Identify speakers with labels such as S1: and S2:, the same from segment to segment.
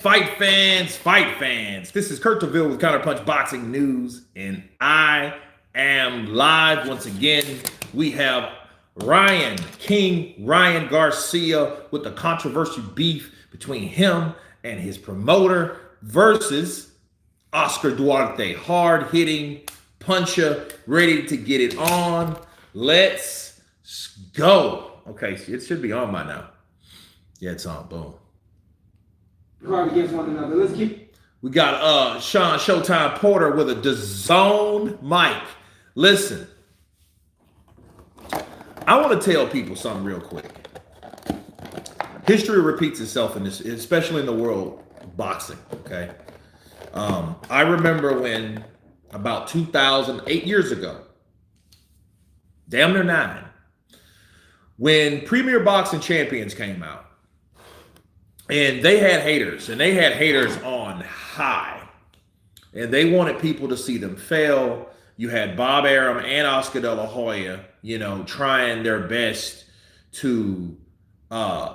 S1: Fight fans. This is Kurt DeVille with Counterpunch Boxing News, and I am live once again. We have Ryan Garcia with the controversial beef between him and his promoter versus Oscar Duarte, hard-hitting puncher, ready to get it on. Let's go. Okay, so it should be on by now. Yeah, it's on. Boom.
S2: Hard against one another. Let's keep.
S1: We got Sean Showtime Porter with a DAZN mic. Listen, I want to tell people something real quick. History repeats itself in this, especially in the world of boxing. Okay, I remember when about 2008 years ago, damn near 9, when Premier Boxing Champions came out. And they had haters on high. And they wanted people to see them fail. You had Bob Arum and Oscar De La Hoya, trying their best to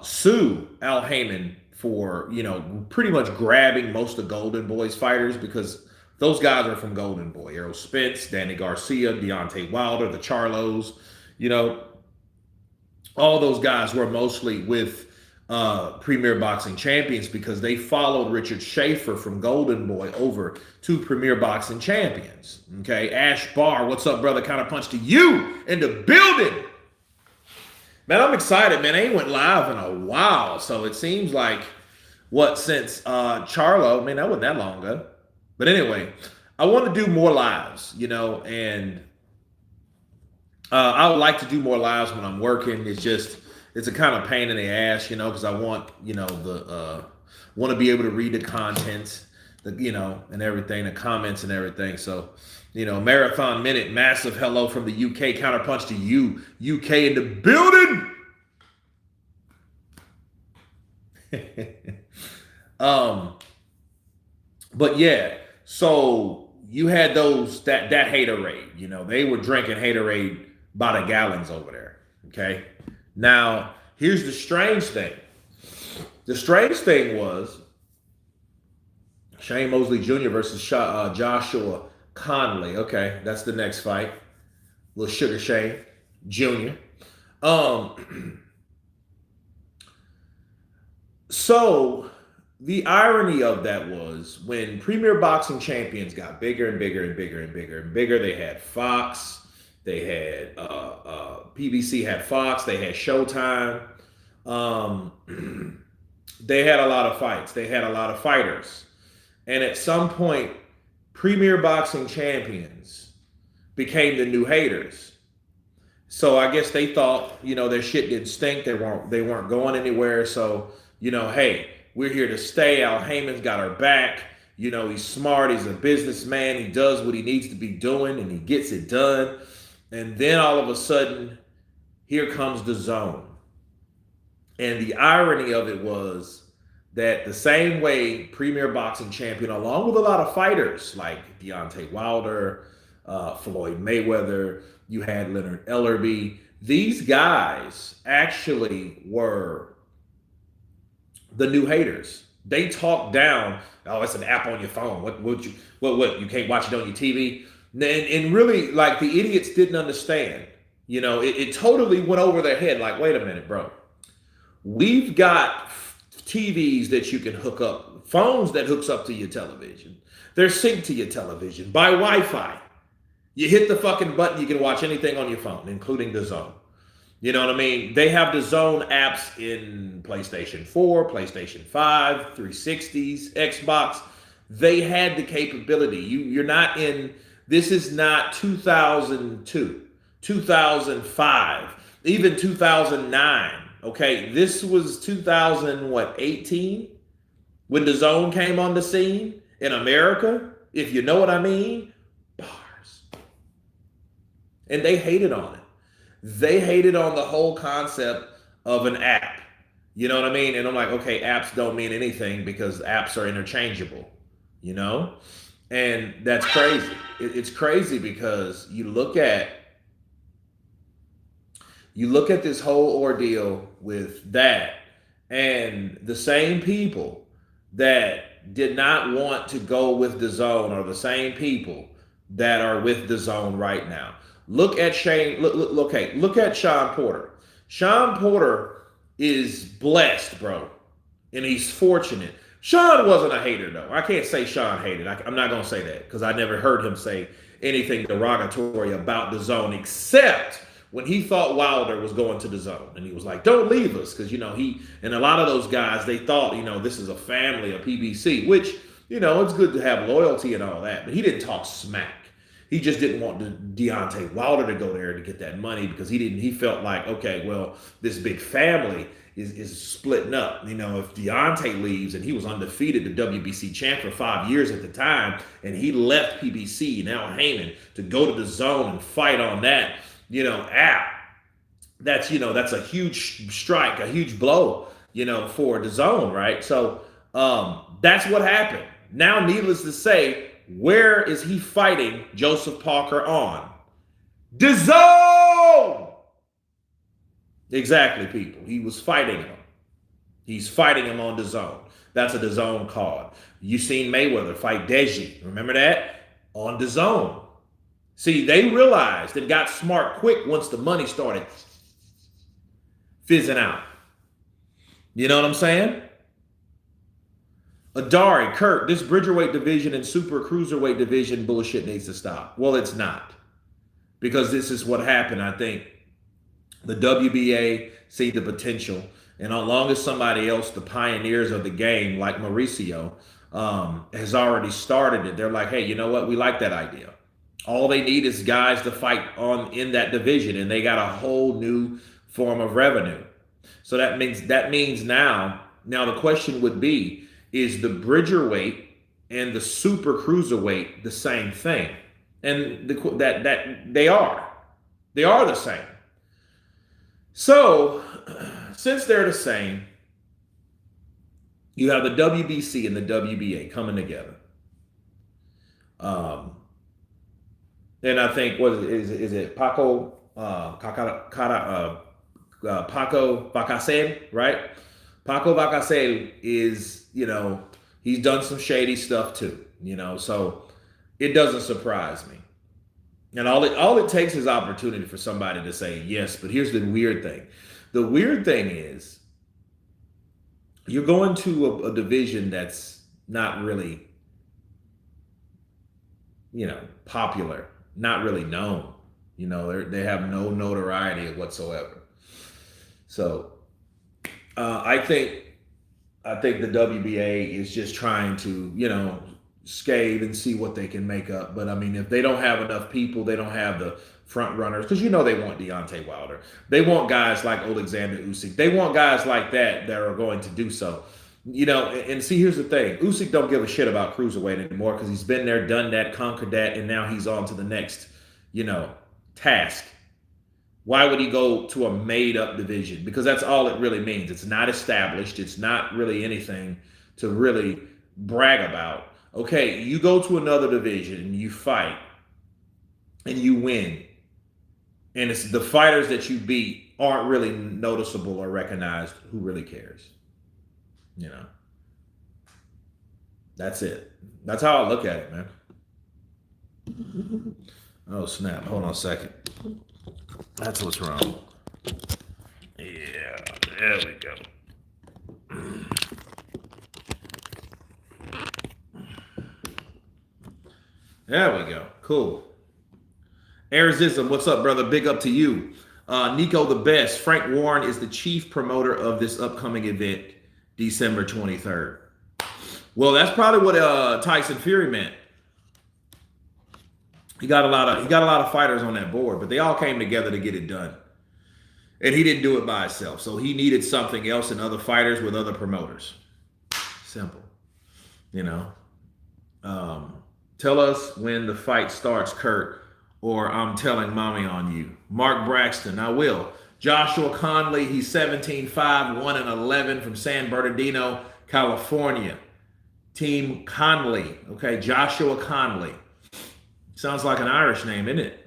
S1: sue Al Haymon for, pretty much grabbing most of Golden Boy's fighters, because those guys are from Golden Boy. Errol Spence, Danny Garcia, Deontay Wilder, the Charlos, all those guys were mostly with Premier Boxing Champions because they followed Richard Schaefer from Golden Boy over to Premier Boxing Champions. Okay, Ash Barr, what's up, brother? Counterpunch to you in the building. Man, I'm excited, man. I ain't went live in a while, so it seems like since Charlo, man, that wasn't that long ago. But anyway, I want to do more lives, and I would like to do more lives when I'm working. It's a kind of pain in the ass, because I want, want to be able to read the contents, and everything, the comments and everything. So, Marathon Minute, massive hello from the UK, counterpunch to you, UK in the building. But yeah, so you had that haterade, they were drinking haterade by the gallons over there. Okay. Now, here's the strange thing. The strange thing was Shane Mosley Jr. versus Joshua Conley. Okay, that's the next fight. Little Sugar Shane Jr. So the irony of that was when Premier Boxing Champions got bigger and bigger and bigger and bigger and bigger, they had Fox. They had PBC had Fox. They had Showtime. They had a lot of fights. They had a lot of fighters. And at some point, Premier Boxing Champions became the new haters. So I guess they thought, their shit didn't stink. They weren't going anywhere. So, hey, we're here to stay. Al Haymon's got our back. He's smart. He's a businessman. He does what he needs to be doing, and he gets it done. And then all of a sudden, here comes DAZN. And the irony of it was that the same way Premier Boxing Champion, along with a lot of fighters like Deontay Wilder, Floyd Mayweather, you had Leonard Ellerby, these guys actually were the new haters. They talked down, oh, it's an app on your phone. What you can't watch it on your TV? And really, like, the idiots didn't understand. It totally went over their head. Like, wait a minute, bro. We've got TVs that you can hook up, phones that hooks up to your television. They're synced to your television by Wi-Fi. You hit the fucking button, you can watch anything on your phone, including DAZN. You know what I mean? They have DAZN apps in PlayStation 4, PlayStation 5, 360s, Xbox. They had the capability. You're not in... This is not 2002, 2005, even 2009. Okay, this was 2018 when DAZN came on the scene in America. If you know what I mean, bars. And they hated on it. They hated on the whole concept of an app. You know what I mean? And I'm like, okay, apps don't mean anything because apps are interchangeable. And that's crazy. It's crazy because you look at this whole ordeal with that, and the same people that did not want to go with DAZN are the same people that are with DAZN right now. Look at Shane. Look at Sean Porter. Sean Porter is blessed, bro, and he's fortunate. Sean wasn't a hater, though. I can't say Sean hated. I'm not gonna say that because I never heard him say anything derogatory about DAZN except when he thought Wilder was going to DAZN, and he was like, "Don't leave us," because he and a lot of those guys, they thought this is a family of PBC, which it's good to have loyalty and all that, but he didn't talk smack. He just didn't want Deontay Wilder to go there to get that money because he felt like, okay, well, this big family is splitting up. If Deontay leaves, and he was undefeated, the WBC champ for 5 years at the time, and he left PBC, now Heyman, to go to DAZN and fight on that, app. That's a huge strike, a huge blow, for DAZN, right? So that's what happened. Now, needless to say, where is he fighting Joseph Parker on? DAZN! Exactly, people. He was fighting him. He's fighting him on DAZN. That's a DAZN card. You seen Mayweather fight Deji. Remember that? On DAZN. See, they realized and got smart quick once the money started fizzing out. You know what I'm saying? Adari, Kurt, this Bridgerweight division and super cruiserweight division bullshit needs to stop. Well, it's not. Because this is what happened, I think. The WBA see the potential. And as long as somebody else, the pioneers of the game, like Mauricio, has already started it, they're like, hey, you know what? We like that idea. All they need is guys to fight in that division, and they got a whole new form of revenue. So that means now the question would be, is the Bridgerweight and the super cruiserweight the same thing? And that they are the same. So since they're the same, you have the WBC and the WBA coming together. And I think is it Paco Paco Bacasel, right? Paco Bacasel is, he's done some shady stuff too, so it doesn't surprise me. And all it takes is opportunity for somebody to say yes. But here's the weird thing. The weird thing is you're going to a division that's not really, popular, not really known. They have no notoriety whatsoever. So I think the WBA is just trying to, scathe and see what they can make up. But I mean, if they don't have enough people, they don't have the front runners, because they want Deontay Wilder. They want guys like Alexander Usyk. They want guys like that are going to do so. And see, here's the thing. Usyk don't give a shit about cruiserweight anymore because he's been there, done that, conquered that, and now he's on to the next, task. Why would he go to a made-up division? Because that's all it really means. It's not established. It's not really anything to really brag about. Okay, you go to another division and you fight and you win. And it's the fighters that you beat aren't really noticeable or recognized. Who really cares? That's it. That's how I look at it, man. Oh, snap. Hold on a second. That's what's wrong. Yeah, there we go. There we go. Cool. Arizism, what's up, brother? Big up to you. Nico the Best. Frank Warren is the chief promoter of this upcoming event, December 23rd. Well, that's probably what Tyson Fury meant. He got a lot of fighters on that board, but they all came together to get it done. And he didn't do it by himself. So he needed something else and other fighters with other promoters. Simple. Tell us when the fight starts, Kurt, or I'm telling mommy on you. Mark Braxton, I will. Joshua Conley, he's 17-5, 1-11 from San Bernardino, California. Team Conley. Okay, Joshua Conley. Sounds like an Irish name, isn't it?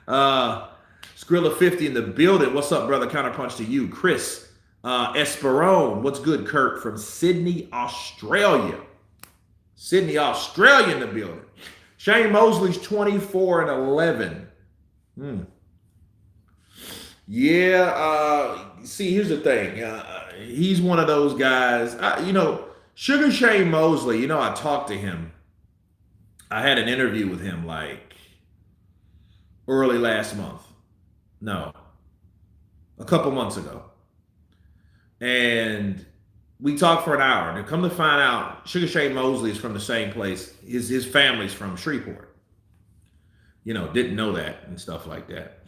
S1: Skrilla 50 in the building. What's up, brother? Counterpunch to you. Chris Esperone, what's good, Kurt, from Sydney, Australia. Sydney, Australia in the building. Shane Mosley's 24-11. Yeah, see, here's the thing. He's one of those guys, Sugar Shane Mosley, I talked to him. I had an interview with him like early last month. No, a couple months ago. And we talked for an hour. And come to find out, Sugar Shane Mosley is from the same place. His family's from Shreveport. Didn't know that and stuff like that.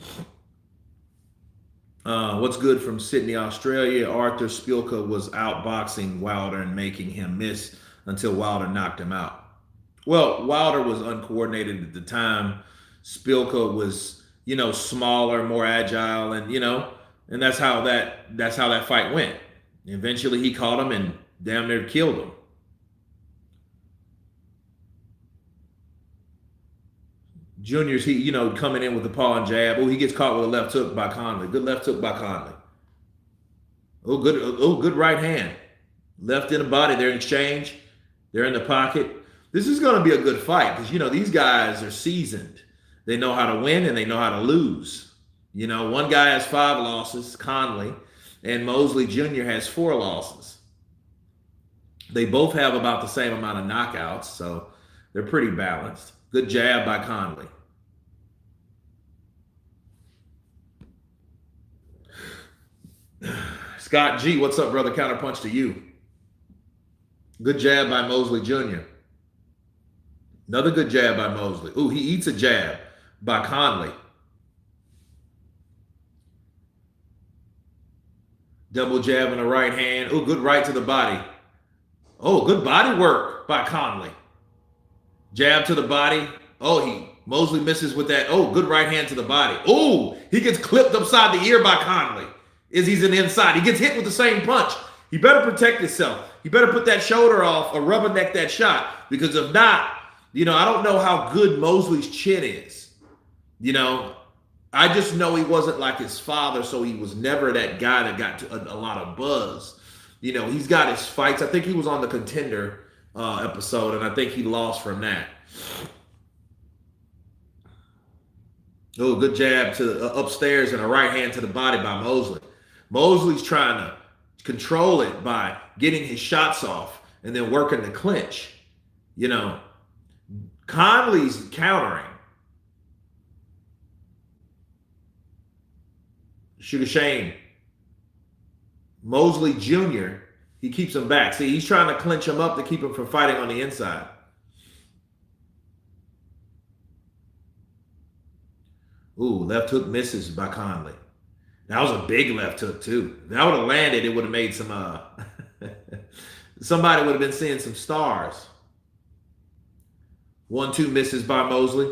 S1: What's good from Sydney, Australia? Arthur Spilka was outboxing Wilder and making him miss until Wilder knocked him out. Well, Wilder was uncoordinated at the time. Spilka was, smaller, more agile, and that's how that fight went. Eventually, he caught him and damn near killed him. Junior's, coming in with the paw and jab. Oh, he gets caught with a left hook by Conley. Good left hook by Conley. Oh, good right hand. Left in the body. They're in exchange. They're in the pocket. This is going to be a good fight because, these guys are seasoned. They know how to win and they know how to lose. One guy has 5 losses, Conley, and Mosley Jr. has 4 losses. They both have about the same amount of knockouts, so they're pretty balanced. Good jab by Conley. Scott G, what's up, brother? Counterpunch to you. Good jab by Mosley Jr. Another good jab by Mosley. Ooh, he eats a jab by Conley. Double jab in the right hand. Ooh, good right to the body. Oh, good body work by Conley. Jab to the body. Oh, Mosley misses with that. Oh, good right hand to the body. Oh, he gets clipped upside the ear by Conley as he's in the inside. He gets hit with the same punch. He better protect himself. He better put that shoulder off or rubberneck that shot, because if not, I don't know how good Mosley's chin is. I just know he wasn't like his father, so he was never that guy that got a lot of buzz. He's got his fights. I think he was on the Contender episode, and I think he lost from that. Oh, good jab to upstairs and a right hand to the body by Mosley. Mosley's trying to control it by getting his shots off and then working the clinch. Conley's countering. Sugar Shane. Mosley Jr., he keeps him back. See, he's trying to clinch him up to keep him from fighting on the inside. Ooh, left hook misses by Conley. That was a big left hook, too. If that would have landed, it would have made some, somebody would have been seeing some stars. 1-2 misses by Mosley.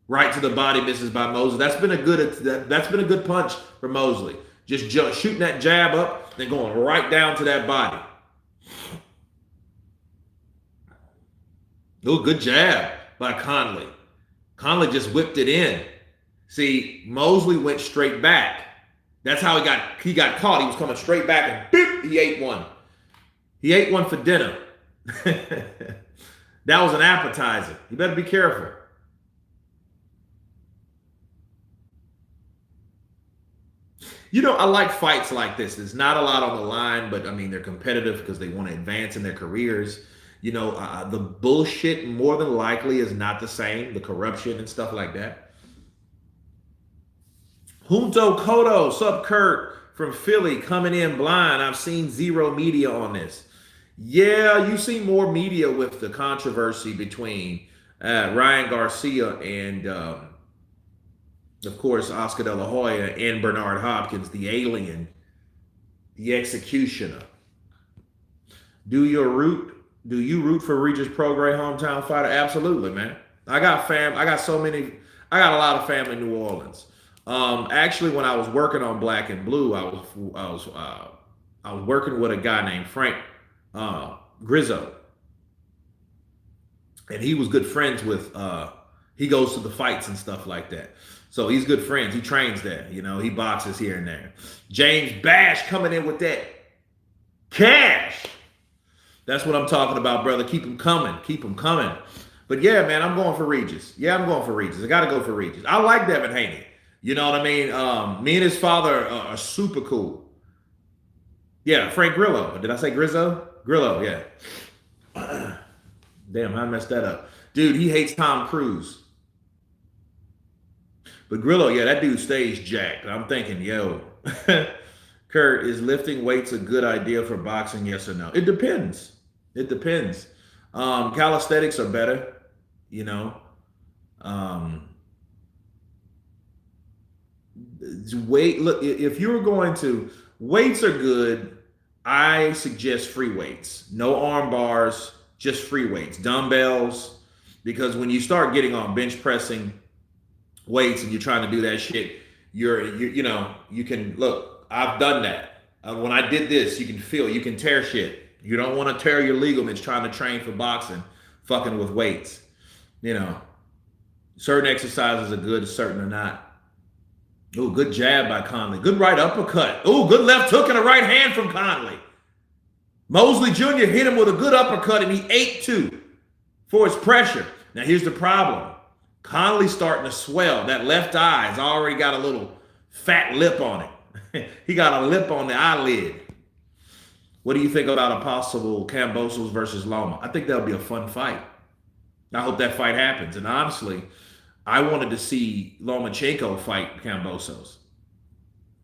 S1: Right to the body misses by Mosley. That's been a good punch for Mosley. Just shooting that jab up, then going right down to that body. Oh, good jab by Conley. Conley just whipped it in. See, Mosley went straight back. That's how he got caught. He was coming straight back and boop, he ate one. He ate one for dinner. That was an appetizer. You better be careful. I like fights like this. There's not a lot on the line, but they're competitive because they want to advance in their careers. The bullshit more than likely is not the same, the corruption and stuff like that. Junto Cotto, sup Kurt from Philly, coming in blind. I've seen zero media on this. Yeah, you see more media with the controversy between Ryan Garcia and, of course, Oscar De La Hoya and Bernard Hopkins, the alien, the executioner. Do you root for Regis Prograis, hometown fighter? Absolutely, man. I got a lot of family in New Orleans. Actually, when I was working on Black and Blue, I was working with a guy named Frank Grizzo, and he was good friends with. He goes to the fights and stuff like that. So he's good friends. He trains there. He boxes here and there. James Bash coming in with that Cash. That's what I'm talking about, brother. Keep them coming. Keep them coming. But yeah, man, I'm going for Regis. Yeah, I'm going for Regis. I got to go for Regis. I like Devin Haney. You know what I mean? Me and his father are super cool. Yeah, Frank Grillo. Did I say Grizzo? Grillo, yeah. Damn, I messed that up. Dude, he hates Tom Cruise. But Grillo, yeah, that dude stays jacked. I'm thinking, yo, Kurt, is lifting weights a good idea for boxing? Yes or no? It depends. It depends. Calisthenics are better, you know. Weight. Look, if you're going to, weights are good. I suggest free weights. No arm bars, just free weights, dumbbells. Because when you start getting on bench pressing weights and you're trying to do that shit, you can look. I've done that. When I did this, you can tear shit. You don't want to tear your ligaments trying to train for boxing, fucking with weights. You know, certain exercises are good, certain are not. Oh, good jab by Conley. Good right uppercut. Oh, good left hook and a right hand from Conley. Mosley Jr. hit him with a good uppercut and he ate two for his pressure. Now, here's the problem. Conley's starting to swell. That left eye has already got a little fat lip on it. He got a lip on the eyelid. What do you think about a possible Kambosos versus Loma? I think that'll be a fun fight. I hope that fight happens. And honestly, I wanted to see Lomachenko fight Kambosos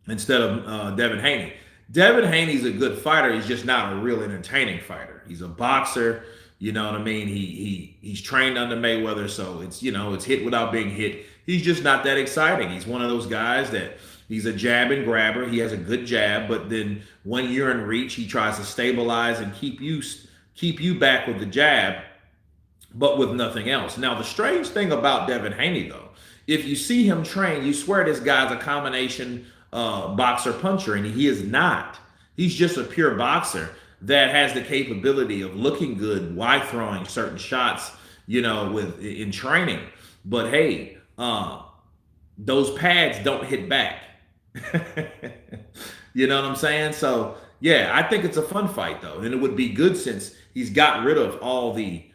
S1: instead of Devin Haney. Devin Haney's a good fighter. He's just not a real entertaining fighter. He's a boxer. You know what I mean? He's trained under Mayweather, so it's hit without being hit. He's just not that exciting. He's one of those guys that he's a jab and grabber. He has a good jab, but then when you're in reach, he tries to stabilize and keep you back with the jab, but with nothing else. Now, the strange thing about Devin Haney, though, if you see him train, you swear this guy's a combination boxer puncher, and he is not. He's just a pure boxer that has the capability of looking good while throwing certain shots, in training. But hey, those pads don't hit back. You know what I'm saying? So yeah, I think it's a fun fight though, and it would be good since he's got rid of all the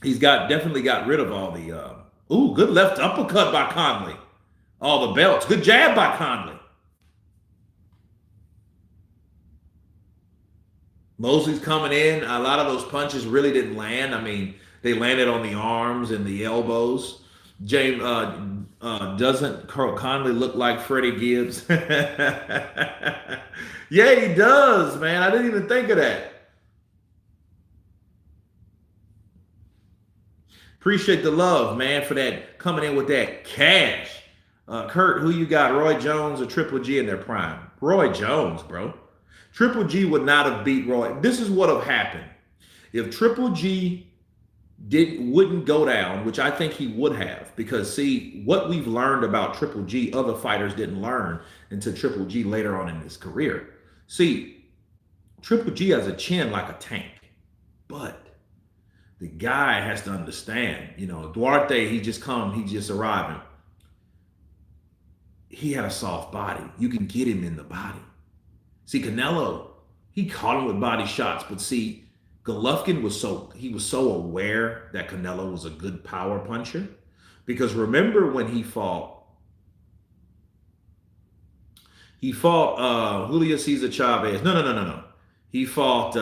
S1: definitely got rid of all the good left uppercut by Conley. All the belts. Good jab by Conley. Mosley's coming in. A lot of those punches really didn't land. I mean, they landed on the arms and the elbows. James doesn't Conley look like Freddie Gibbs? Yeah, he does, man. I didn't even think of that. Appreciate the love, man, for that coming in with that cash. Kurt, who you got, Roy Jones or Triple G in their prime? Roy Jones, bro. Triple G would not have beat Roy. This is what would have happened. If Triple G wouldn't go down, which I think he would have, because see, what we've learned about Triple G, other fighters didn't learn until Triple G later on in his career. See, Triple G has a chin like a tank, but the guy has to understand, Duarte, he just arriving. He had a soft body. You can get him in the body. See, Canelo, he caught him with body shots, but see, Golovkin was so aware that Canelo was a good power puncher, because remember when he fought Julio Cesar Chavez. No. He fought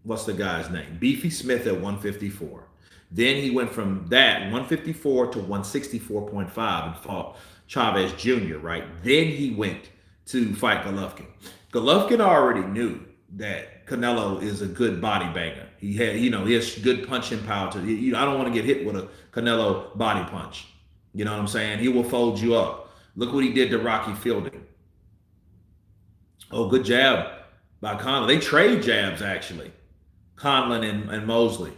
S1: what's the guy's name? Beefy Smith at 154. Then he went from that 154 to 164.5 and fought Chavez Jr., right? Then he went to fight Golovkin. Golovkin already knew that Canelo is a good body banger. He has good punching power. I don't want to get hit with a Canelo body punch. You know what I'm saying? He will fold you up. Look what he did to Rocky Fielding. Oh, good jab by Conley. They trade jabs, actually. Conley and Mosley.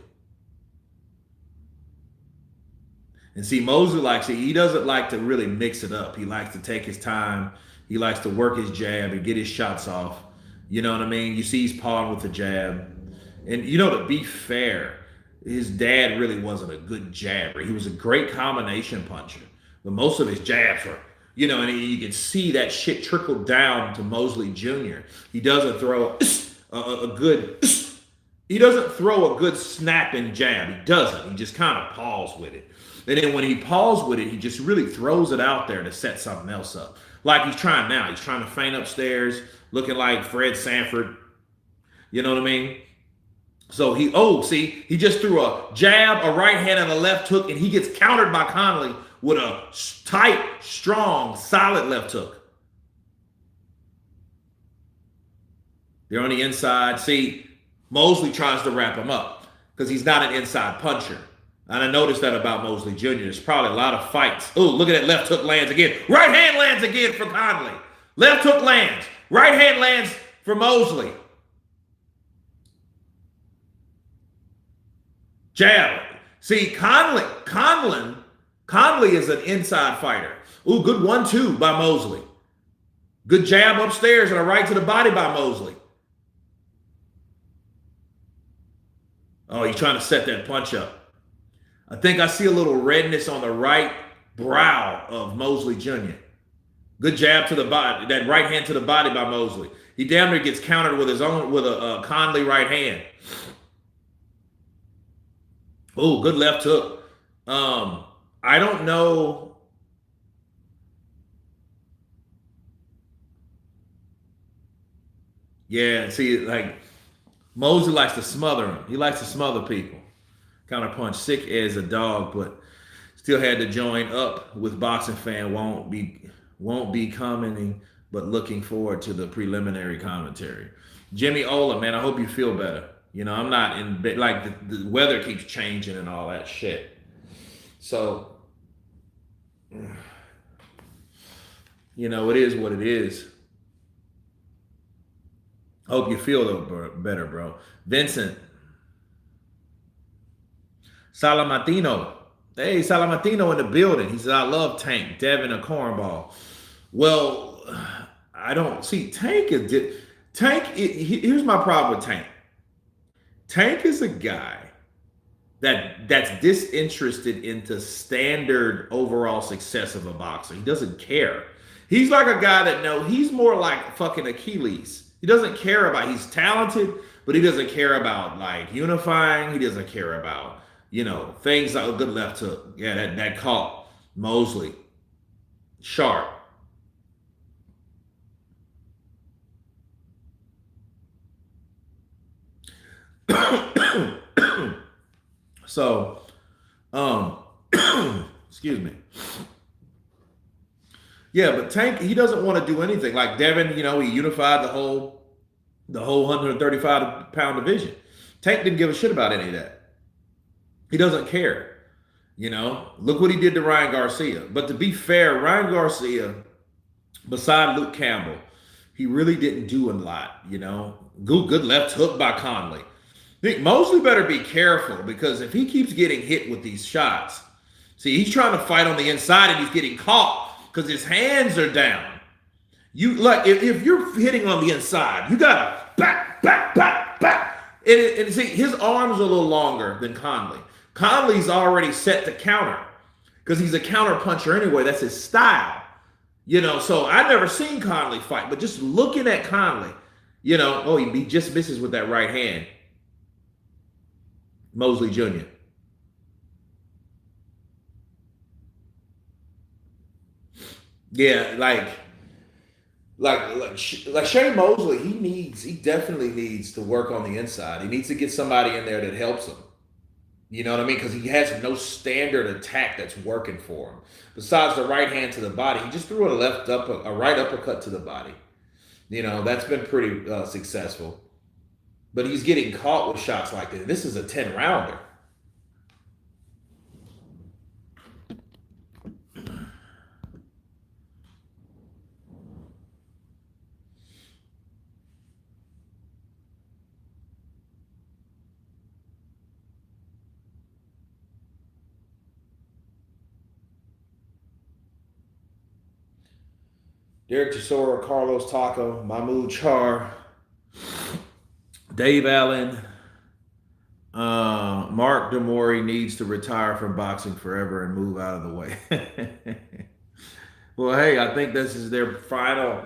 S1: And see, Mosley he doesn't like to really mix it up. He likes to take his time. He likes to work his jab and get his shots off. You know what I mean? You see he's pawing with the jab. And, to be fair, his dad really wasn't a good jabber. He was a great combination puncher. But most of his jabs were, You know, and you can see that shit trickle down to Mosley Jr. He doesn't throw a good, he doesn't throw a good snapping jab. He doesn't. He just kind of paws with it. And then when he paws with it, he just really throws it out there to set something else up. Like he's trying now. He's trying to feint upstairs, looking like Fred Sanford. You know what I mean? So he just threw a jab, a right hand, and a left hook, and he gets countered by Conley with a tight, strong, solid left hook. They're on the inside. See, Mosley tries to wrap him up because he's not an inside puncher. And I noticed that about Mosley Jr. There's probably a lot of fights. Oh, look at that left hook lands again. Right hand lands again for Conley. Left hook lands. Right hand lands for Mosley. Jab. See, Conley is an inside fighter. Ooh, good 1-2 by Mosley. Good jab upstairs and a right to the body by Mosley. Oh, he's trying to set that punch up. I think I see a little redness on the right brow of Mosley Jr. Good jab to the body, that right hand to the body by Mosley. He damn near gets countered with a Conley right hand. Oh, good left hook. I don't know. Yeah, see, like Mosley likes to smother him. He likes to smother people. Counter punch, sick as a dog, but still had to join up with boxing fan. Won't be commenting, but looking forward to the preliminary commentary. Jimmy Ola, man, I hope you feel better. You know, I'm not in bed. Like the weather keeps changing and all that shit. So, you know, it is what it is. Hope you feel better, bro. Vincent Salamatino. Hey, Salamatino in the building. He said, I love Tank. Devin a cornball. Well, I don't see Tank. Here's my problem with Tank. Tank is a guy that's disinterested into standard overall success of a boxer. He doesn't care. He's like a guy that he's more like fucking Achilles. He doesn't care about, he's talented, but he doesn't care about like unifying. He doesn't care about, things like a good left hook. Yeah, that caught Mosley. Sharp. So, excuse me. Yeah, but Tank, he doesn't want to do anything. Like Devin, he unified the whole 135-pound division. Tank didn't give a shit about any of that. He doesn't care. Look what he did to Ryan Garcia. But to be fair, Ryan Garcia, beside Luke Campbell, he really didn't do a lot, Good left hook by Conley. Mosley better be careful, because if he keeps getting hit with these shots, see, he's trying to fight on the inside and he's getting caught because his hands are down. If you're hitting on the inside, you gotta back. And see, his arms are a little longer than Conley. Conley's already set to counter because he's a counter puncher anyway. That's his style. So I've never seen Conley fight, but just looking at Conley, he just misses with that right hand. Mosley Jr. Yeah, like Shane Mosley, he definitely needs to work on the inside. He needs to get somebody in there that helps him. You know what I mean? Because he has no standard attack that's working for him. Besides the right hand to the body, he just threw a right uppercut to the body. That's been pretty successful. But he's getting caught with shots like this. This is a 10-rounder. Derek Chisora, Carlos Taco, Mahmoud Char, Dave Allen, Mark Demori needs to retire from boxing forever and move out of the way. Well, hey, I think this is their final.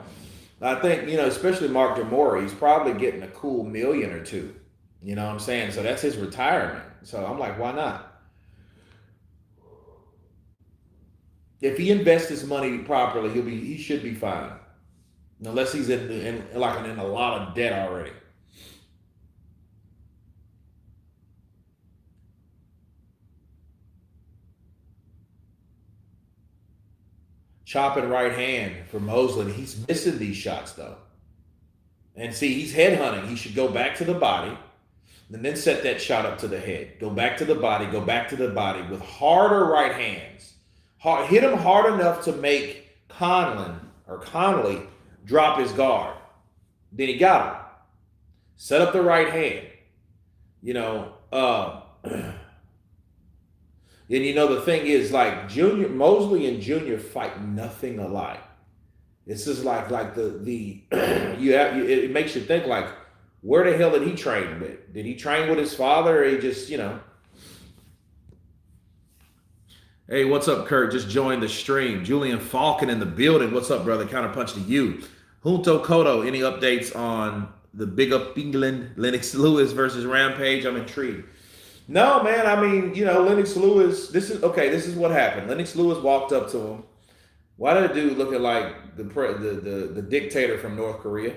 S1: I think, especially Mark DeMora, he's probably getting a cool million or two. You know what I'm saying? So that's his retirement. So I'm like, why not? If he invests his money properly, he should be fine. Unless he's in a lot of debt already. Chopping right hand for Mosley. He's missing these shots though. And see, he's headhunting. He should go back to the body and then set that shot up to the head. Go back to the body, go back to the body with harder right hands. Hit him hard enough to make Conley drop his guard. Then he got him. Set up the right hand. And the thing is, like Mosley and Junior fight nothing alike. It's just like it makes you think like, where the hell did he train with? Did he train with his father, or he just Hey, what's up, Kurt? Just joined the stream. Julian Falcon in the building. What's up, brother? Counterpunch to you. Junto Cotto, any updates on the Big Up England, Lennox Lewis versus Rampage? I'm intrigued. No, man. I mean, Lennox Lewis. This is what happened. Lennox Lewis walked up to him. Why did a dude looking like the dictator from North Korea?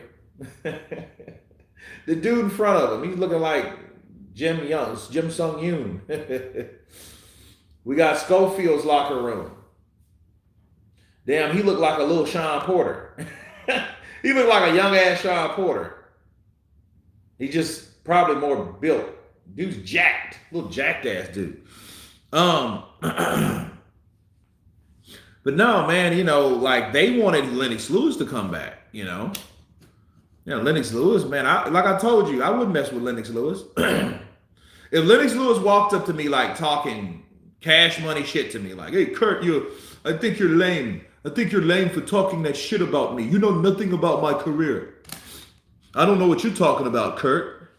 S1: The dude in front of him, he's looking like Kim Sung Yoon. We got Scofield's locker room. Damn, he looked like a little Sean Porter. He looked like a young ass Sean Porter. He just probably more built. Dude's jacked, little jacked ass dude. But no, man, like they wanted Lennox Lewis to come back, Lennox Lewis, man, like I told you, I wouldn't mess with Lennox Lewis. If Lennox Lewis walked up to me like talking cash money shit to me, like, hey, Kurt, I think you're lame. I think you're lame for talking that shit about me. You know nothing about my career. I don't know what you're talking about, Kurt.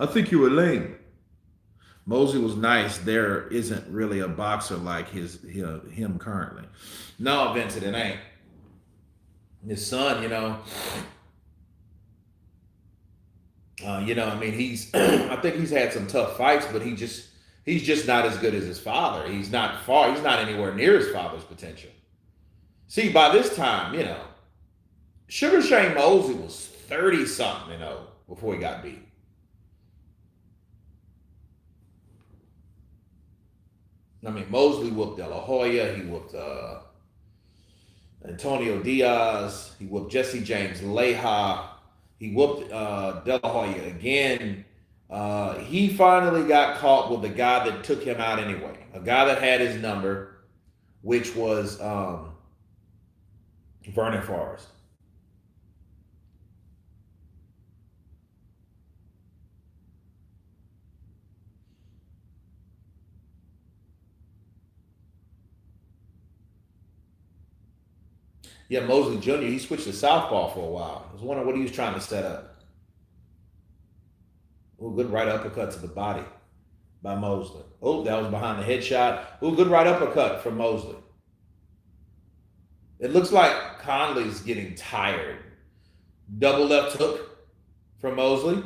S1: I think you were lame. Mosley was nice. There isn't really a boxer like him currently. No, Vincent, it ain't. His son, I mean, I think he's had some tough fights, but he's just not as good as his father. He's not anywhere near his father's potential. See, by this time, Sugar Shane Mosley was 30-something, before he got beat. I mean, Mosley whooped De La Hoya. He whooped Antonio Diaz. He whooped Jesse James Leija. He whooped De La Hoya again. He finally got caught with the guy that took him out anyway. A guy that had his number, which was Vernon Forrest. Yeah, Mosley Jr., he switched to southpaw for a while. I was wondering what he was trying to set up. Oh, good right uppercut to the body by Mosley. Oh, that was behind the head shot. Oh, good right uppercut from Mosley. It looks like Conley's getting tired. Double left hook from Mosley.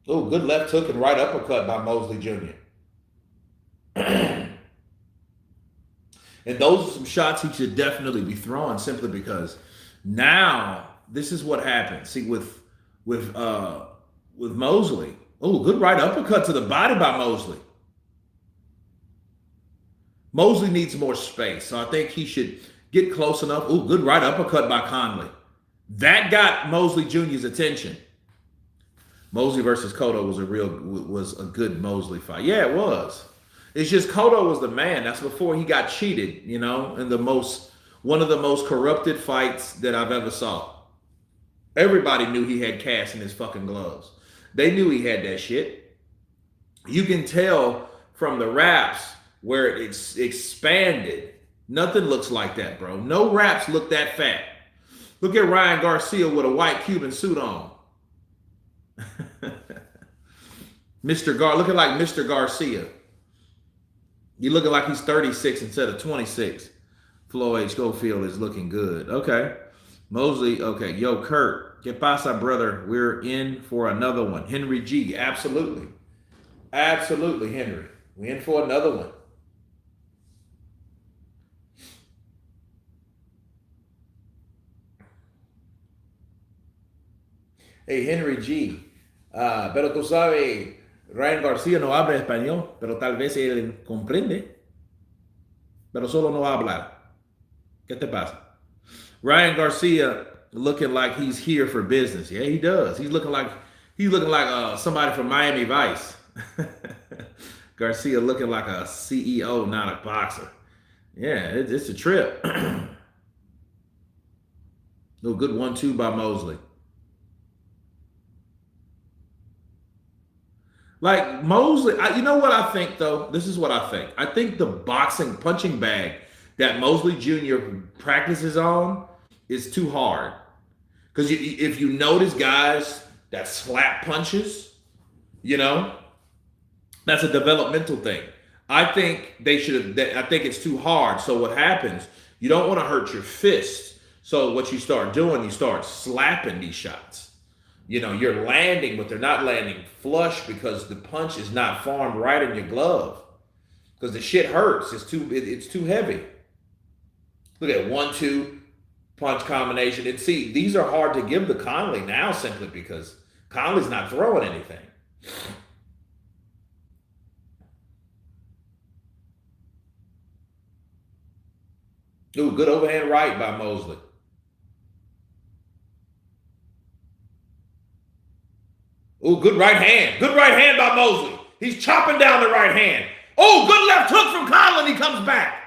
S1: Oh, good left hook and right uppercut by Mosley Jr. And those are some shots he should definitely be throwing, simply because now this is what happens. See, with Mosley. Oh, good right uppercut to the body by Mosley. Mosley needs more space, so I think he should get close enough. Oh, good right uppercut by Conley. That got Mosley Jr.'s attention. Mosley versus Cotto was a good Mosley fight. Yeah, it was. It's just Cotto was the man. That's before he got cheated, you know, in one of the most corrupted fights that I've ever saw. Everybody knew he had cash in his fucking gloves. They knew he had that shit. You can tell from the wraps where it's expanded. Nothing looks like that, bro. No wraps look that fat. Look at Ryan Garcia with a white Cuban suit on. Looking like Mr. Garcia. You looking like he's 36 instead of 26. Floyd Scofield is looking good. Okay. Mosley, okay. Yo, Kurt, ¿qué pasa, brother? We're in for another one. Henry G, absolutely. Absolutely, Henry. We're in for another one. Hey, Henry G. Pero tú sabes, Ryan Garcia no habla español, pero tal vez él comprende. Pero solo no habla. ¿Qué te pasa? Ryan Garcia looking like he's here for business. Yeah, he does. He's looking like somebody from Miami Vice. Garcia looking like a CEO, not a boxer. Yeah, it's a trip. No good 1-2 by Mosley. Like Mosley, you know what I think though? This is what I think. I think the boxing punching bag that Mosley Jr. practices on is too hard. Because if you notice guys that slap punches, you know, that's a developmental thing. I think they should have, I think it's too hard. So what happens, you don't want to hurt your fist. So what you start doing, you start slapping these shots. You know, you're landing, but they're not landing flush because the punch is not formed right in your glove. Because the shit hurts. It's too heavy. Look at 1-2 punch combination. And see, these are hard to give to Conley now simply because Conley's not throwing anything. Ooh, good overhand right by Mosley. Ooh, good right hand. Good right hand by Mosley. He's chopping down the right hand. Oh, good left hook from Conley. He comes back.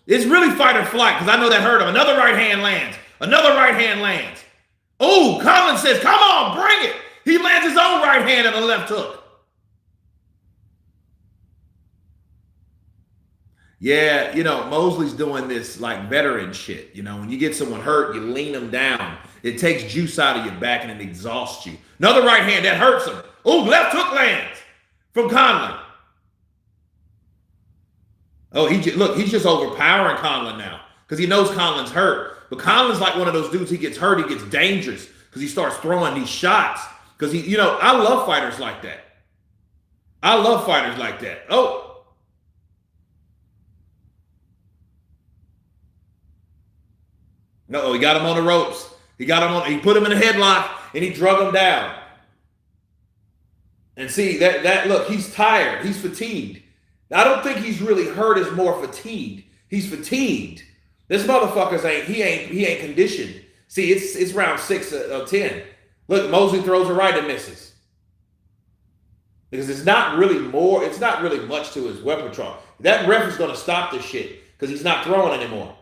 S1: It's really fight or flight because I know that hurt him. Another right hand lands. Another right hand lands. Oh, Conley says, come on, bring it. He lands his own right hand and a left hook. Yeah, you know, Mosley's doing this like veteran shit. You know, when you get someone hurt, you lean them down. It takes juice out of your back and it exhausts you. Another right hand, that hurts him. Oh, left hook lands from Conley. Oh, he's just overpowering Conley now because he knows Conley's hurt. But Conley's like one of those dudes, he gets hurt, he gets dangerous because he starts throwing these shots. Because you know, I love fighters like that. I love fighters like that. Oh. No, he got him on the ropes. He put him in a headlock and he drug him down. And see that look, he's tired. He's fatigued. I don't think he's really hurt as more fatigued. He's fatigued. This motherfucker's ain't conditioned. See, it's round 6 of 10. Look, Mosley throws a right and misses. Because it's not really much to his repertoire. That ref is gonna stop this shit because he's not throwing anymore.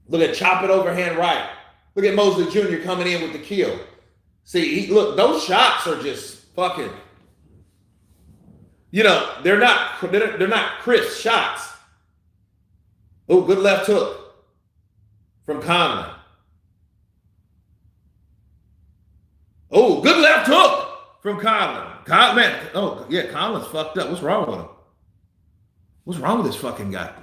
S1: Look at chop it overhand right. Look at Mosley Jr. coming in with the kill. See, look, those shots are just fucking, you know, they're not crisp shots. Oh, good left hook from Conley. Oh, good left hook from Conley. Man, oh, yeah, Conley's fucked up. What's wrong with him? What's wrong with this fucking guy?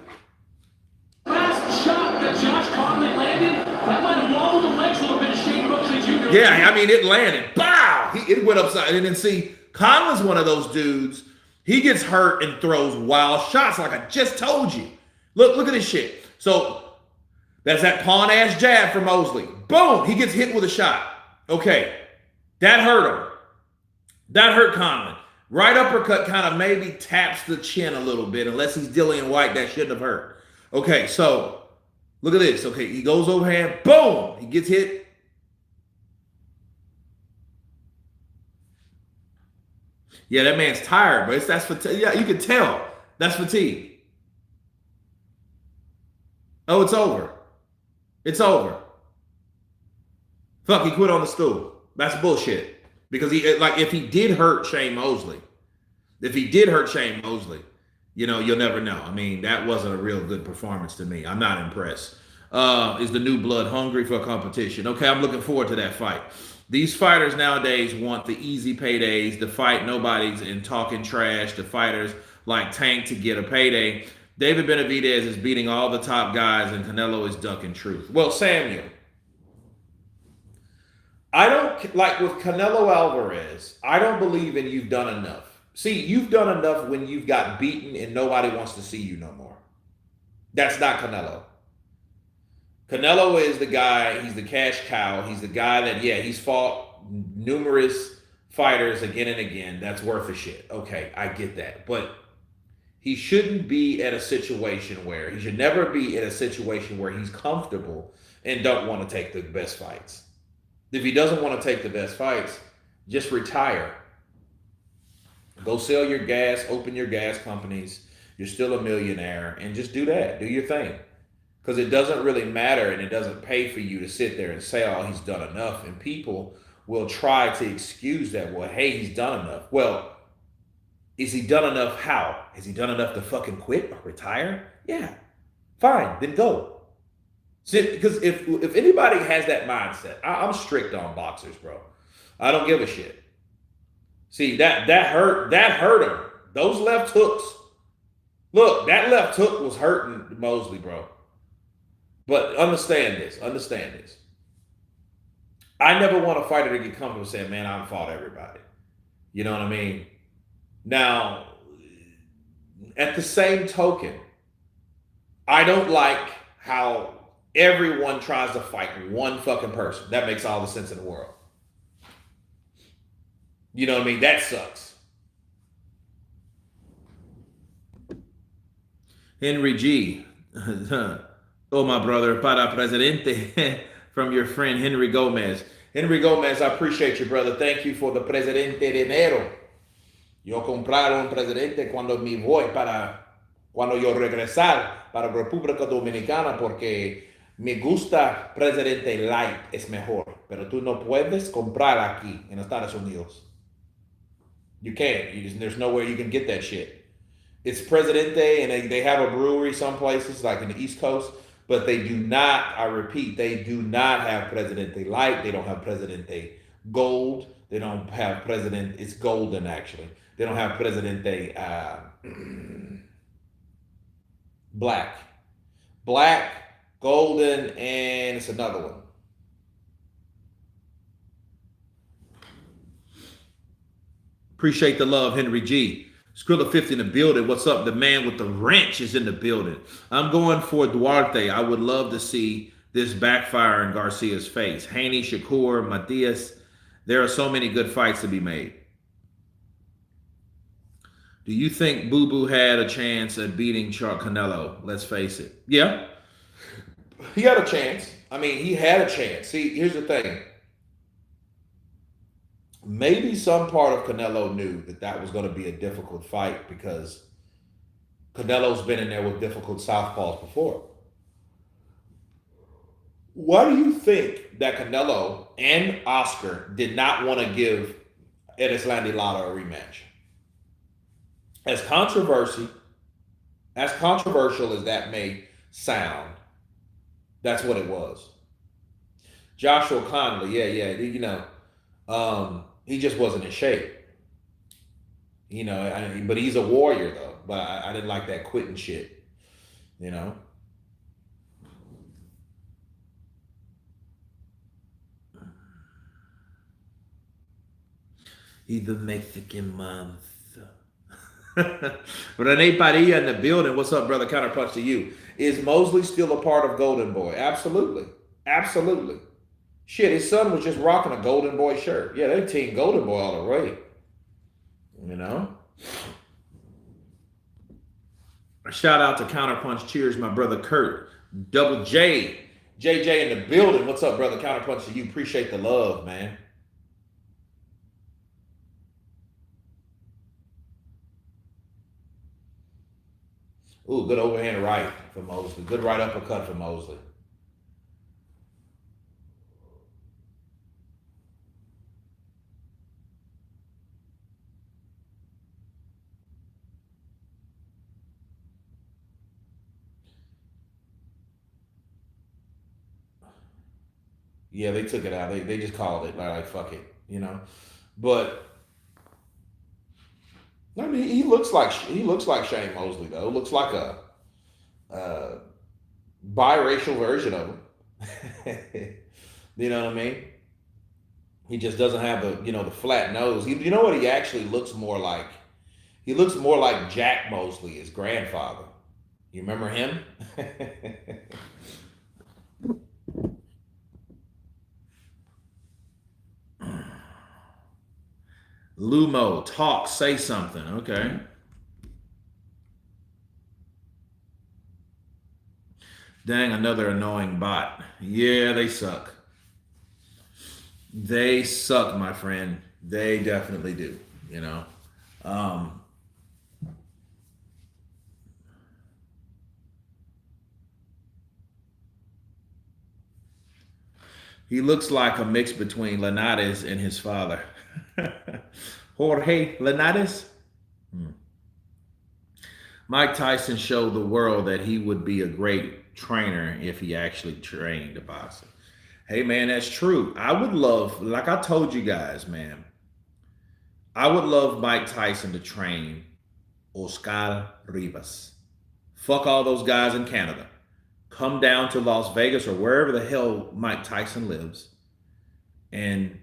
S2: Last shot that Josh Conley landed, that might have wobbled the legs a little bit of Shane Mosley Jr.
S1: Yeah, I mean, it landed. Bow! It went upside. And then see, Conley's one of those dudes, he gets hurt and throws wild shots like I just told you. Look at this shit. So, that's that pawn-ass jab for Mosley. Boom! He gets hit with a shot. Okay. That hurt him. That hurt Conley. Right uppercut kind of maybe taps the chin a little bit. Unless he's Dillian White, that shouldn't have hurt. Okay, so look at this. Okay, he goes overhand. Boom! He gets hit. Yeah, that man's tired, but yeah, you can tell. That's fatigue. Oh, it's over. It's over. Fuck, he quit on the stool. That's bullshit. Because if he did hurt Shane Mosley, you'll never know. I mean, that wasn't a real good performance to me. I'm not impressed. Is the new blood hungry for competition? Okay, I'm looking forward to that fight. These fighters nowadays want the easy paydays, the fight nobody's in talking trash, the fighters like Tank to get a payday. David Benavidez is beating all the top guys and Canelo is ducking truth. Well, Samuel, I don't like with Canelo Alvarez. I don't believe in you've done enough. See, you've done enough when you've got beaten and nobody wants to see you no more. That's not Canelo. Canelo is the guy, he's the cash cow. He's the guy that, he's fought numerous fighters again and again. That's worth a shit. Okay, I get that. But he shouldn't be at a situation where, he should never be in a situation where he's comfortable and don't want to take the best fights. If he doesn't want to take the best fights, just retire. Go sell your gas, open your gas companies. You're still a millionaire, and just do that. Do your thing. Because it doesn't really matter, and it doesn't pay for you to sit there and say, oh, he's done enough. And people will try to excuse that. Well, hey, he's done enough. Well, is he done enough how? Has he done enough to fucking quit or retire? Yeah. Fine, then go. Because if anybody has that mindset, I'm strict on boxers, bro. I don't give a shit. See, that hurt him. Those left hooks. Look, that left hook was hurting Mosley, bro. But understand this. I never want a fighter to get comfortable saying, man, I've fought everybody. You know what I mean? Now, at the same token, I don't like how everyone tries to fight one fucking person. That makes all the sense in the world. You know what I mean? That sucks. Henry G. Oh, my brother, para presidente from your friend Henry Gomez. Henry Gomez, I appreciate you, brother. Thank you for the presidente de enero. Yo comprar un presidente cuando yo regresar para República Dominicana porque me gusta presidente light es mejor, pero tú no puedes comprar aquí en Estados Unidos. You can't. There's nowhere you can get that shit. It's Presidente, and they have a brewery some places, like in the East Coast, but they do not, I repeat, they do not have Presidente Light. They don't have Presidente Gold. They don't have it's golden, actually. They don't have Presidente Black. Black, golden, and it's another one. Appreciate the love, Henry G. Skrilla 50 in the building. What's up? The man with the wrench is in the building. I'm going for Duarte. I would love to see this backfire in Garcia's face. Haney, Shakur, Matias. There are so many good fights to be made. Do you think Boo Boo had a chance at beating Canelo? Let's face it. Yeah. He had a chance. I mean, he had a chance. See, here's the thing. Maybe some part of Canelo knew that was going to be a difficult fight because Canelo's been in there with difficult southpaws before. Why do you think that Canelo and Oscar did not want to give Erislandy Lara a rematch? As controversial as that may sound, that's what it was. Joshua Conley, he just wasn't in shape. But he's a warrior, though. But I didn't like that quitting shit, He's the Mexican month. Rene Padilla in the building. What's up, brother? Counterpunch to you. Is Mosley still a part of Golden Boy? Absolutely. Absolutely. Shit, his son was just rocking a Golden Boy shirt. Yeah, they're Team Golden Boy all the way. A shout out to Counterpunch. Cheers, my brother Kurt. Double J. JJ in the building. What's up, brother? Counterpunch to you. Appreciate the love, man. Ooh, good overhand right for Mosley. Good right uppercut for Mosley. Yeah, they took it out. They just called it like fuck it, you know. But I mean, he looks like Shane Mosley though. Looks like a biracial version of him. You know what I mean? He just doesn't have the flat nose. You know what he actually looks more like? He looks more like Jack Mosley, his grandfather. You remember him? Lumo, talk, say something. Okay. Dang, another annoying bot. Yeah, they suck. They suck, my friend. They definitely do, you know. Um, he looks like a mix between Linares and his father. Jorge Linares. Mike Tyson showed the world that he would be a great trainer if he actually trained a boxer. Hey, man, that's true. I would love, like I told you guys, man, I would love Mike Tyson to train Oscar Rivas. Fuck all those guys in Canada. Come down to Las Vegas or wherever the hell Mike Tyson lives and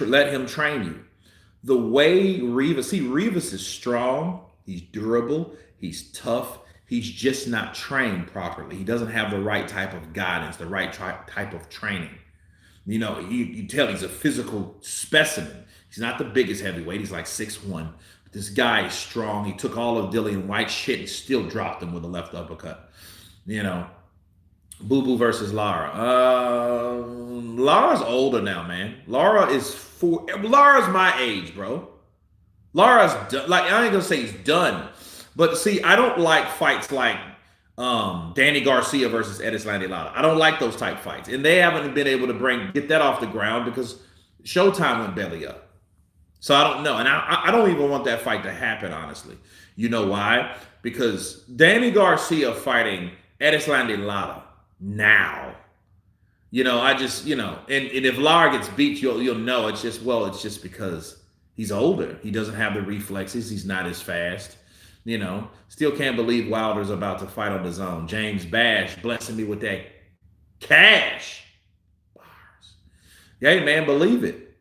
S1: let him train you. The way Rivas is strong, he's durable, he's tough, he's just not trained properly. He doesn't have the right type of guidance, the right type of training. You know, you tell he's a physical specimen. He's not the biggest heavyweight. He's like 6'1". But this guy is strong. He took all of Dillian White's shit and still dropped him with a left uppercut. You know, Boo Boo versus Lara. Lara's older now, man. Lara's my age, bro. Lara's done. Like, I ain't gonna say he's done, but see, I don't like fights like Danny Garcia versus Edislandi Lara. I don't like those type fights, and they haven't been able to get that off the ground because Showtime went belly up. So I don't know, and I don't even want that fight to happen, honestly. You know why? Because Danny Garcia fighting Edislandi Lara now. You know, I just, and if Lara gets beat, you'll know it's just because he's older. He doesn't have the reflexes. He's not as fast. You know, still can't believe Wilder's about to fight on the zone. James Bash blessing me with that cash. Bars. Yeah, man, believe it.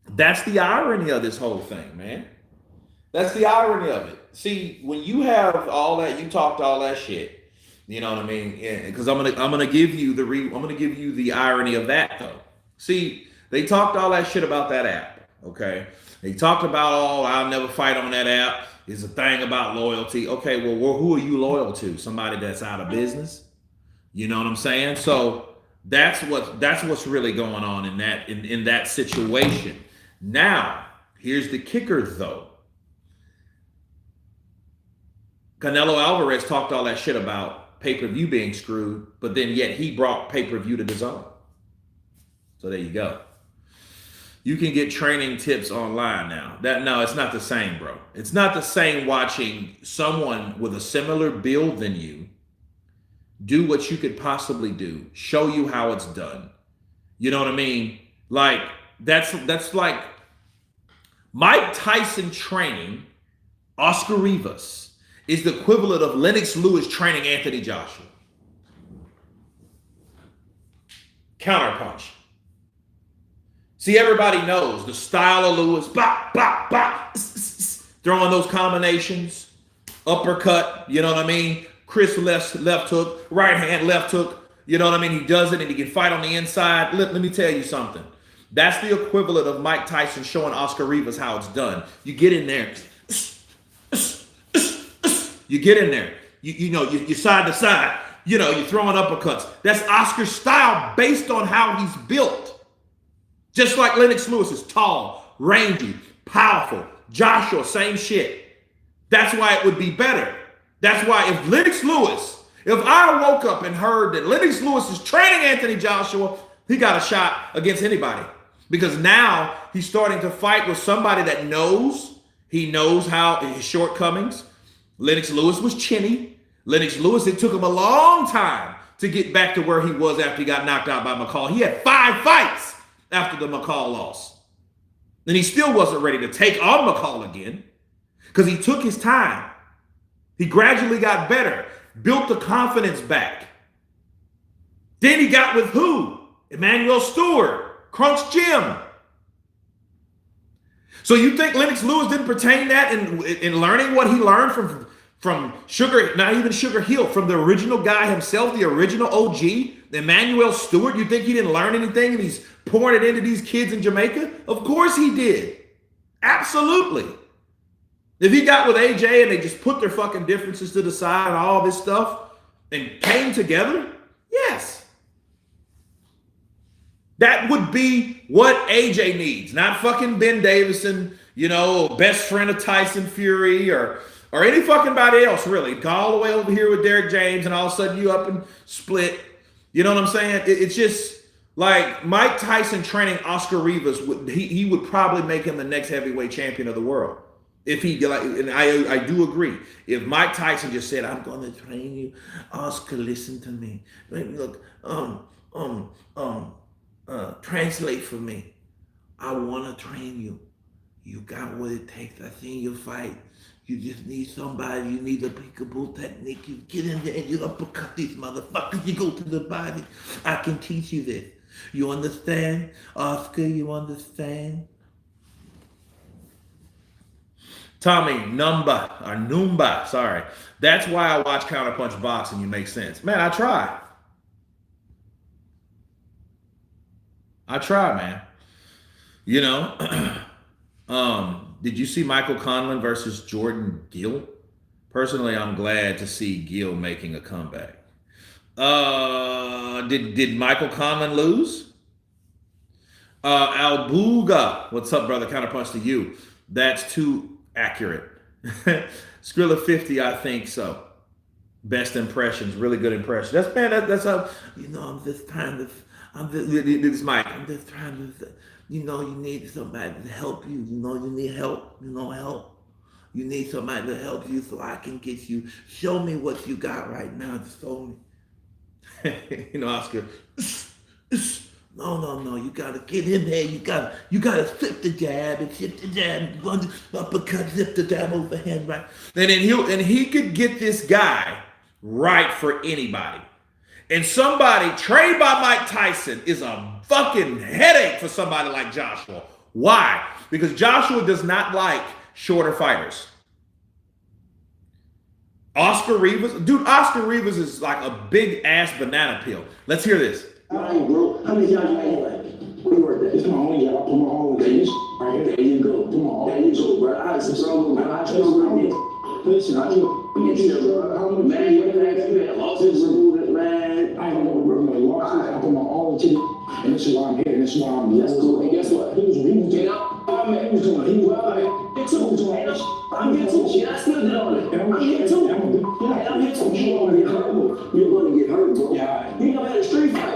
S1: That's the irony of this whole thing, man. That's the irony of it. See, when you have all that, you talked all that shit. You know what I mean? Yeah, because I'm gonna give you the irony of that though. See, they talked all that shit about that app. Okay, they talked about I'll never fight on that app. It's a thing about loyalty. Okay, well, who are you loyal to? Somebody that's out of business? You know what I'm saying? So that's what's really going on in that situation. Now, here's the kicker though. Canelo Alvarez talked all that shit about pay-per-view being screwed, but then yet he brought pay-per-view to DAZN. So there you go. You can get training tips online now. No, it's not the same, bro. It's not the same watching someone with a similar build than you do what you could possibly do, show you how it's done. You know what I mean? Like, that's like Mike Tyson training Oscar Rivas is the equivalent of Lennox Lewis training Anthony Joshua. Counterpunch. See, everybody knows the style of Lewis, bop, bop, bop, throwing those combinations, uppercut, you know what I mean? Chris left hook, right hand, left hook, you know what I mean? He does it and he can fight on the inside. Let me tell you something. That's the equivalent of Mike Tyson showing Oscar Rivas how it's done. You get in there. You get in there. You side to side. You're throwing uppercuts. That's Oscar's style based on how he's built. Just like Lennox Lewis is tall, rangy, powerful. Joshua, same shit. That's why it would be better. That's why if I woke up and heard that Lennox Lewis is training Anthony Joshua, he got a shot against anybody. Because now he's starting to fight with somebody that knows. He knows how his shortcomings. Lennox Lewis was chinny. Lennox Lewis, it took him a long time to get back to where he was after he got knocked out by McCall. He had 5 fights after the McCall loss. And he still wasn't ready to take on McCall again because he took his time. He gradually got better, built the confidence back. Then he got with who? Emmanuel Stewart, Crunk's Gym. So you think Lennox Lewis didn't pertain that in learning what he learned from Sugar, not even Sugar Hill, from the original guy himself, the original OG, Emmanuel Stewart? You think he didn't learn anything and he's pouring it into these kids in Jamaica? Of course he did. Absolutely. If he got with AJ and they just put their fucking differences to the side and all this stuff and came together, yes. That would be what AJ needs, not fucking Ben Davison, best friend of Tyson Fury or any fucking body else, really. Go all the way over here with Derek James and all of a sudden you up and split. You know what I'm saying? It's just like Mike Tyson training Oscar Rivas, he would probably make him the next heavyweight champion of the world. If he, and I do agree. If Mike Tyson just said, I'm going to train you, Oscar, listen to me. Look, translate for me. I want to train you. You got what it takes. I seen you fight. You just need somebody. You need a peekaboo technique. You get in there and you uppercut these motherfuckers. You go to the body. I can teach you this. You understand? Oscar, you understand? Tommy, Numba, sorry. That's why I watch Counterpunch Boxing. You make sense. Man, I try. Man. Did you see Michael Conley versus Jordan Gill? Personally, I'm glad to see Gill making a comeback. Did Michael Conley lose? Albuga, what's up, brother? Counterpunch to you. That's too accurate. Skrilla 50, I think so. Best impressions, really good impression. That's how, I'm just trying to, this Mike, I'm just trying to, you need somebody to help you. You need help, help. You need somebody to help you so I can get you, show me what you got right now. Just show me. Oscar, no, you gotta get in there. You gotta flip the jab and flip the jab, run uppercut, flip the jab overhand, right? And then he could get this guy right for anybody. And somebody trained by Mike Tyson is a fucking headache for somebody like Joshua. Why? Because Joshua does not like shorter fighters. Oscar Rivas is like a big ass banana peel. Let's hear this.
S3: How many jobs you ain't like? Where you work at? It's my only job. Put my all in this right here. There you go. Come on. There you go, bro. I just listen, I just man, you had losses removed, man. I don't know where my losses. I put my all into it, and this is why I'm here. And this is why I'm here. That's cool. And guess what? He was doing. He was doing. I'm here too. Shit, I still did all that. I'm here too. I'm here too. You're gonna get hurt, bro. Yeah. You never had a street fight.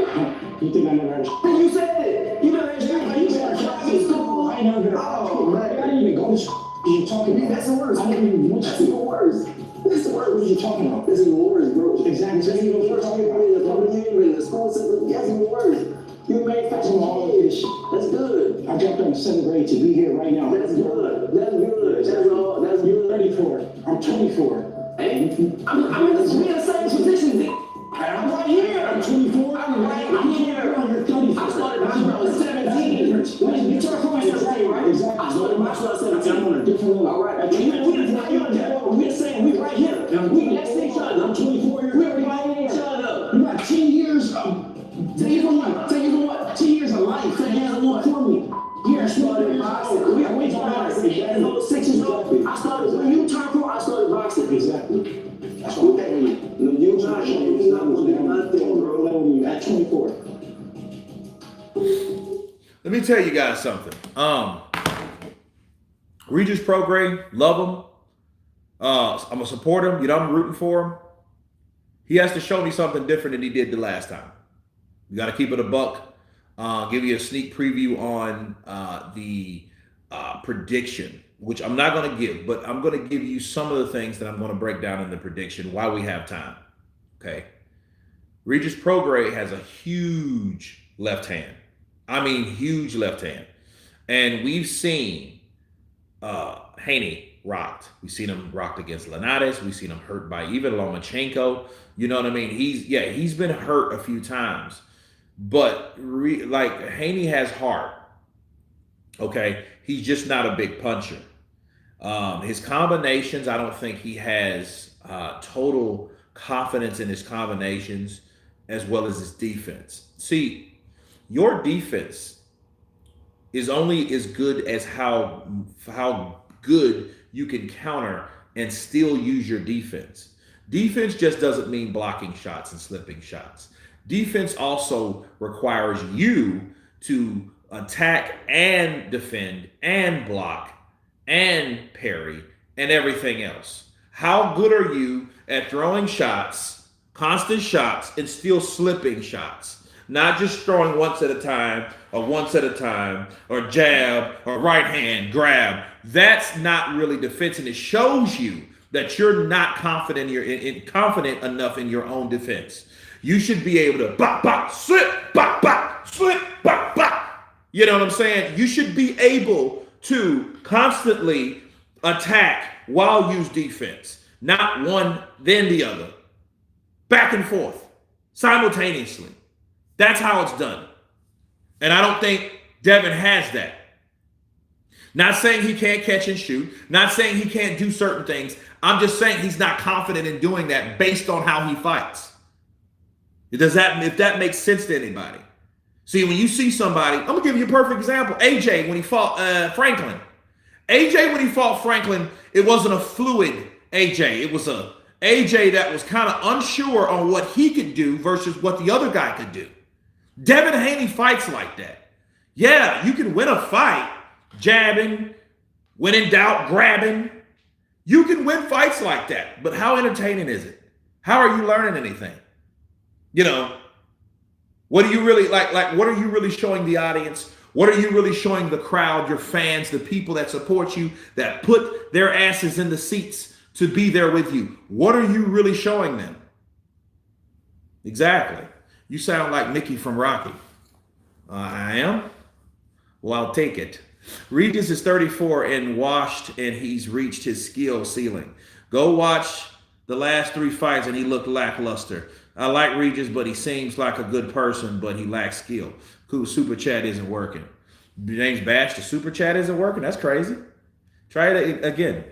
S3: You think I never had a street fight? You said it. You never had a street fight. You said a school. I ain't never been. Oh, man. I didn't even go to school. You're talking about. That's the worst. I didn't even want you. That's the worst. That's the worst. What are you talking about? This is the worst, bro. Exactly. That's even worse. Talking about the public in the school system. That's even worse. You manufacturing all of this shit. That's good. I dropped out in 7th grade to be here right now. That's good. That's good. That's all. That's good. 34. I'm 24. Hey, I'm in the same position, Dick. I'm right here. I'm 24. I'm here. You're 30. I started boxing when I was 17. You turn from my 17, right? Exactly. I started boxing when I was 17. I'm on a different level. All right. We're the same. We're right here. We next to each other. I'm 24 years old. We're right each other. You got 10 years of... 10 years of what? 10 years of life. 10 years of what? For me. Yeah, I started boxing. We went to boxing. 6 years old. I started, when you turned pro, I started boxing. Exactly. That's what that means. When you turned pro, you're not going to do nothing, bro. At 24.
S1: Let me tell you guys something. Regis Prograis, love him. I'm gonna support him. I'm rooting for him. He has to show me something different than he did the last time. You got to keep it a buck. Give you a sneak preview on the prediction, which I'm not going to give, but I'm going to give you some of the things that I'm going to break down in the prediction while we have time. Okay. Regis Prograis has a huge left hand. I mean, huge left hand. And we've seen Haney rocked. We've seen him rocked against Linares. We've seen him hurt by even Lomachenko. You know what I mean? He's been hurt a few times. But Haney has heart. Okay. He's just not a big puncher. His combinations, I don't think he has total confidence in his combinations as well as his defense. See, your defense is only as good as how good you can counter and still use your defense. Defense just doesn't mean blocking shots and slipping shots. Defense also requires you to attack and defend and block and parry and everything else. How good are you at throwing shots, constant shots, and still slipping shots? Not just throwing once at a time or jab or right hand grab. That's not really defense, and it shows you that you're not confident enough in your own defense. You should be able to slip, slip. You know what I'm saying? You should be able to constantly attack while use defense, not one then the other, back and forth, simultaneously. That's how it's done. And I don't think Devin has that. Not saying he can't catch and shoot, not saying he can't do certain things. I'm just saying he's not confident in doing that based on how he fights. If that makes sense to anybody. See, when you see somebody, I'm going to give you a perfect example. AJ, when he fought Franklin. AJ, when he fought Franklin, it wasn't a fluid AJ. It was a AJ that was kind of unsure on what he could do versus what the other guy could do. Devin Haney fights like that. Yeah, you can win a fight jabbing, when in doubt, grabbing. You can win fights like that. But how entertaining is it? How are you learning anything? You know, what do you really like? What are you really showing the audience? What are you really showing the crowd, your fans, the people that support you, that put their asses in the seats to be there with you? What are you really showing them? Exactly. You sound like Mickey from Rocky. I am? Well, I'll take it. Regis is 34 and washed, and he's reached his skill ceiling. Go watch the last 3 fights, and he looked lackluster. I like Regis, but he seems like a good person, but he lacks skill. Cool, super chat isn't working. James Bash, the super chat isn't working? That's crazy. Try it again.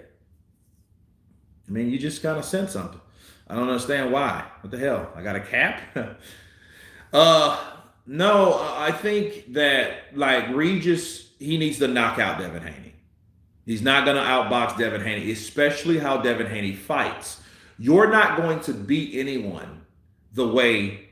S1: I mean, you just kind of sent something. I don't understand why. What the hell? I got a cap? No, I think that Regis, he needs to knock out Devin Haney. He's not going to outbox Devin Haney, especially how Devin Haney fights. You're not going to beat anyone the way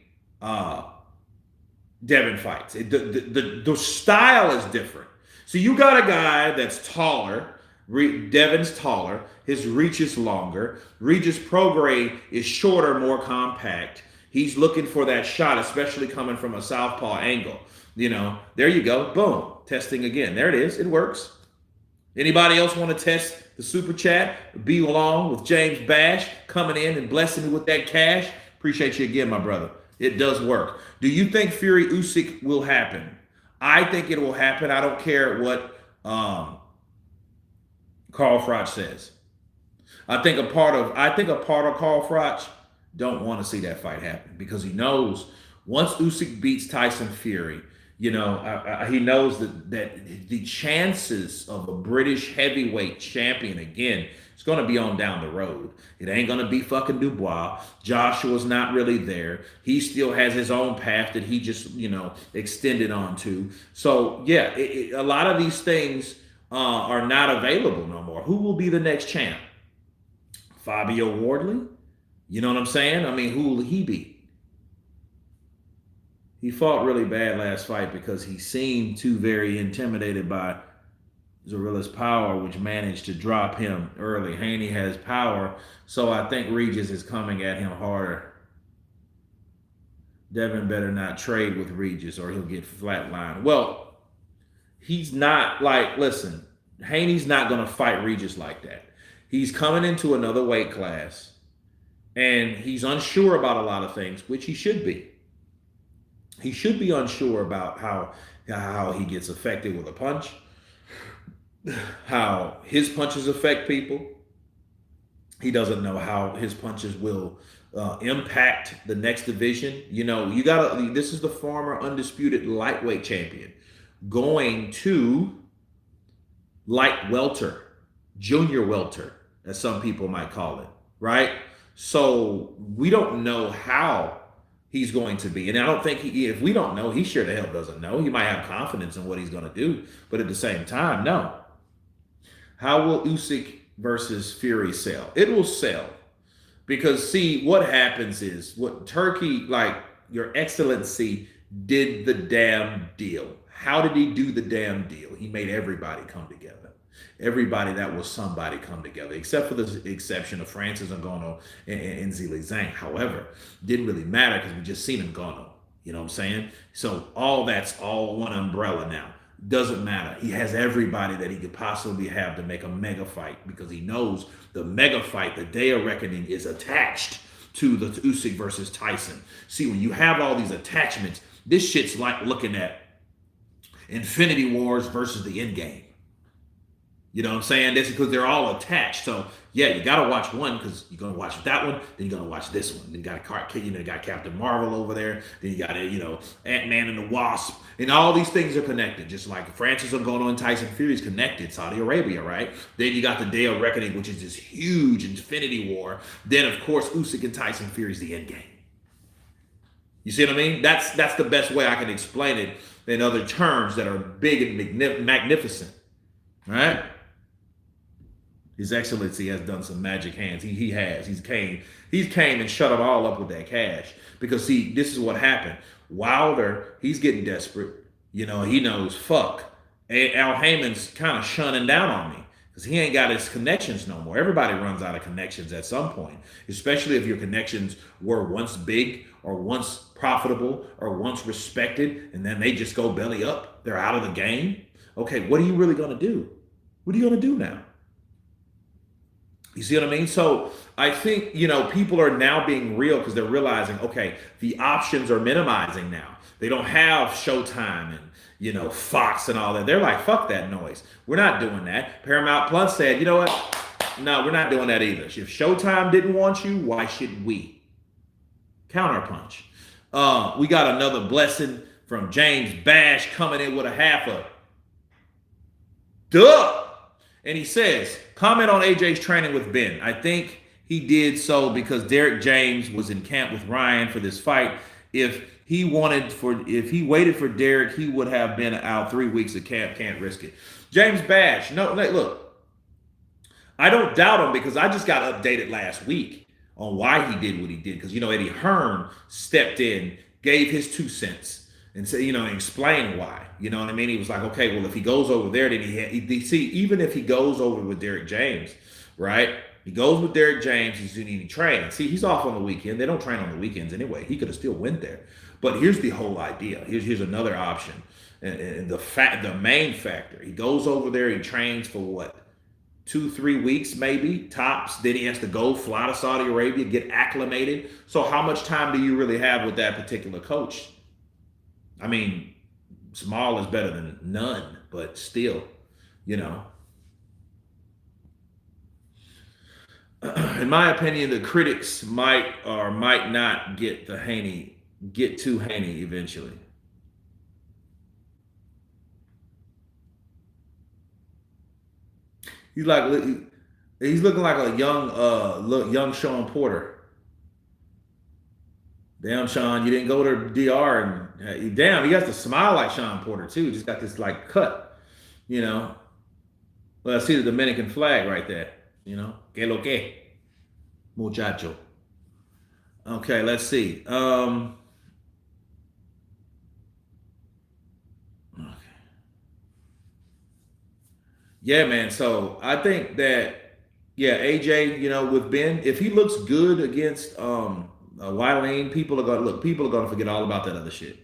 S1: Devin fights. The style is different. So you got a guy that's taller. Devin's taller. His reach is longer. Regis Prograis is shorter, more compact. He's looking for that shot, especially coming from a southpaw angle. You know, there you go. Boom. Testing again. There it is. It works. Anybody else want to test the super chat? Be along with James Bash coming in and blessing me with that cash. Appreciate you again, my brother. It does work. Do you think Fury Usyk will happen? I think it will happen. I don't care what Carl Froch says. I think a part of Carl Froch don't want to see that fight happen because he knows once Usyk beats Tyson Fury, you know, he knows that the chances of a British heavyweight champion again, it's going to be on down the road. It ain't going to be fucking Dubois. Joshua's not really there. He still has his own path that he just, you know, extended onto. So, yeah, a lot of these things are not available no more. Who will be the next champ? Fabio Wardley? You know what I'm saying? I mean, who will he be? He fought really bad last fight because he seemed too very intimidated by Zarilla's power, which managed to drop him early. Haney has power, so I think Regis is coming at him harder. Devin better not trade with Regis or he'll get flatlined. Well, he's not like, listen, Haney's not going to fight Regis like that. He's coming into another weight class and he's unsure about a lot of things, which he should be. He should be unsure about how he gets affected with a punch, how his punches affect people. He doesn't know how his punches will impact the next division. You know, this is the former undisputed lightweight champion going to light welter, junior welter, as some people might call it, right? So we don't know how he's going to be. And I don't think if we don't know, he sure the hell doesn't know. He might have confidence in what he's going to do, but at the same time, no. How will Usyk versus Fury sell? It will sell. Because see, what happens is what Turkey, like your excellency, did the damn deal. How did he do the damn deal? He made everybody come together. Everybody that was somebody come together, except for the exception of Francis Ngannou and Zhilei Zhang. However, didn't really matter because we just seen Ngannou. You know what I'm saying? So that's all one umbrella now. Doesn't matter. He has everybody that he could possibly have to make a mega fight because he knows the mega fight, the day of reckoning, is attached to the Usyk versus Tyson. See, when you have all these attachments, this shit's like looking at Infinity Wars versus the Endgame. You know what I'm saying? That's because they're all attached. So yeah, you gotta watch one because you're gonna watch that one, then you're gonna watch this one. Then you got Captain Marvel over there. Then you got Ant-Man and the Wasp, and all these things are connected. Just like Francis Ngannou and Tyson Fury is connected. Saudi Arabia, right? Then you got the Day of Reckoning, which is this huge Infinity War. Then of course Usyk and Tyson Fury is the end game. You see what I mean? That's the best way I can explain it in other terms that are big and magnificent, right? His Excellency has done some magic hands. He has. He's came and shut them all up with that cash. Because see, this is what happened. Wilder, he's getting desperate. You know, he knows fuck. Al Heyman's kind of shunning down on me because he ain't got his connections no more. Everybody runs out of connections at some point, especially if your connections were once big or once profitable or once respected, and then they just go belly up. They're out of the game. Okay, what are you really gonna do? What are you gonna do now? You see what I mean? So I think, people are now being real because they're realizing, okay, the options are minimizing now. They don't have Showtime and, Fox and all that. They're like, fuck that noise. We're not doing that. Paramount Plus said, you know what? No, we're not doing that either. If Showtime didn't want you, why should we? Counterpunch. We got another blessing from James Bash coming in with a half a duh. And he says, comment on AJ's training with Ben. I think he did so because Derek James was in camp with Ryan for this fight. If he waited for Derek, he would have been out 3 weeks of camp. Can't risk it. James Bash, no, look, I don't doubt him because I just got updated last week on why he did what he did. Because, Eddie Hearn stepped in, gave his 2 cents. And say, explain why. You know what I mean? He was like, okay, well, if he goes over there, then even if he goes over with Derek James, right? He goes with Derek James, he's going to need to train. See, he's off on the weekend. They don't train on the weekends anyway. He could have still went there. But here's the whole idea. Here's another option. And the main factor, he goes over there, he trains for what? 2-3 weeks, maybe, tops. Then he has to fly to Saudi Arabia, get acclimated. So how much time do you really have with that particular coach? I mean, small is better than none, but still, In my opinion, the critics might or might not get to Haney eventually. He's looking like a young Sean Porter. Damn, Sean, you didn't go to DR and damn, he has to smile like Sean Porter too. Just got this like cut, Well, I see the Dominican flag right there, Que lo que, muchacho. Okay, let's see. Okay. Yeah, man. So I think that, yeah, AJ, with Ben, if he looks good against Wileen, people are gonna forget all about that other shit.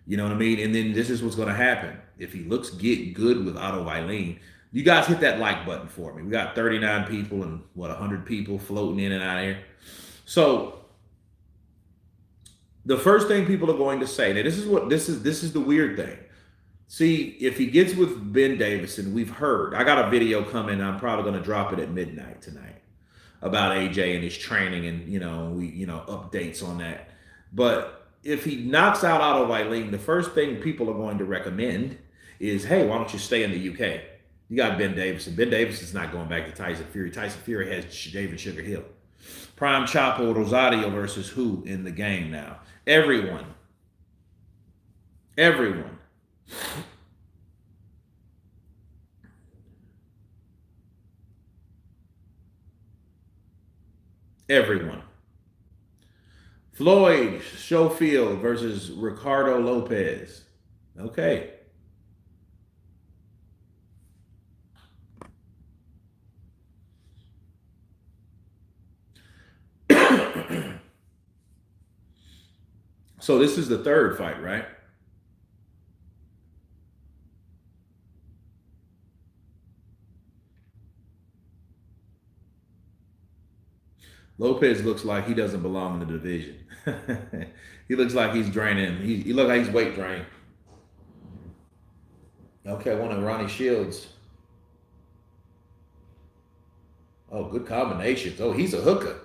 S1: You know what I mean? And then this is what's gonna happen. If he looks get good with Otto Wileen, you guys hit that like button for me. We got 39 people and 100 people floating in and out of here. So the first thing people are going to say, now this is the weird thing. See, if he gets with Ben Davison, we've heard. I got a video coming. I'm probably going to drop it at midnight tonight about AJ and his training and updates on that. But if he knocks out Otto Wileen, the first thing people are going to recommend is, hey, why don't you stay in the UK? You got Ben Davison. Ben Davison's not going back to Tyson Fury. Tyson Fury has David Sugar Hill. Prime Chapo Rosario versus who in the game now? Everyone. Everyone. Everyone. Floyd Scofield versus Ricardo Lopez. Okay. So this is the third fight, right? Lopez looks like he doesn't belong in the division. He looks like he's draining. He looks like he's weight drained. Okay, one of Ronnie Shields. Oh, good combinations. Oh, he's a hooker.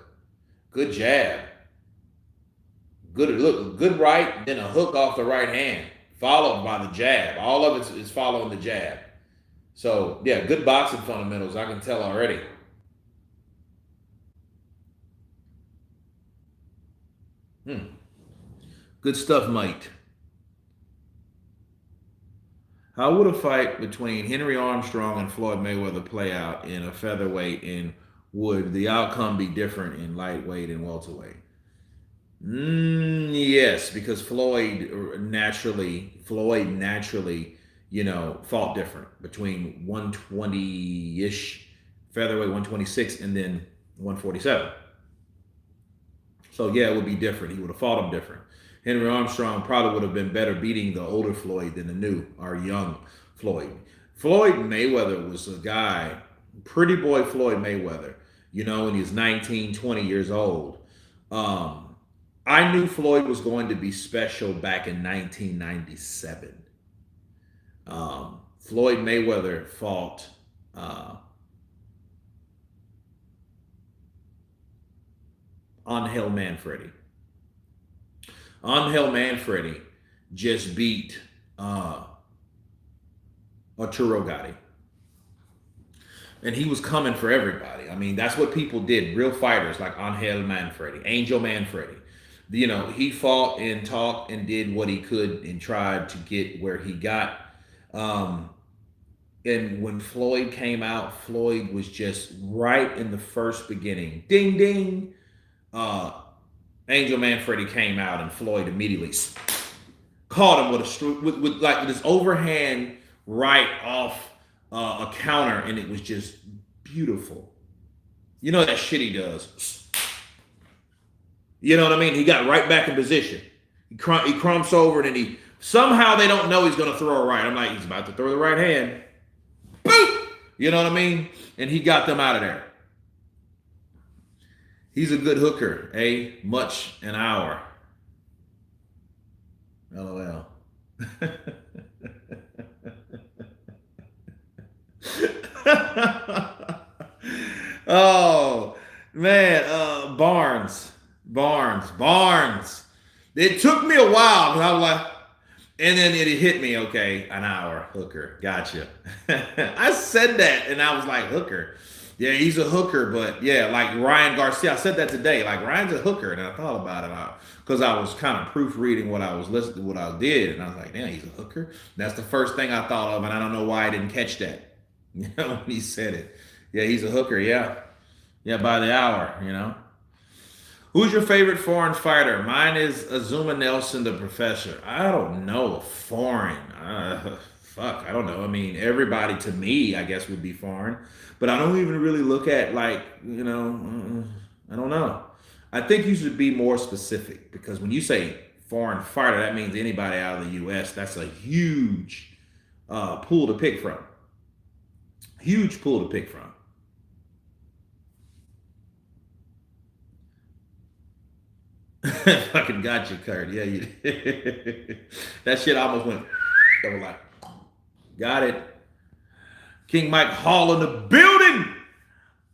S1: Good jab. Good right, then a hook off the right hand, followed by the jab. All of it is following the jab. So, yeah, good boxing fundamentals. I can tell already. Good stuff, mate. How would a fight between Henry Armstrong and Floyd Mayweather play out in a featherweight, and would the outcome be different in lightweight and welterweight? Yes, because Floyd naturally, fought different between 120-ish featherweight, 126, and then 147. So yeah, it would be different. He would have fought him different. Henry Armstrong probably would have been better beating the older Floyd than the new or young Floyd. Floyd Mayweather was a guy, pretty boy Floyd Mayweather, when he was 19, 20 years old. I knew Floyd was going to be special back in 1997. Floyd Mayweather fought Angel Manfredi. Angel Manfredi just beat Arturo Gatti. And he was coming for everybody. I mean, that's what people did. Real fighters like Angel Manfredi. He fought and talked and did what he could and tried to get where he got. And when Floyd came out, Floyd was just right in the first beginning. Ding, ding. Angel Manfredi came out and Floyd immediately caught him with this overhand right off a counter, and it was just beautiful. That shit he does. You know what I mean? He got right back in position. He crumps over it, and somehow they don't know he's going to throw a right. I'm like, he's about to throw the right hand. Boom! You know what I mean? And he got them out of there. He's a good hooker, much an hour. LOL. Oh, man. Barnes. It took me a while, because I was like, and then it hit me, okay, an hour, hooker. Gotcha. I said that, and I was like, hooker. Yeah, he's a hooker, but yeah, like Ryan Garcia. I said that today. Like, Ryan's a hooker, and I thought about it because I was kind of proofreading what I was listening to, what I did, and I was like, damn, he's a hooker. That's the first thing I thought of, and I don't know why I didn't catch that. When he said it. Yeah, he's a hooker. Yeah, by the hour. Who's your favorite foreign fighter? Mine is Azuma Nelson, the professor. I don't know, foreign. fuck, I don't know. I mean, everybody to me, I guess, would be foreign, but I don't even really look at like, you know, I don't know. I think you should be more specific because when you say foreign fighter, that means anybody out of the U.S. That's a huge pool to pick from. Huge pool to pick from. Fucking got you, Kurt. Yeah, you that shit almost went. I was like, got it. King Mike Hall in the building.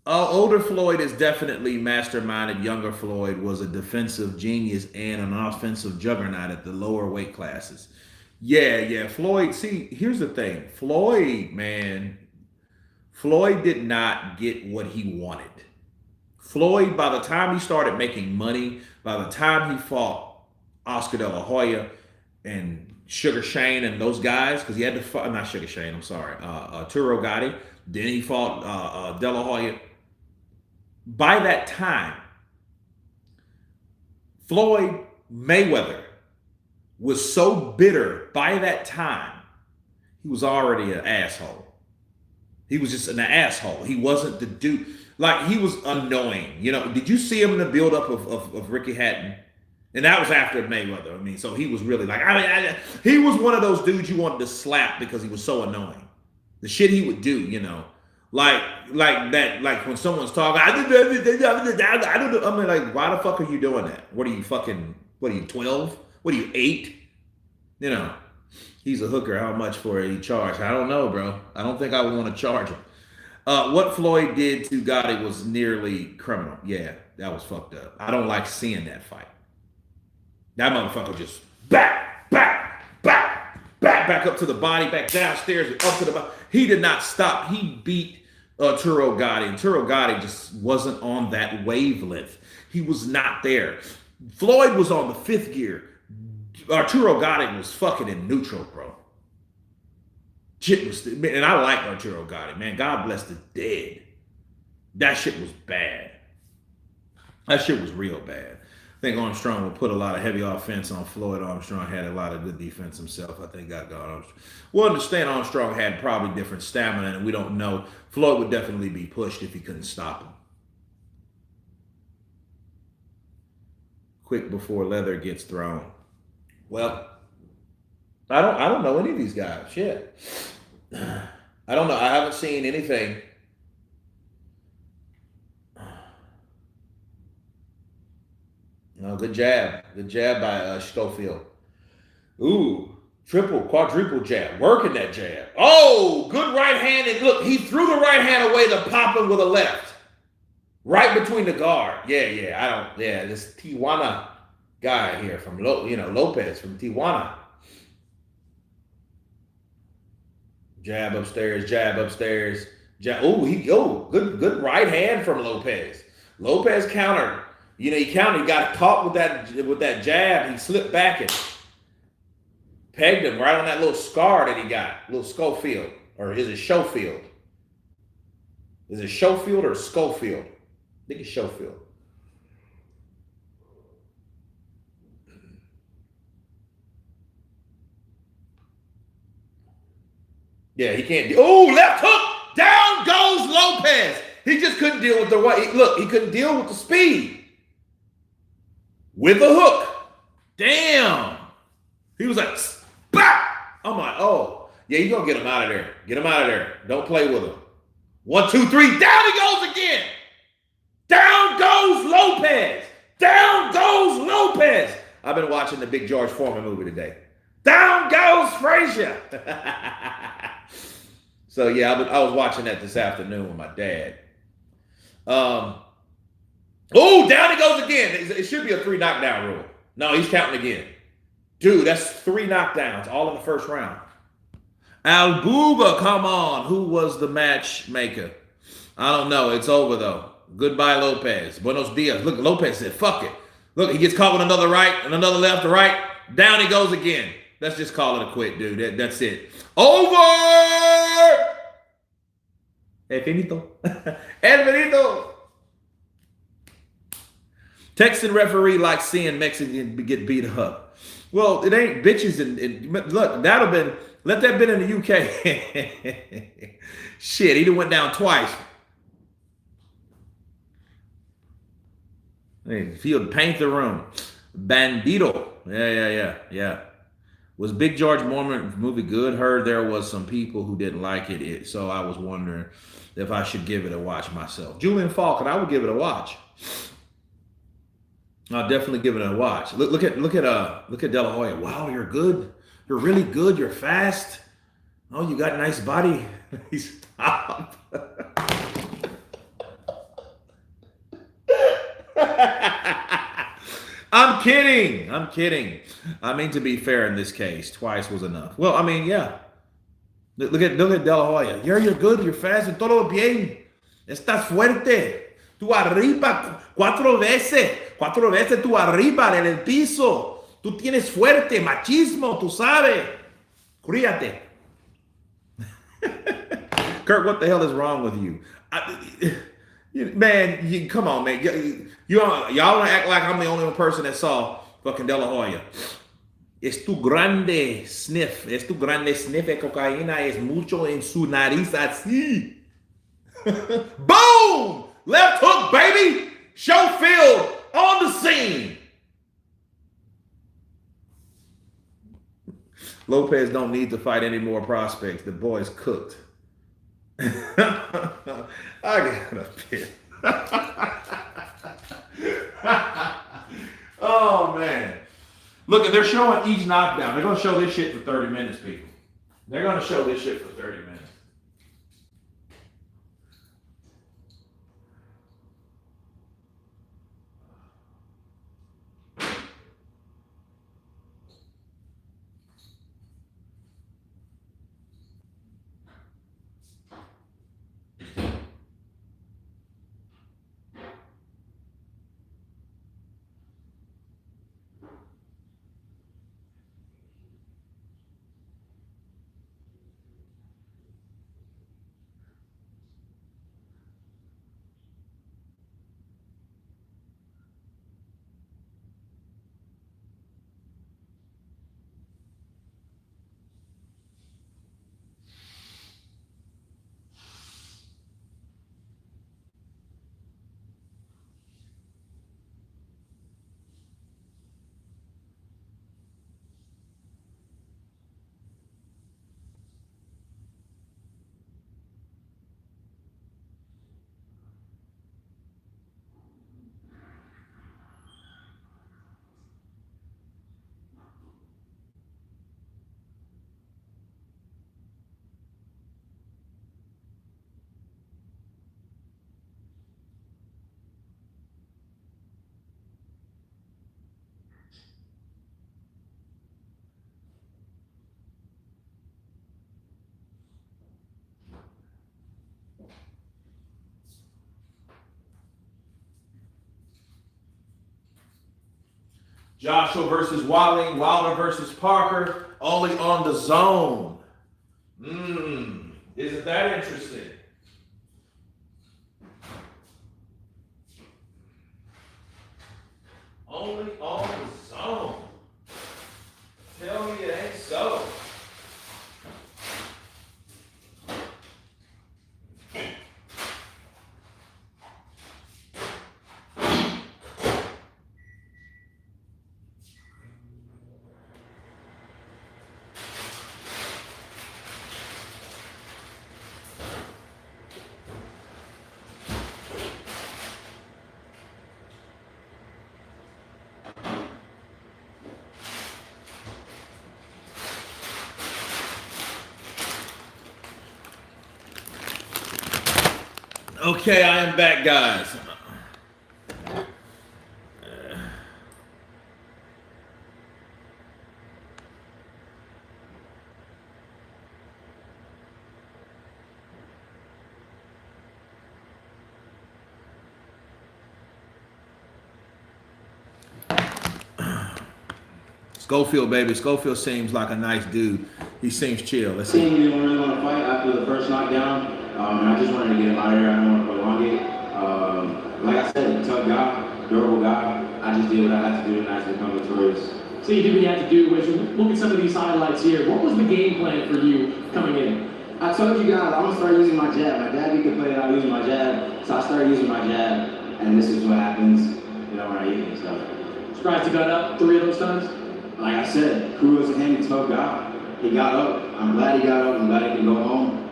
S1: Older Floyd is definitely masterminded. Younger Floyd was a defensive genius and an offensive juggernaut at the lower weight classes. Yeah. Floyd, see, here's the thing. Floyd did not get what he wanted. Floyd, by the time he started making money, by the time he fought Oscar De La Hoya and Sugar Shane and those guys, because he had to fight, not Sugar Shane, I'm sorry, Arturo Gatti, then he fought De La Hoya. By that time, Floyd Mayweather was so bitter by that time, he was already an asshole. He was just an asshole. He wasn't the dude. Like, he was annoying. You know, did you see him in the buildup of Ricky Hatton? And that was after Mayweather. I mean, so he was really like, he was one of those dudes you wanted to slap because he was so annoying. The shit he would do, you know. Like that, like when someone's talking, I don't know. I mean, like, why the fuck are you doing that? What are you 12? What are you, 8? You know, he's a hooker. How much for he charge? I don't know, bro. I don't think I would want to charge him. What Floyd did to Gotti was nearly criminal. Yeah, that was fucked up. I don't like seeing that fight. That motherfucker just back up to the body, back downstairs, and up to the body. He did not stop. He beat Arturo Gatti. And Arturo Gatti just wasn't on that wavelength. He was not there. Floyd was on the 5th gear. Arturo Gatti was fucking in neutral, bro. Shit was, and I like Arturo Gatti, man. God bless the dead. That shit was bad. That shit was real bad. I think Armstrong would put a lot of heavy offense on Floyd. Armstrong had a lot of good defense himself. I think God got Armstrong. We'll understand Armstrong had probably different stamina, and we don't know. Floyd would definitely be pushed if he couldn't stop him. Quick before leather gets thrown. Well, I don't know any of these guys. Shit. I don't know. I haven't seen anything. No, good jab. Good jab by Scofield. Ooh, triple, quadruple jab. Working that jab. Oh, good right hand. And look, he threw the right hand away to pop him with a left. Right between the guard. Yeah, this Tijuana guy here from, Lopez from Tijuana. Jab upstairs, jab upstairs. Good right hand from Lopez. Lopez countered. He countered. He got caught with that jab. He slipped back and pegged him right on that little scar that he got. Little Scofield. Or is it Schofield? Is it Schofield or Scofield? I think it's Schofield. Yeah, he can't do. Oh, left hook. Down goes Lopez. He just couldn't deal with the way. Look, he couldn't deal with the speed. With the hook. Damn. He was like, bah! I'm like, oh. Yeah, you're going to get him out of there. Get him out of there. Don't play with him. 1, 2, 3. Down he goes again. Down goes Lopez. Down goes Lopez. I've been watching the Big George Foreman movie today. Down goes Frazier. So, yeah, I was watching that this afternoon with my dad. Oh, down he goes again. It should be a 3 knockdown rule. No, he's counting again. Dude, that's 3 knockdowns, all in the first round. Albuga, come on. Who was the matchmaker? I don't know. It's over, though. Goodbye, Lopez. Buenos dias. Look, Lopez said, fuck it. Look, he gets caught with another right and another left to right. Down he goes again. Let's just call it a quit, dude. That's it. Over! Finito. Finito. Texan referee likes seeing Mexicans get beat up. Well, it ain't bitches. And look, that'd have been, Let that been in the UK. Shit, he done went down twice. Hey, if he would paint the room. Bandito. Yeah. Was Big George Mormon movie good? Heard there was some people who didn't like it, so I was wondering if I should give it a watch myself. Julian Falcon, I would give it a watch. I'll definitely give it a watch. Look at De La Hoya. Wow, you're good. You're really good. You're fast. Oh, you got a nice body. Stop. I'm kidding. I mean, to be fair in this case, twice was enough. Well, I mean, yeah. Look at De La Hoya. You're good. You're fast. And todo bien. Estás fuerte. Tú arriba. Cuatro veces tú arriba en el piso. Tú tienes fuerte. Machismo. Tú sabes. Cuídate. Kurt, what the hell is wrong with you? Man, come on, man. Y'all want to act like I'm the only person that saw fucking De La Hoya. Es tu grande sniff de cocaína. Es mucho en su nariz así. Boom! Left hook, baby! Scofield on the scene. Lopez don't need to fight any more prospects. The boy's cooked. I got a pit. Oh, man. Look, they're showing each knockdown. They're going to show this shit for 30 minutes, people. They're going to show this shit for 30 minutes. Joshua versus Wilder, Wilder versus Parker, only on the zone. Isn't that interesting? Only on the zone. Tell me it ain't so. Okay, I am back, guys. Scofield, baby. Scofield seems like a nice dude. He seems chill. Let's see.
S4: You didn't really want to fight after the first knockdown, and I just wanted to get him out of here. I don't want to prolong it. Like I said, tough guy, durable guy. I just did what I had to do, and I had to become victorious.
S2: So you did what you had to do, which look at some of these highlights here. What was the game plan for you coming in?
S4: I told you guys, I'm gonna start using my jab. My dad could play out using my jab, so I started using my jab, and this is what happens, when I use it and stuff.
S2: Surprised he got up 3 of those times?
S4: Like I said, kudos to him, he's a tough guy. He got up. I'm glad he got up. I'm glad he can go home.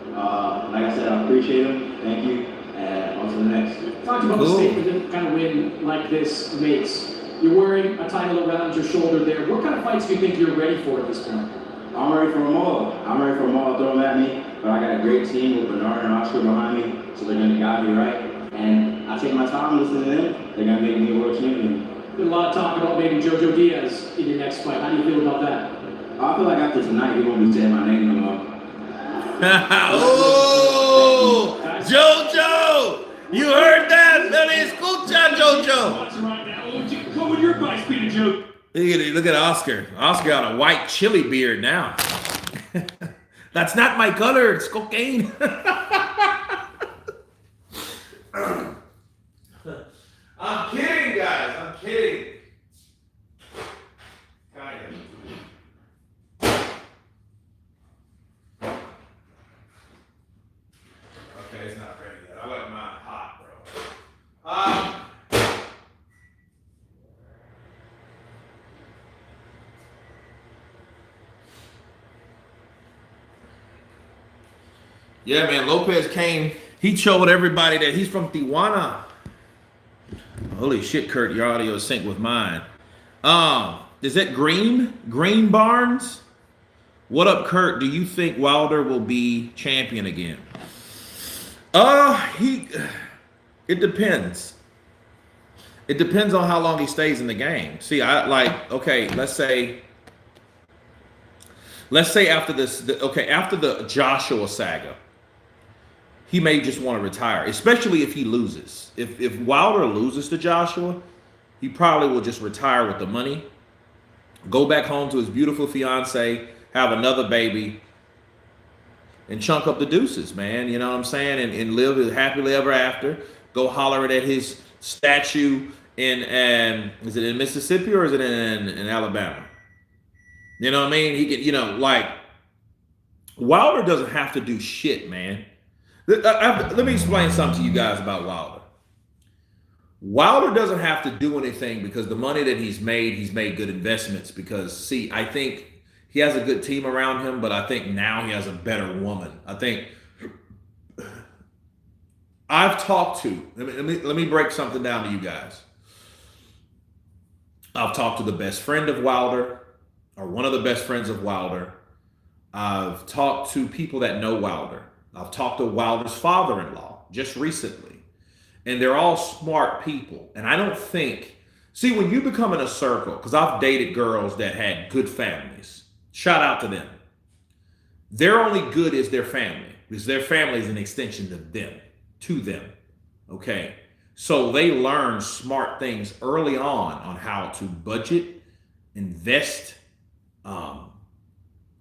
S4: Like I said, I appreciate him. Thank you. And on to the next.
S2: Talked about the statement that kind of win like this makes. You're wearing a title around your shoulder there. What kind of fights do you think you're ready for at this point?
S4: I'm ready for them all. Throw them at me. But I got a great team with Bernard and Oscar behind me, so they're going to guide me right. And I take my time listening to them. They're going to make me a world champion.
S2: Been a lot of talk about maybe Jojo Diaz in your next fight. How do you feel about that?
S4: I feel like after tonight, he won't be saying my name no more.
S1: Oh, Jojo! You heard that? Let me escucha, Jojo.
S2: Right now. Oh, come with your bike speed, Joe.
S1: Look at Oscar. Oscar got a white chili beard now. That's not my color. It's cocaine. I'm kidding, guys. I'm kidding. Kind of. Okay, it's not ready yet. I like mine hot, bro. Yeah, man, Lopez came. He showed everybody that he's from Tijuana. Holy shit, Kurt, your audio is synced with mine. Is that Green Barnes? What up, Kurt? Do you think Wilder will be champion again? It depends. It depends on how long he stays in the game. See, let's say after after the Joshua saga, he may just want to retire, especially if he loses. If Wilder loses to Joshua, he probably will just retire with the money, go back home to his beautiful fiance, have another baby, and chunk up the deuces, man. You know what I'm saying? And live happily ever after. Go holler at his statue in is it in Mississippi or is it in Alabama? You know what I mean? He can, Wilder doesn't have to do shit, man. Let me explain something to you guys about Wilder. Wilder doesn't have to do anything because the money that he's made good investments because, see, I think he has a good team around him, but I think now he has a better woman. I think I've talked to, let me break something down to you guys. I've talked to the best friend of Wilder, or one of the best friends of Wilder. I've talked to people that know Wilder. I've talked to Wilder's father-in-law just recently. And they're all smart people. And I don't think, see, when you become in a circle, because I've dated girls that had good families. Shout out to them. They're only good as their family, because their family is an extension of them, to them. Okay? So they learn smart things early on how to budget, invest,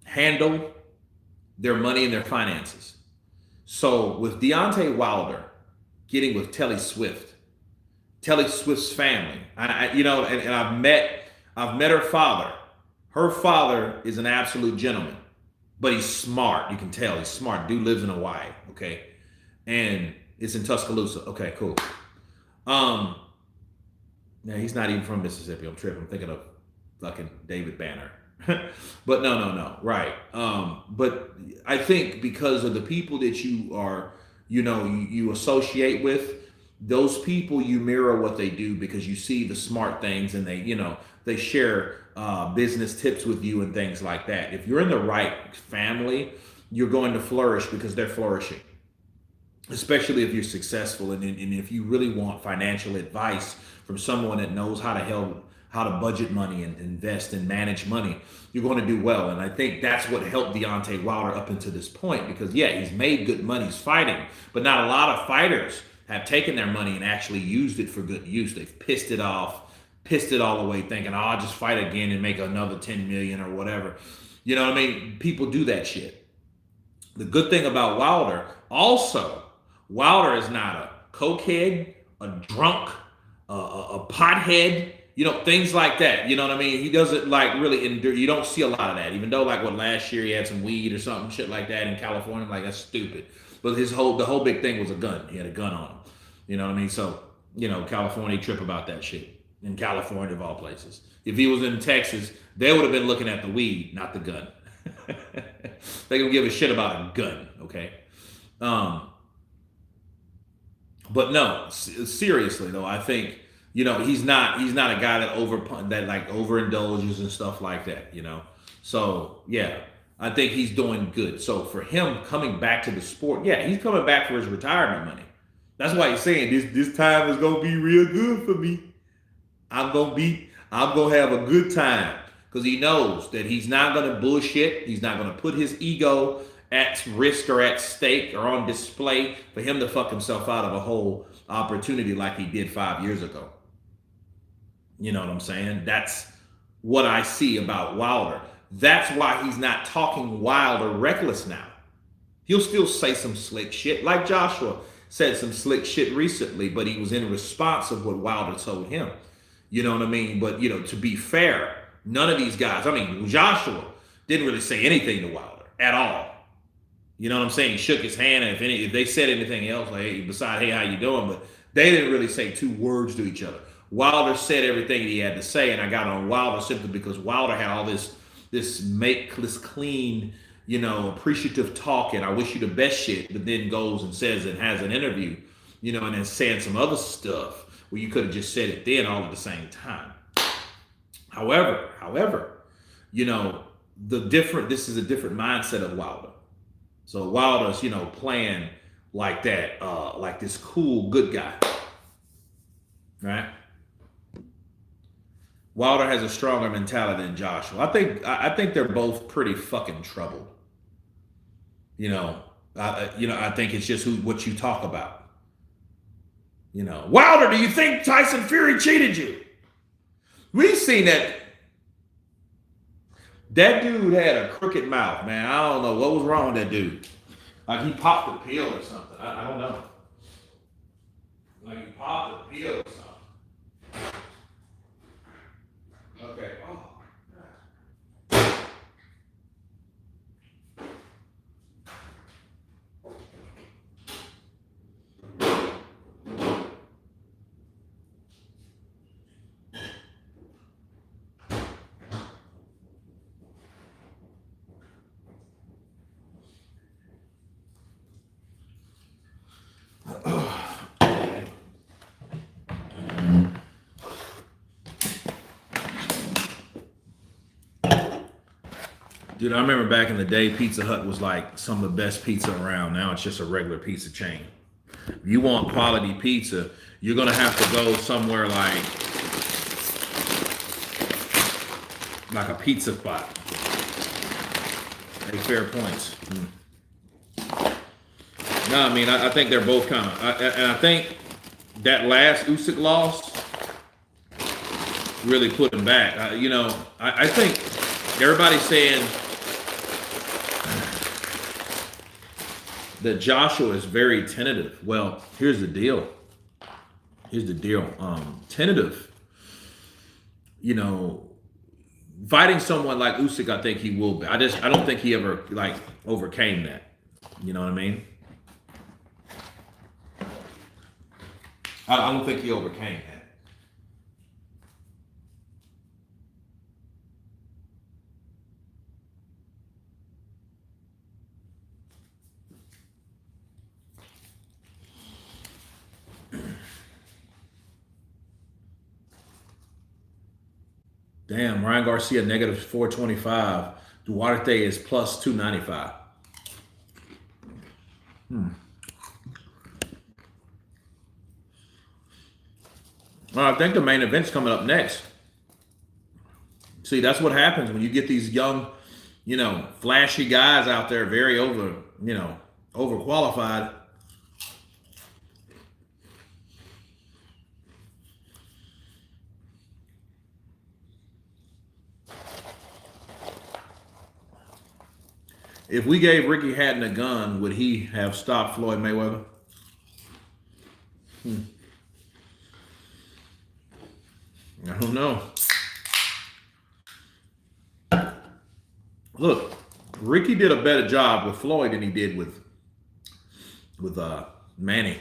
S1: handle their money and their finances. So with Deontay Wilder getting with Telly Swift's family, and I've met her father. Her father is an absolute gentleman, but he's smart. You can tell he's smart. Dude lives in Hawaii, okay, and it's in Tuscaloosa. Okay, cool. Yeah, he's not even from Mississippi. I'm tripping. I'm thinking of fucking David Banner. But no, right. But I think because of the people that you are, you associate with, those people, you mirror what they do because you see the smart things and they share business tips with you and things like that. If you're in the right family, you're going to flourish because they're flourishing, especially if you're successful and if you really want financial advice from someone that knows how to budget money and invest and manage money, you're going to do well. And I think that's what helped Deontay Wilder up until this point because, yeah, he's made good money, he's fighting, but not a lot of fighters have taken their money and actually used it for good use. They've pissed it all away thinking, I'll just fight again and make another 10 million or whatever. You know what I mean? People do that shit. The good thing about Wilder, also, Wilder is not a cokehead, a drunk, a pothead. You know, things like that. You know what I mean? He doesn't like really endure. You don't see a lot of that, even though like what last year he had some weed or something shit like that in California. Like that's stupid. But the whole big thing was a gun. He had a gun on him. You know what I mean? So, you know, California trip about that shit. In California of all places. If he was in Texas, they would have been looking at the weed, not the gun. They don't give a shit about a gun, okay? But no, seriously though, I think, you know, he's not a guy that overindulges and stuff like that, you know. So yeah, I think he's doing good. So for him coming back to the sport, yeah, he's coming back for his retirement money. That's why he's saying this time is gonna be real good for me. I'm gonna have a good time, because he knows that he's not gonna bullshit. He's not gonna put his ego at risk or at stake or on display for him to fuck himself out of a whole opportunity like he did 5 years ago. You know what I'm saying? That's what I see about Wilder. That's why he's not talking wild or reckless now. He'll still say some slick shit, like Joshua said some slick shit recently, but he was in response of what Wilder told him. You know what I mean? But, you know, to be fair, none of these guys, I mean, Joshua didn't really say anything to Wilder at all. You know what I'm saying? He shook his hand, and if they said anything else, like, hey, besides, hey, how you doing? But they didn't really say 2 words to each other. Wilder said everything he had to say, and I got on Wilder simply because Wilder had all this clean, you know, appreciative talk, and I wish you the best shit, but then goes and says and has an interview, you know, and then saying some other stuff where you could have just said it then all at the same time. However, you know, this is a different mindset of Wilder. So Wilder's, you know, playing like that, like this cool, good guy, right? Wilder has a stronger mentality than Joshua. I think they're both pretty fucking troubled. You know, I think it's just what you talk about. You know, Wilder, do you think Tyson Fury cheated you? We've seen that. That dude had a crooked mouth, man. I don't know what was wrong with that dude. Like he popped a pill or something. I don't know. Like he popped a pill or something. Okay. Oh. Dude, I remember back in the day, Pizza Hut was like some of the best pizza around. Now it's just a regular pizza chain. If you want quality pizza, you're going to have to go somewhere like a pizza spot. Hey, fair points. No, I mean, I think they're both kind of, and I think that last Usyk loss really put him back. You know, I think everybody's saying that Joshua is very tentative. Well, here's the deal. Tentative. You know, fighting someone like Usyk, I think he will be. I don't think he ever like overcame that. You know what I mean? I don't think he overcame that. Damn, Ryan Garcia negative 425. Duarte is plus 295. Well, I think the main event's coming up next. See, that's what happens when you get these young, you know, flashy guys out there, very overqualified. If we gave Ricky Hatton a gun, would he have stopped Floyd Mayweather? I don't know. Look, Ricky did a better job with Floyd than he did with Manny.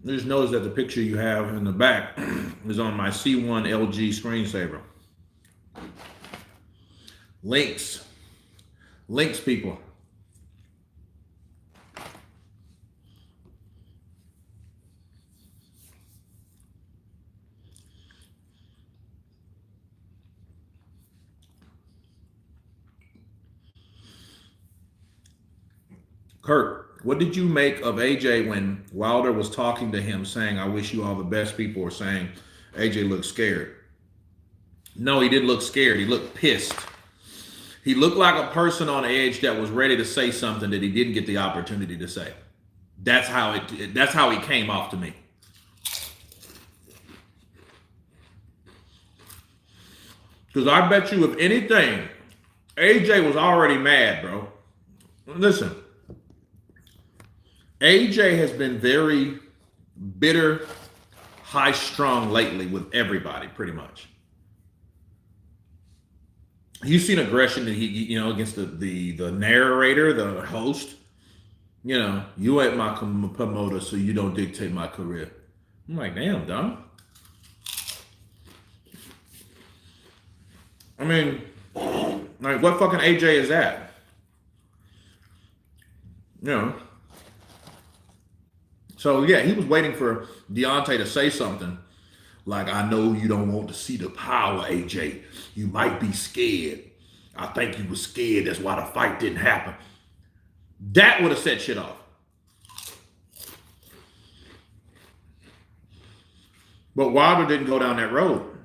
S1: Just notice that the picture you have in the back is on my C1 LG screensaver. Links, people. Kurt, what did you make of AJ when Wilder was talking to him saying, I wish you all the best? People were saying AJ looked scared. No, he didn't look scared. He looked pissed. He looked like a person on edge that was ready to say something that he didn't get the opportunity to say. That's how he came off to me. Because I bet you, if anything, AJ was already mad, bro. Listen. AJ has been very bitter, high-strung lately with everybody, pretty much. You've seen aggression that he, against the narrator, the host. You ain't my promoter, so you don't dictate my career. I'm like, damn, dog. I mean, like, what fucking AJ is that? So, yeah, he was waiting for Deontay to say something like, I know you don't want to see the power, AJ. You might be scared. I think you were scared. That's why the fight didn't happen. That would have set shit off. But Wilder didn't go down that road.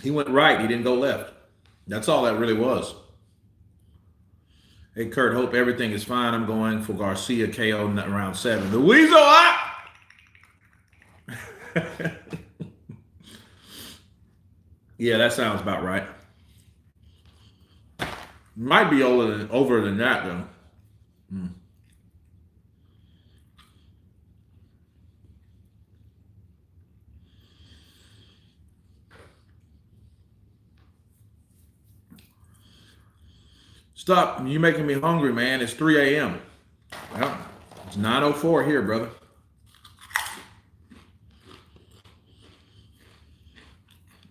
S1: He went right. He didn't go left. That's all that really was. Hey, Kurt, hope everything is fine. I'm going for Garcia KO round 7. The Weasel up! Yeah, that sounds about right. Might be over than that, though. Stop. You're making me hungry, man. It's 3 a.m. Well, it's 9:04 here, brother.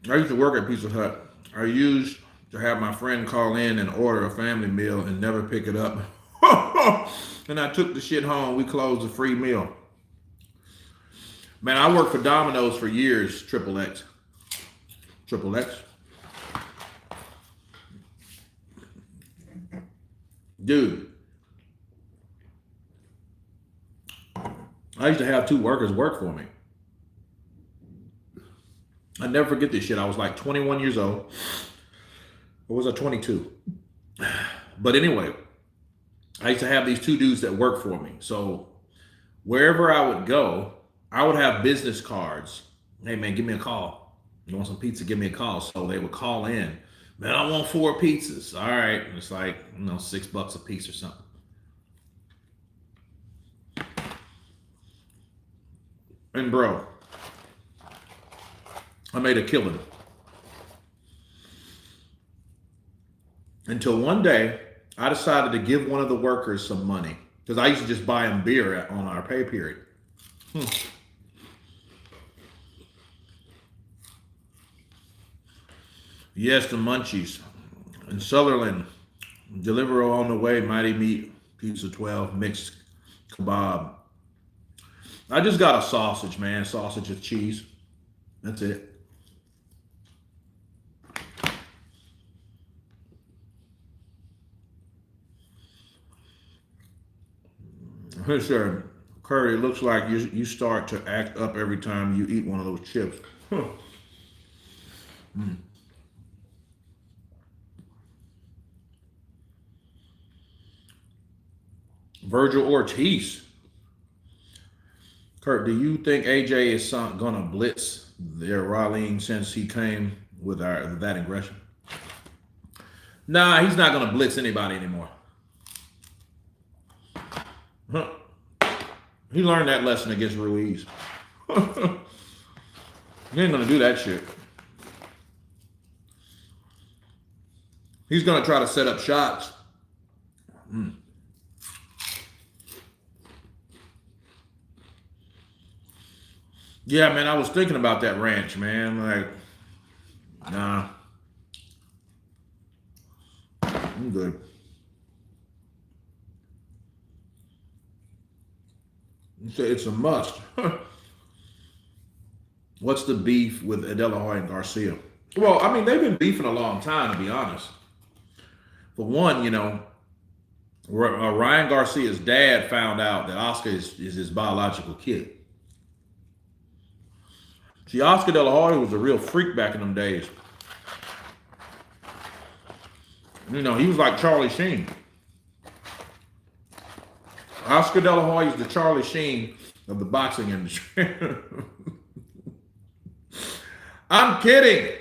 S1: I used to work at Pizza Hut. I used to have my friend call in and order a family meal and never pick it up. And I took the shit home. We closed the free meal. Man, I worked for Domino's for years, Triple X. Triple X. Dude, I used to have 2 workers work for me. I never forget this shit. I was like 21 years old. Or was I 22? But anyway, I used to have these 2 dudes that worked for me. So wherever I would go, I would have business cards. Hey, man, give me a call. You want some pizza? Give me a call. So they would call in. Man, I want 4 pizzas. All right. It's like, $6 a piece or something. And bro, I made a killing. Until one day, I decided to give one of the workers some money. Because I used to just buy him beer on our pay period. Yes, the munchies. In Sutherland, deliver on the way, Mighty Meat, Pizza 12, mixed kebab. I just got a sausage, man. Sausage with cheese. That's it. Sure, Curry, it looks like you start to act up every time you eat one of those chips. Virgil Ortiz. Kurt, do you think AJ is going to blitz their rallying since he came with that aggression? Nah, he's not going to blitz anybody anymore. Huh. He learned that lesson against Ruiz. He ain't going to do that shit. He's going to try to set up shots. Yeah, man, I was thinking about that ranch, man. Like, nah. I'm good. It's a must. What's the beef with De La Hoya and Garcia? Well, I mean, they've been beefing a long time, to be honest. For one, you know, Ryan Garcia's dad found out that Oscar is his biological kid. See, Oscar De La Hoya was a real freak back in them days. You know, he was like Charlie Sheen. Oscar De La Hoya is the Charlie Sheen of the boxing industry. I'm kidding.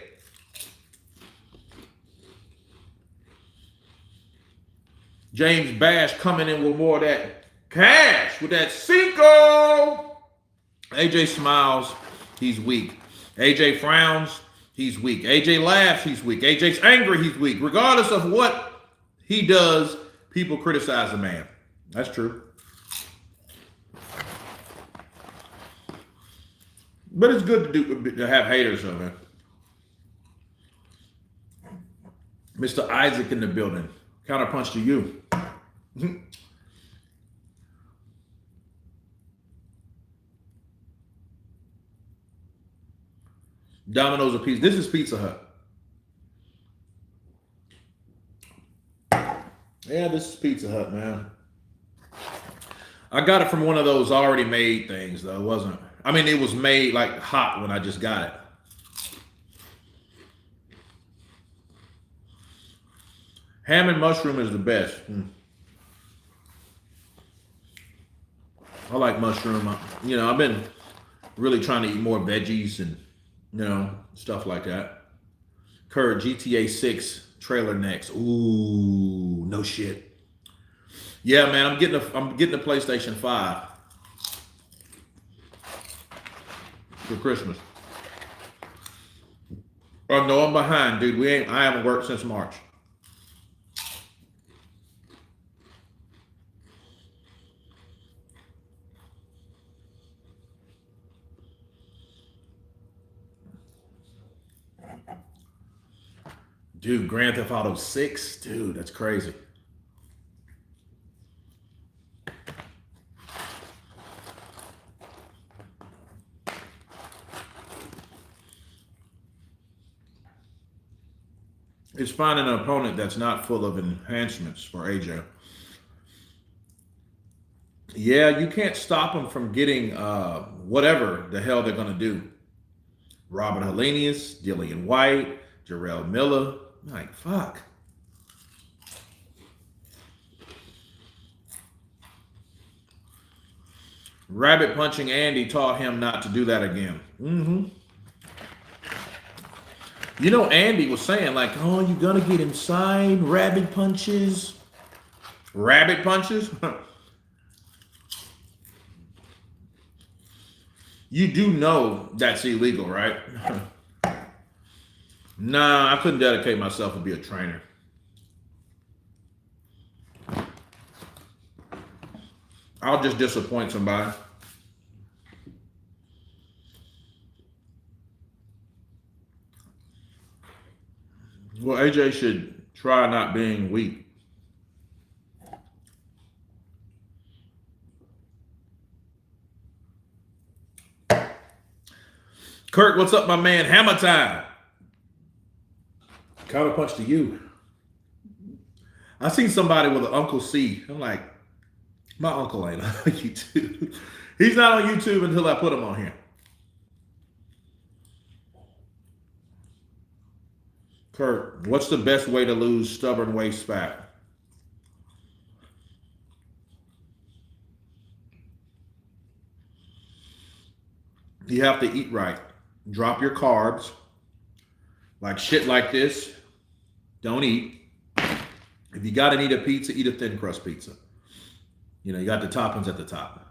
S1: James Bash coming in with more of that cash, with that Cinco. AJ smiles, he's weak. AJ frowns, he's weak. AJ laughs, he's weak. AJ's angry, he's weak. Regardless of what he does, people criticize the man. That's true. But it's good to have haters of it. Mr. Isaac in the building. Counterpunch to you. Domino's a pizza. This is Pizza Hut. Yeah, this is Pizza Hut, man. I got it from one of those already made things, though. It wasn't. I mean, it was made like hot when I just got it. Ham and mushroom is the best. I like mushroom. You know, I've been really trying to eat more veggies and, you know, stuff like that. Kurt, GTA 6 trailer next. Ooh, no shit. Yeah, man, I'm getting a PlayStation 5 for Christmas. Oh no, I'm behind, dude. I haven't worked since March. Dude, Grand Theft Auto 6, dude, that's crazy. It's finding an opponent that's not full of enhancements for AJ. Yeah, you can't stop them from getting whatever the hell they're going to do. Robert Helenius, Dillian White, Jarrell Miller. Like, fuck. Rabbit punching Andy taught him not to do that again. You know, Andy was saying, like, oh, you gonna get inside rabbit punches? Rabbit punches? You do know that's illegal, right? Nah, I couldn't dedicate myself to be a trainer. I'll just disappoint somebody. Well, AJ should try not being weak. Kurt, what's up, my man? Hammer time. Counterpunch to you. I seen somebody with an Uncle C. I'm like, my uncle ain't on YouTube. He's not on YouTube until I put him on here. Kurt, what's the best way to lose stubborn waist fat? You have to eat right. Drop your carbs. Like shit like this, don't eat. If you got to eat a pizza, eat a thin crust pizza. You know, you got the toppings at the top.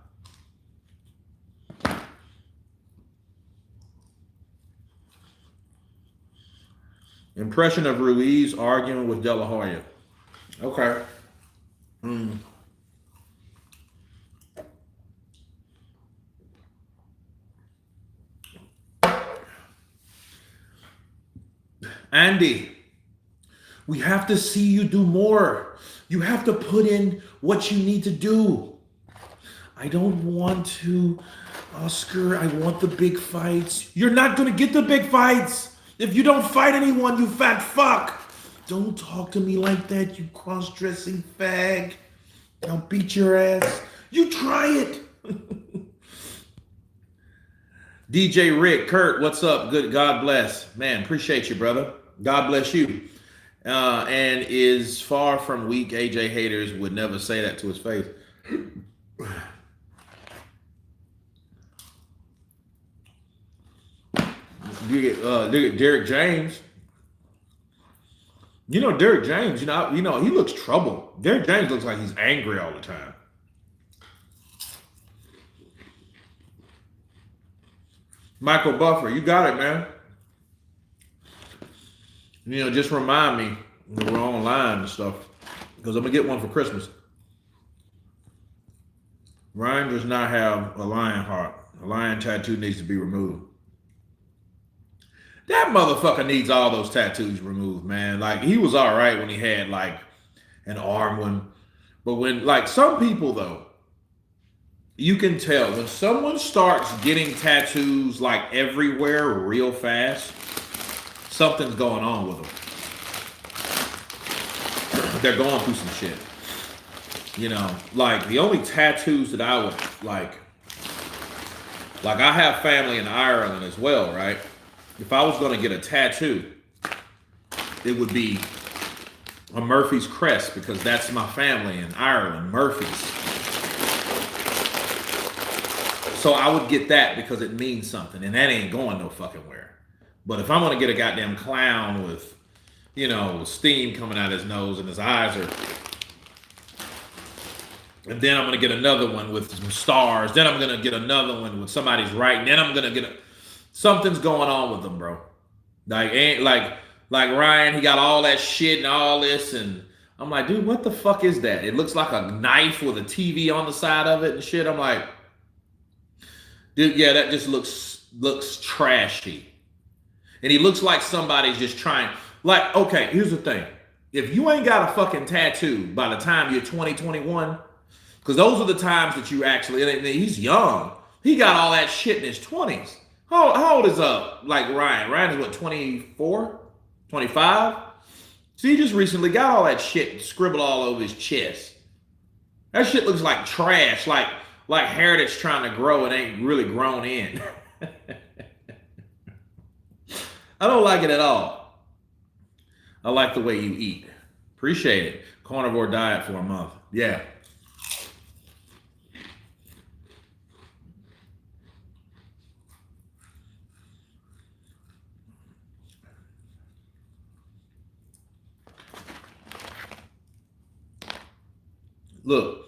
S1: Impression of Ruiz arguing with De La Hoya. Okay. Andy, we have to see you do more. You have to put in what you need to do. I don't want to, Oscar, I want the big fights. You're not going to get the big fights if you don't fight anyone, you fat fuck. Don't talk to me like that, you cross-dressing fag. I'll beat your ass. You try it. DJ Rick, Kurt, what's up? Good, God bless. Man, appreciate you, brother. God bless you. And is far from weak. AJ haters would never say that to his face. Look at Derek James. You know, Derek James, you know, he looks troubled. Derek James looks like he's angry all the time. Michael Buffer, you got it, man. You know, just remind me when we're online and stuff, because I'm going to get one for Christmas. Ryan does not have a lion heart. A lion tattoo needs to be removed. That motherfucker needs all those tattoos removed, man. Like, he was all right when he had, like, an arm one. But when, like, some people, though, you can tell when someone starts getting tattoos, like, everywhere real fast, something's going on with them. They're going through some shit. You know, like, the only tattoos that I would, like, I have family in Ireland as well, right? If I was going to get a tattoo, it would be a Murphy's crest, because that's my family in Ireland, Murphy's. So I would get that because it means something, and that ain't going no fucking where. But if I'm going to get a goddamn clown with, you know, steam coming out his nose and his eyes are... And then I'm going to get another one with some stars. Then I'm going to get another one with somebody's writing. Then I'm going to get something's going on with them, bro. Like Ryan, he got all that shit and all this. And I'm like, dude, what the fuck is that? It looks like a knife with a TV on the side of it and shit. I'm like, dude, yeah, that just looks trashy. And he looks like somebody's just trying. Like, okay, here's the thing. If you ain't got a fucking tattoo by the time you're 20, 21, because those are the times that you actually, and he's young. He got all that shit in his 20s. How old is like Ryan? Ryan is what, 24? 25? So he just recently got all that shit scribbled all over his chest. That shit looks like trash, like hair that's trying to grow and ain't really grown in. I don't like it at all. I like the way you eat. Appreciate it. Carnivore diet for a month. Yeah. Look.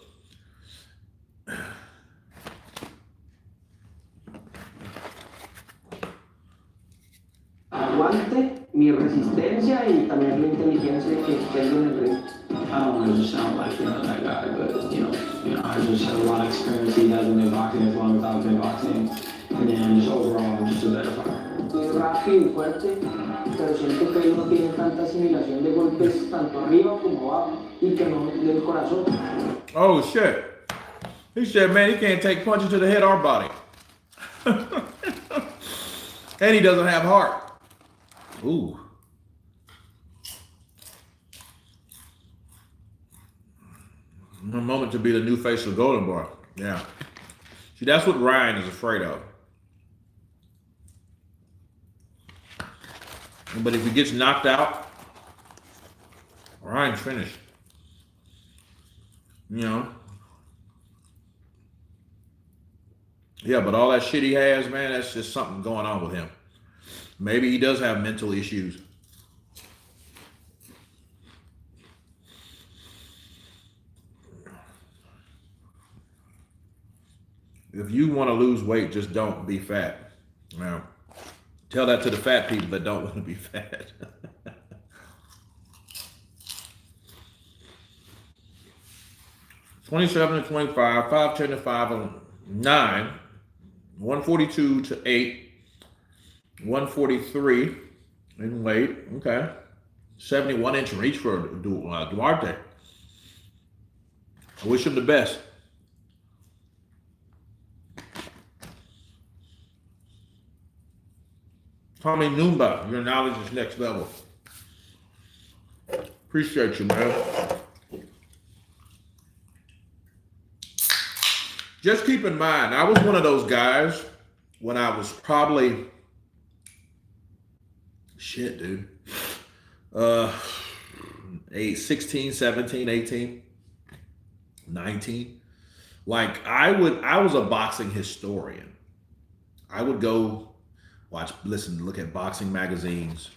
S5: Aguante, mi resistencia y también la inteligencia que tengo en el ring. I don't want to just sound like that guy, but you know, I just have a lot of experience. He hasn't been boxing as long as I've been boxing, and then just overall, I'm just a better fighter. Muy rápido y fuerte, pero siento que él no tiene tanta asimilación de golpes tanto arriba como abajo y que no del corazón.
S1: Oh shit! He said, man, he can't take punches to the head or body, and he doesn't have heart. Ooh. A moment to be the new face of Golden Boy. Yeah. See, that's what Ryan is afraid of. But if he gets knocked out, Ryan's finished. You know? Yeah, but all that shit he has, man, that's just something going on with him. Maybe he does have mental issues. If you want to lose weight, just don't be fat. Now, tell that to the fat people that don't want to be fat. 27 to 25, 5'10 to 5'9, 142 to 8, 143 in weight. Okay. 71-inch reach for Duarte. I wish him the best. Tommy Numba, your knowledge is next level. Appreciate you, man. Just keep in mind, I was one of those guys when I was probably, shit, dude, 16, 17, 18, 19. Like, I was a boxing historian. I would go watch, listen, look at boxing magazines,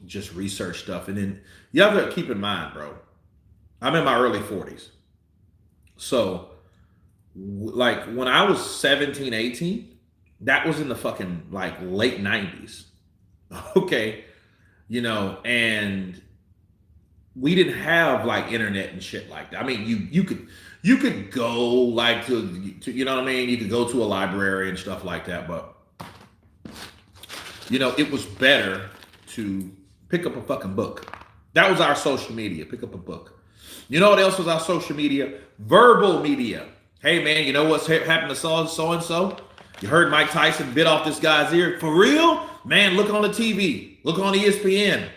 S1: just research stuff. And then you have to keep in mind, bro, I'm in my early 40s. So, like, when I was 17, 18, that was in the fucking, like, late 90s. Okay. You know, and we didn't have, like, internet and shit like that. I mean, you could go, like, to, you know what I mean? You could go to a library and stuff like that, but, you know, it was better to pick up a fucking book. That was our social media. Pick up a book. You know what else was our social media? Verbal media. Hey, man, you know what's happened to so-and-so? You heard Mike Tyson bit off this guy's ear. For real? Man, look on the TV. Look on ESPN.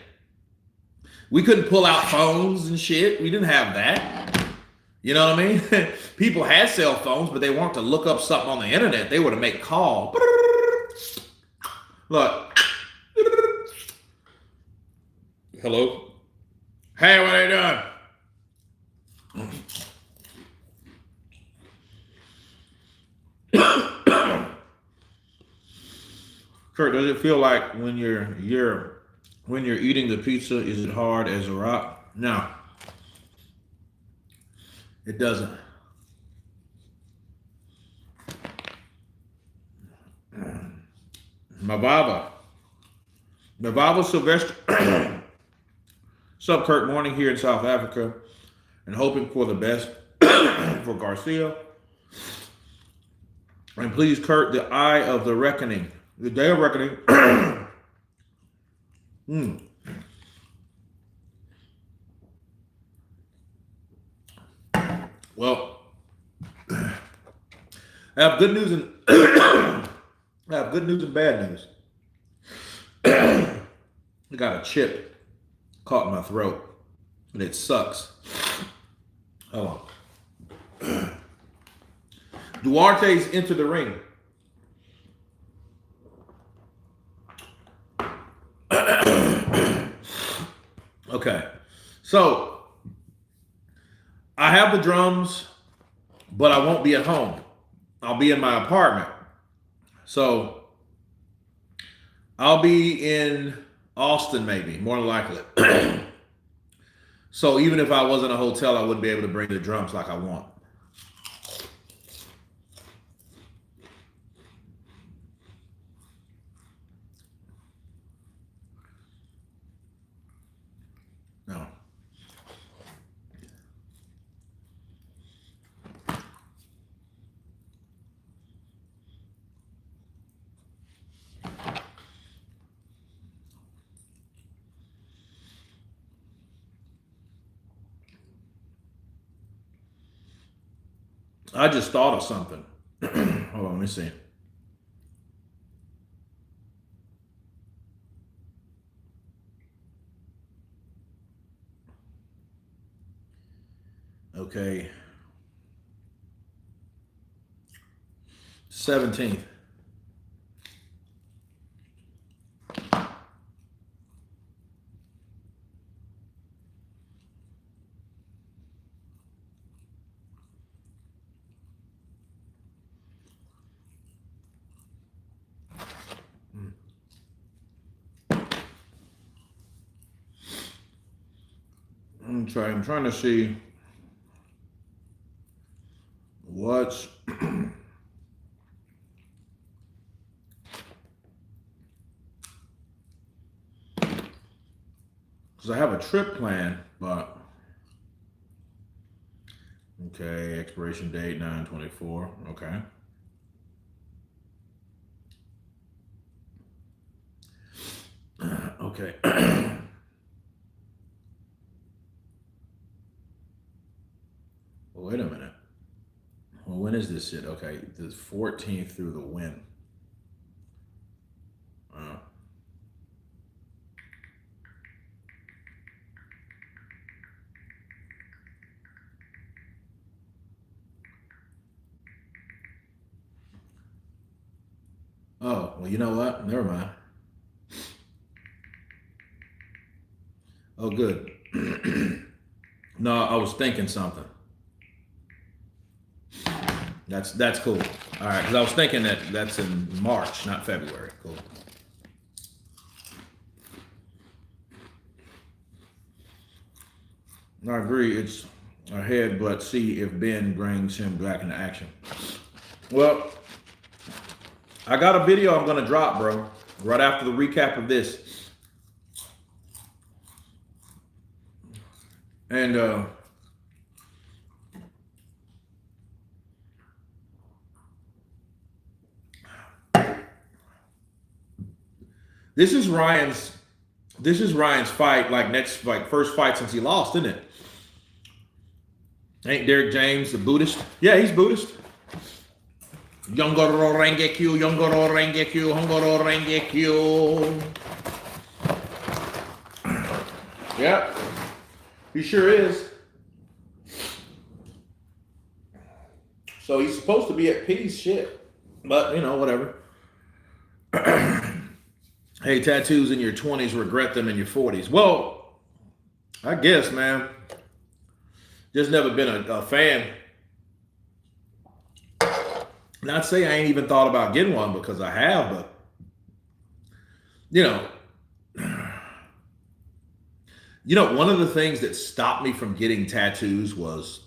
S1: We couldn't pull out phones and shit. We didn't have that. You know what I mean? People had cell phones, but they wanted to look up something on the internet. They were to make a call. Look. Hello? Hey, what are you doing? Kurt, does it feel like when you're eating the pizza, is it hard as a rock? No. It doesn't. Mavava Sylvester. What's up, Kurt? Morning here in South Africa and hoping for the best for Garcia. And please, Kurt, the eye of the reckoning. The day of reckoning. Well, I have good news and I have good news and bad news. I got a chip caught in my throat, and it sucks. Hold on. Duarte's entered the ring. Okay, so I have the drums, but I won't be at home. I'll be in my apartment. So I'll be in Austin, maybe, more than likely. So even if I was in a hotel, I wouldn't be able to bring the drums like I want. No. I just thought of something. Hold on, let me see. Okay. 17th. I'm trying to see what's because I have a trip planned, but okay, expiration date 9/24. Okay. Okay. Well, wait a minute. Well, when is this shit? Okay, the 14th through the when? Oh, well, you know what? Never mind. Oh, good. No, I was thinking something. That's cool. All right, because I was thinking that's in March, not February. Cool. I agree. It's ahead, but see if Ben brings him back into action. Well, I got a video I'm gonna drop, bro, right after the recap of this. And this is Ryan's fight, first fight since he lost, isn't it? Ain't Derek James a Buddhist? Yeah, he's Buddhist. Yongoro Rengekyo, Yongoro Rengekyo, Hongoro Rengekyo. Yep, he sure is. So he's supposed to be at peace, shit. But, you know, whatever. Hey, tattoos in your 20s, regret them in your 40s. Well, I guess, man. Just never been a fan. Not say I ain't even thought about getting one, because I have, but, you know, one of the things that stopped me from getting tattoos was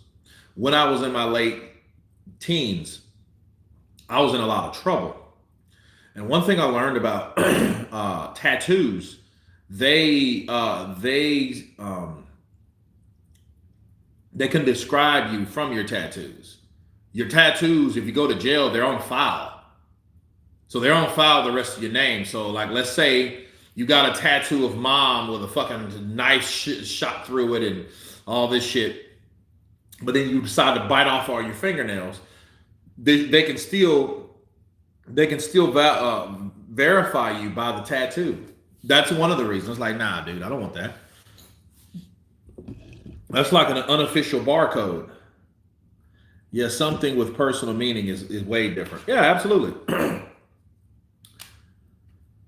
S1: when I was in my late teens, I was in a lot of trouble. And one thing I learned about tattoos, they can describe you from your tattoos. Your tattoos, if you go to jail, they're on file. So they're on file the rest of your name. So, like, let's say you got a tattoo of mom with a fucking knife shot through it and all this shit, but then you decide to bite off all your fingernails. They can still verify you by the tattoo. That's one of the reasons. Like, nah, dude, I don't want that. That's like an unofficial barcode. Yeah, something with personal meaning is way different. Yeah, absolutely.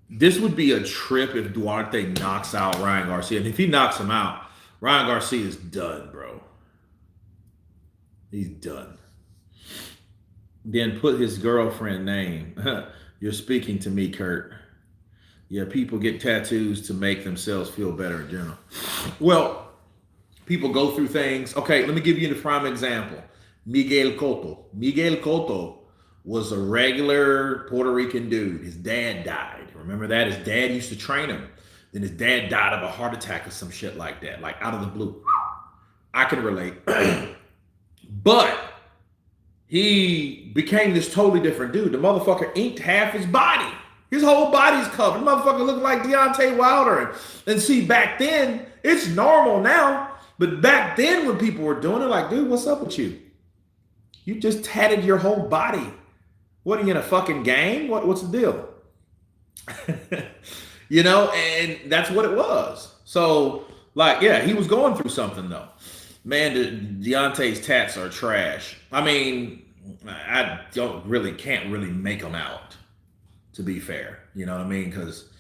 S1: This would be a trip if Duarte knocks out Ryan Garcia. And if he knocks him out, Ryan Garcia is done, bro. He's done. Then put his girlfriend name. You're speaking to me, Kurt. Yeah, people get tattoos to make themselves feel better in general. Well, people go through things. Okay, let me give you the prime example. Miguel Cotto. Miguel Cotto was a regular Puerto Rican dude. His dad died. Remember that? His dad used to train him. Then his dad died of a heart attack or some shit like that, like out of the blue. I can relate. But he became this totally different dude. The motherfucker inked half his body. His whole body's covered. The motherfucker looked like Deontay Wilder. And see, back then, it's normal now. But back then when people were doing it, like, dude, what's up with you? You just tatted your whole body. What, are you in a fucking game? What's the deal? You know, and that's what it was. So, like, yeah, he was going through something, though. Man, Deontay's tats are trash. I mean, I can't really make them out, to be fair. You know what I mean? Because,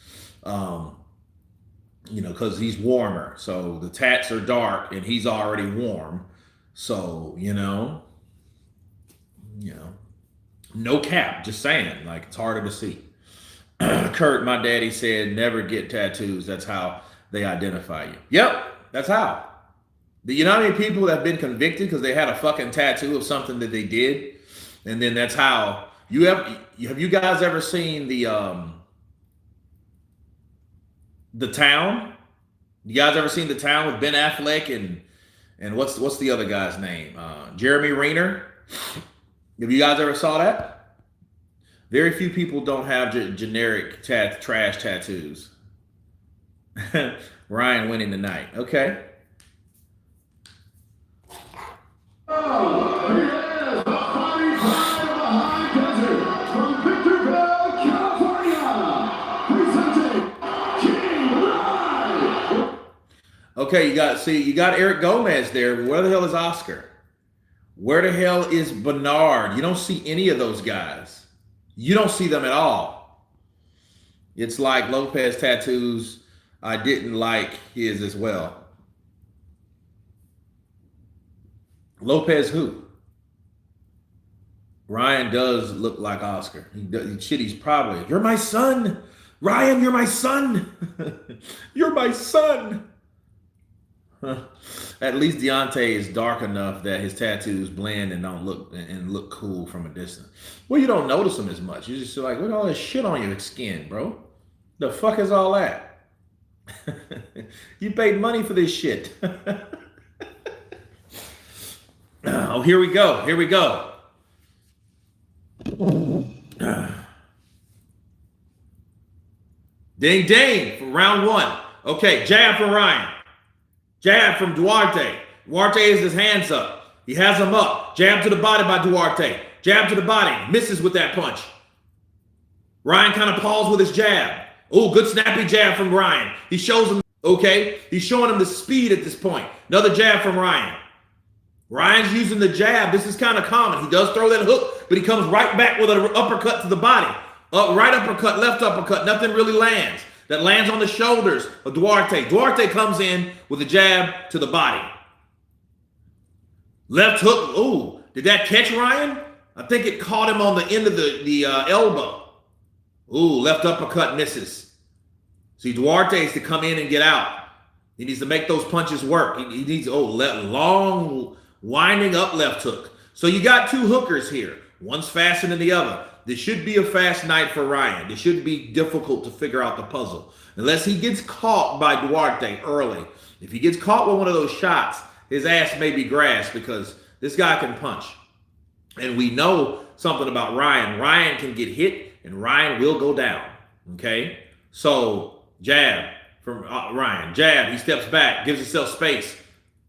S1: because he's warmer. So the tats are dark and he's already warm. So, no cap, just saying, like, it's harder to see. Kurt, my daddy said, never get tattoos. That's how they identify you. Yep, that's how. Do you know how many people that have been convicted because they had a fucking tattoo of something that they did? And then that's how have you guys ever seen the Town? You guys ever seen The Town with Ben Affleck and what's the other guy's name? Jeremy Renner. Have you guys ever saw that? Very few people don't have generic trash tattoos. Ryan winning tonight. Okay.
S3: Oh, yes, the fighting pride of the high desert from Victorville, California, presenting King Ryan.
S1: Okay, you got Eric Gomez there, but where the hell is Oscar? Where the hell is Bernard? You don't see any of those guys. You don't see them at all. It's like Lopez tattoos. I didn't like his as well. Lopez who? Ryan does look like Oscar. He's probably, you're my son. Ryan, you're my son. You're my son. At least Duarte is dark enough that his tattoos blend and don't look cool from a distance. Well, you don't notice them as much. You're just like, look at all this shit on your skin, bro. The fuck is all that? You paid money for this shit. Oh, here we go. Here we go. Ding, ding for round one. Okay, jab from Ryan. Jab from Duarte. Duarte has his hands up. He has them up. Jab to the body by Duarte. Jab to the body. Misses with that punch. Ryan kind of paused with his jab. Oh, good snappy jab from Ryan. He shows him, okay? He's showing him the speed at this point. Another jab from Ryan. Ryan's using the jab. This is kind of common. He does throw that hook, but he comes right back with an uppercut to the body. Right uppercut, left uppercut. Nothing really lands. That lands on the shoulders of Duarte. Duarte comes in with a jab to the body. Left hook. Ooh, did that catch Ryan? I think it caught him on the end of the elbow. Ooh, left uppercut misses. See, Duarte is to come in and get out. He needs to make those punches work. He needs, long, winding up left hook. So you got two hookers here. One's faster than the other. This should be a fast night for Ryan. This shouldn't be difficult to figure out the puzzle. Unless he gets caught by Duarte early. If he gets caught with one of those shots, his ass may be grassed because this guy can punch. And we know something about Ryan. Ryan can get hit and Ryan will go down. Okay? So, jab from Ryan. Jab, he steps back, gives himself space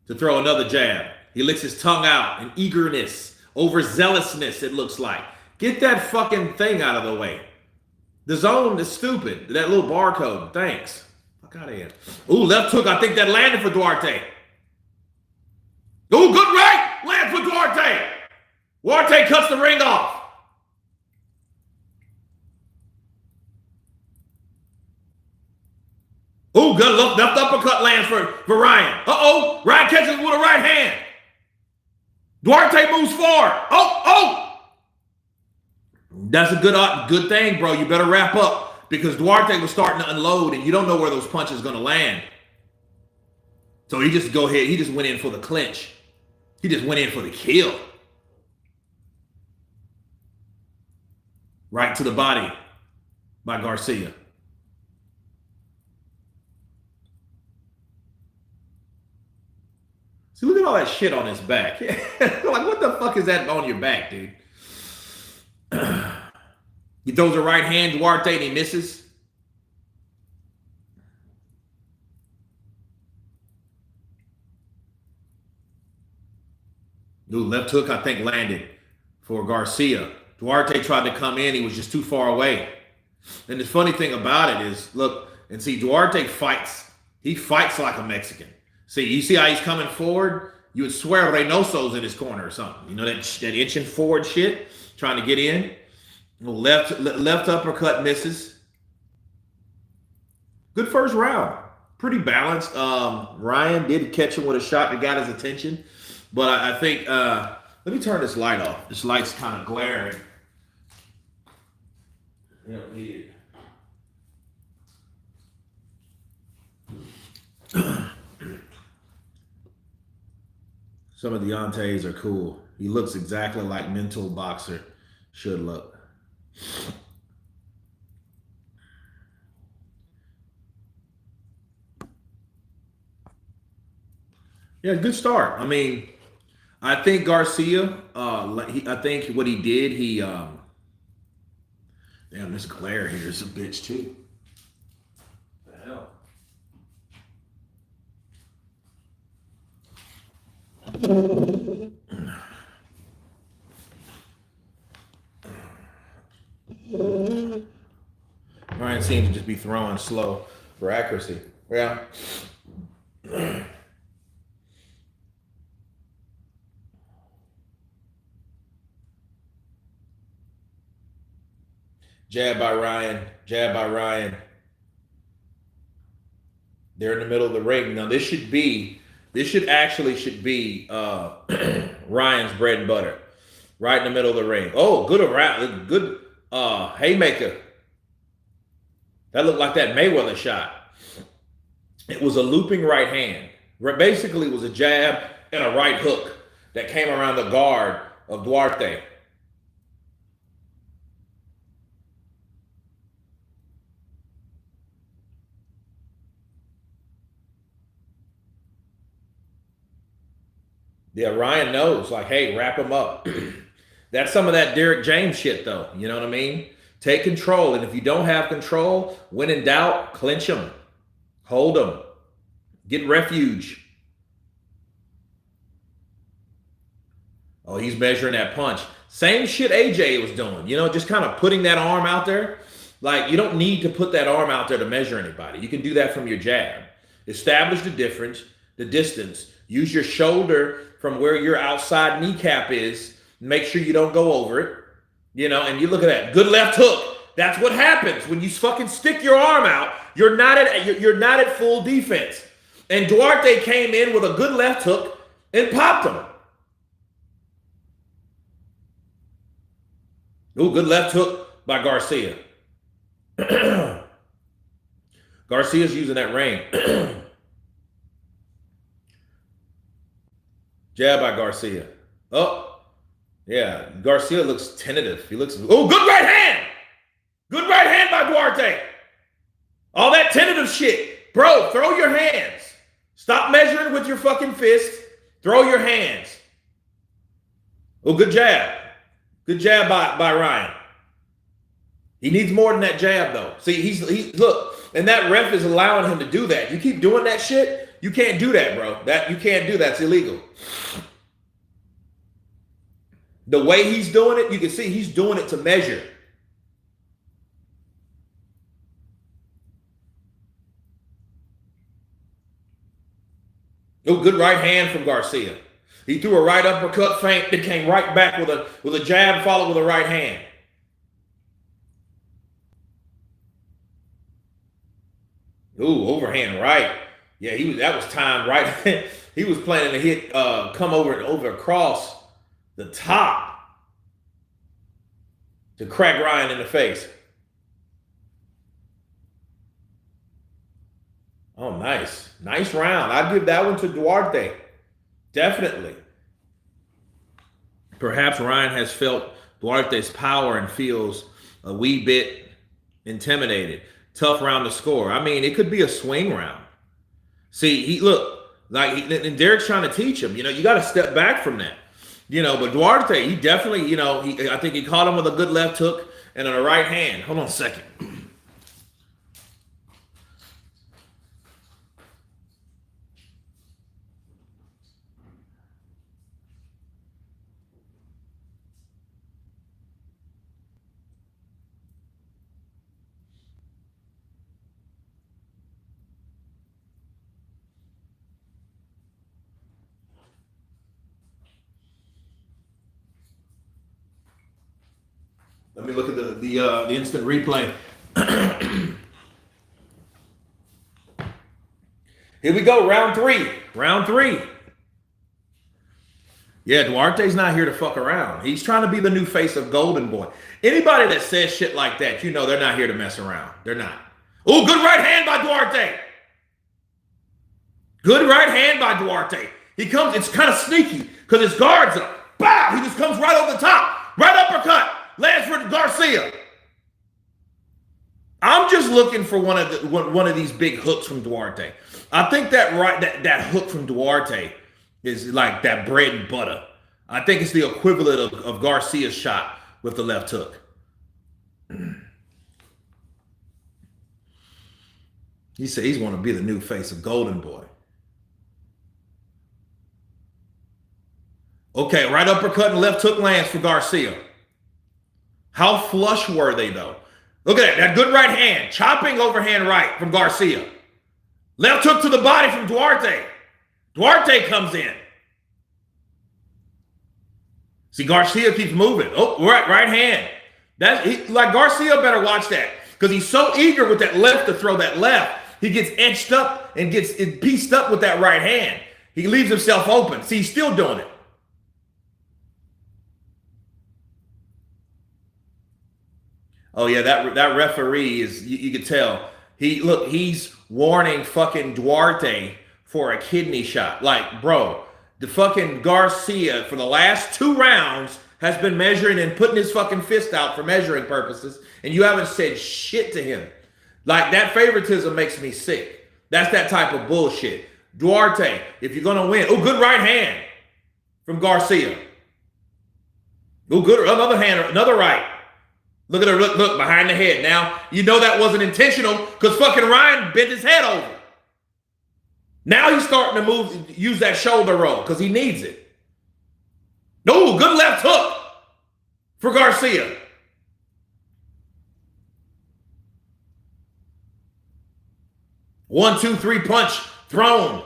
S1: to throw another jab. He licks his tongue out in eagerness, overzealousness, it looks like. Get that fucking thing out of the way. The zone is stupid. That little barcode. Thanks. Fuck out of here. Ooh, left hook. I think that landed for Duarte. Ooh, good right. Land for Duarte. Duarte cuts the ring off. Ooh, good left uppercut lands for Ryan. Uh-oh. Ryan catches with a right hand. Duarte moves forward. Oh. That's a good thing, bro. You better wrap up because Duarte was starting to unload and you don't know where those punches are going to land. So he just he just went in for the clinch. He just went in for the kill. Right to the body by Garcia. See, look at all that shit on his back. Like, what the fuck is that on your back, dude? He throws a right hand, Duarte, and he misses. Ooh, left hook, I think, landed for Garcia. Duarte tried to come in. He was just too far away. And the funny thing about it is, look, and see, Duarte fights. He fights like a Mexican. See, you see how he's coming forward? You would swear Reynoso's in his corner or something. You know, that inching forward shit, trying to get in. Left uppercut misses. Good first round. Pretty balanced. Ryan did catch him with a shot that got his attention. But I think, let me turn this light off. This light's kind of glaring. Yeah, need it. Some of Deontay's are cool. He looks exactly like mental boxer should look. Yeah, good start. I mean, I think Garcia, I think what he did, damn, this glare here is a bitch too. What the hell? Ryan seems to just be throwing slow for accuracy. Yeah. Jab by Ryan. Jab by Ryan. They're in the middle of the ring. Now this should actually be Ryan's bread and butter. Right in the middle of the ring. Oh, good haymaker. That looked like that Mayweather shot. It was a looping right hand. Basically, it was a jab and a right hook that came around the guard of Duarte. Yeah, Ryan knows, like, hey, wrap him up. That's some of that Derrick James shit, though. You know what I mean? Take control. And if you don't have control, when in doubt, clinch him. Hold him. Get refuge. Oh, he's measuring that punch. Same shit AJ was doing. You know, just kind of putting that arm out there. Like, you don't need to put that arm out there to measure anybody. You can do that from your jab. Establish the difference, the distance. Use your shoulder from where your outside kneecap is. Make sure you don't go over it. You know, and you look at that. Good left hook. That's what happens when you fucking stick your arm out. You're not at full defense. And Duarte came in with a good left hook and popped him. Ooh, good left hook by Garcia. Garcia's using that rein. Jab by Garcia. Oh, yeah. Garcia looks tentative. He looks, oh, good right hand. Good right hand by Duarte. All that tentative shit. Bro, throw your hands. Stop measuring with your fucking fist. Throw your hands. Oh, good jab. Good jab by Ryan. He needs more than that jab, though. See, look, and that ref is allowing him to do that. You keep doing that shit, you can't do that, bro. You can't do that. It's illegal. The way he's doing it, you can see he's doing it to measure. Oh, good right hand from Garcia. He threw a right uppercut feint that came right back with a jab followed with a right hand. Ooh, overhand right. Yeah, that was timed right. He was planning to hit come over across the top to crack Ryan in the face. Oh, nice. Nice round. I'd give that one to Duarte. Definitely. Perhaps Ryan has felt Duarte's power and feels a wee bit intimidated. Tough round to score. I mean, it could be a swing round. See, and Derrick's trying to teach him, you got to step back from that. But Duarte, he definitely, I think he caught him with a good left hook and a right hand. Hold on a second. Let me look at the instant replay. Here we go, round three. Round three. Yeah, Duarte's not here to fuck around. He's trying to be the new face of Golden Boy. Anybody that says shit like that, they're not here to mess around. They're not. Oh, good right hand by Duarte. Good right hand by Duarte. He comes, it's kind of sneaky because his guard's up. Bow! He just comes right over the top. Right uppercut. Lands for Garcia. I'm just looking for one of these big hooks from Duarte. I think that hook from Duarte is like that bread and butter. I think it's the equivalent of Garcia's shot with the left hook. He said he's going to be the new face of Golden Boy. Okay, right uppercut and left hook lands for Garcia. How flush were they, though? Look at that good right hand. Chopping overhand right from Garcia. Left hook to the body from Duarte. Duarte comes in. See, Garcia keeps moving. Oh, right hand. Like Garcia better watch that because he's so eager with that left to throw that left. He gets etched up and gets pieced up with that right hand. He leaves himself open. See, he's still doing it. Oh yeah, that referee is you could tell. He's warning fucking Duarte for a kidney shot. Like, bro, the fucking Garcia for the last 2 rounds has been measuring and putting his fucking fist out for measuring purposes, and you haven't said shit to him. Like, that favoritism makes me sick. That's that type of bullshit. Duarte, if you're gonna win, oh, good right hand from Garcia. Oh, good, another hand, another right. Look at her, look, behind the head. Now, you know that wasn't intentional because fucking Ryan bent his head over. Now he's starting to use that shoulder roll because he needs it. No, good left hook for Garcia. One, two, three punch thrown.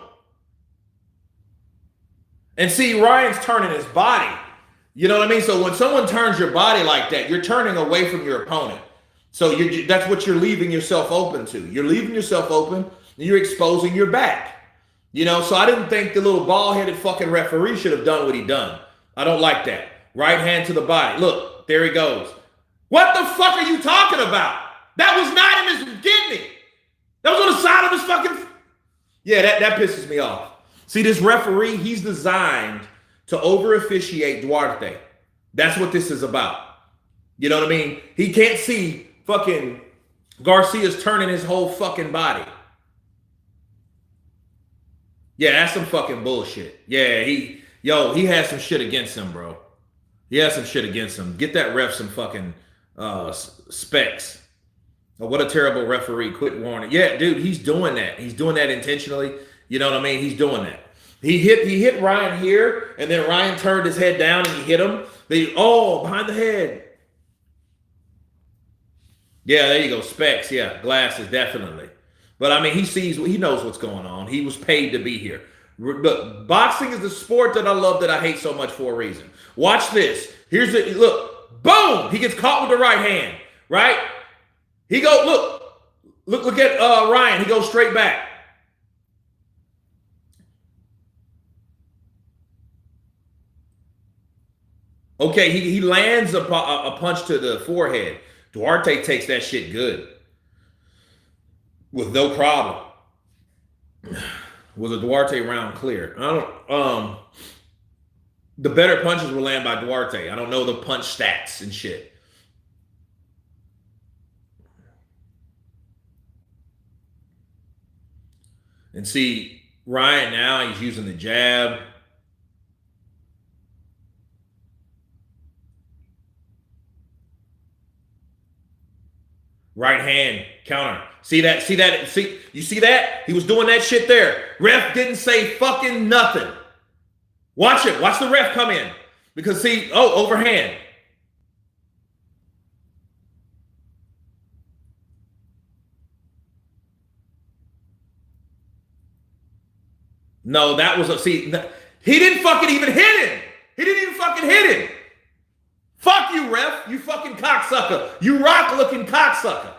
S1: And see, Ryan's turning his body. You know what I mean? So when someone turns your body like that, you're turning away from your opponent. So that's what you're leaving yourself open to. You're leaving yourself open and you're exposing your back. You know, so I didn't think the little bald-headed fucking referee should have done what he done. I don't like that. Right hand to the body. Look, there he goes. What the fuck are you talking about? That was not in his kidney. That was on the side of his fucking... Yeah, that pisses me off. See, this referee, he's designed to over-officiate Duarte. That's what this is about. You know what I mean? He can't see fucking Garcia's turning his whole fucking body. Yeah, that's some fucking bullshit. Yeah, he has some shit against him, bro. He has some shit against him. Get that ref some fucking specs. Oh, what a terrible referee. Quit warning. Yeah, dude, he's doing that. He's doing that intentionally. You know what I mean? He's doing that. He hit Ryan here, and then Ryan turned his head down and he hit him. Behind the head. Yeah, there you go. Specs, yeah. Glasses, definitely. But I mean, he knows what's going on. He was paid to be here. Look, boxing is the sport that I love that I hate so much for a reason. Watch this. Look, boom! He gets caught with the right hand, right? He look at Ryan. He goes straight back. Okay, he lands a punch to the forehead. Duarte takes that shit good. With no problem. Was a Duarte round clear? The better punches were landed by Duarte. I don't know the punch stats and shit. And see, Ryan now, he's using the jab. Right hand counter. See that? You see that? He was doing that shit there. Ref didn't say fucking nothing. Watch it. Watch the ref come in. Because see, overhand. No, that was he didn't fucking even hit him. He didn't even fucking hit him. Fuck you, ref. You fucking cocksucker. You rock-looking cocksucker.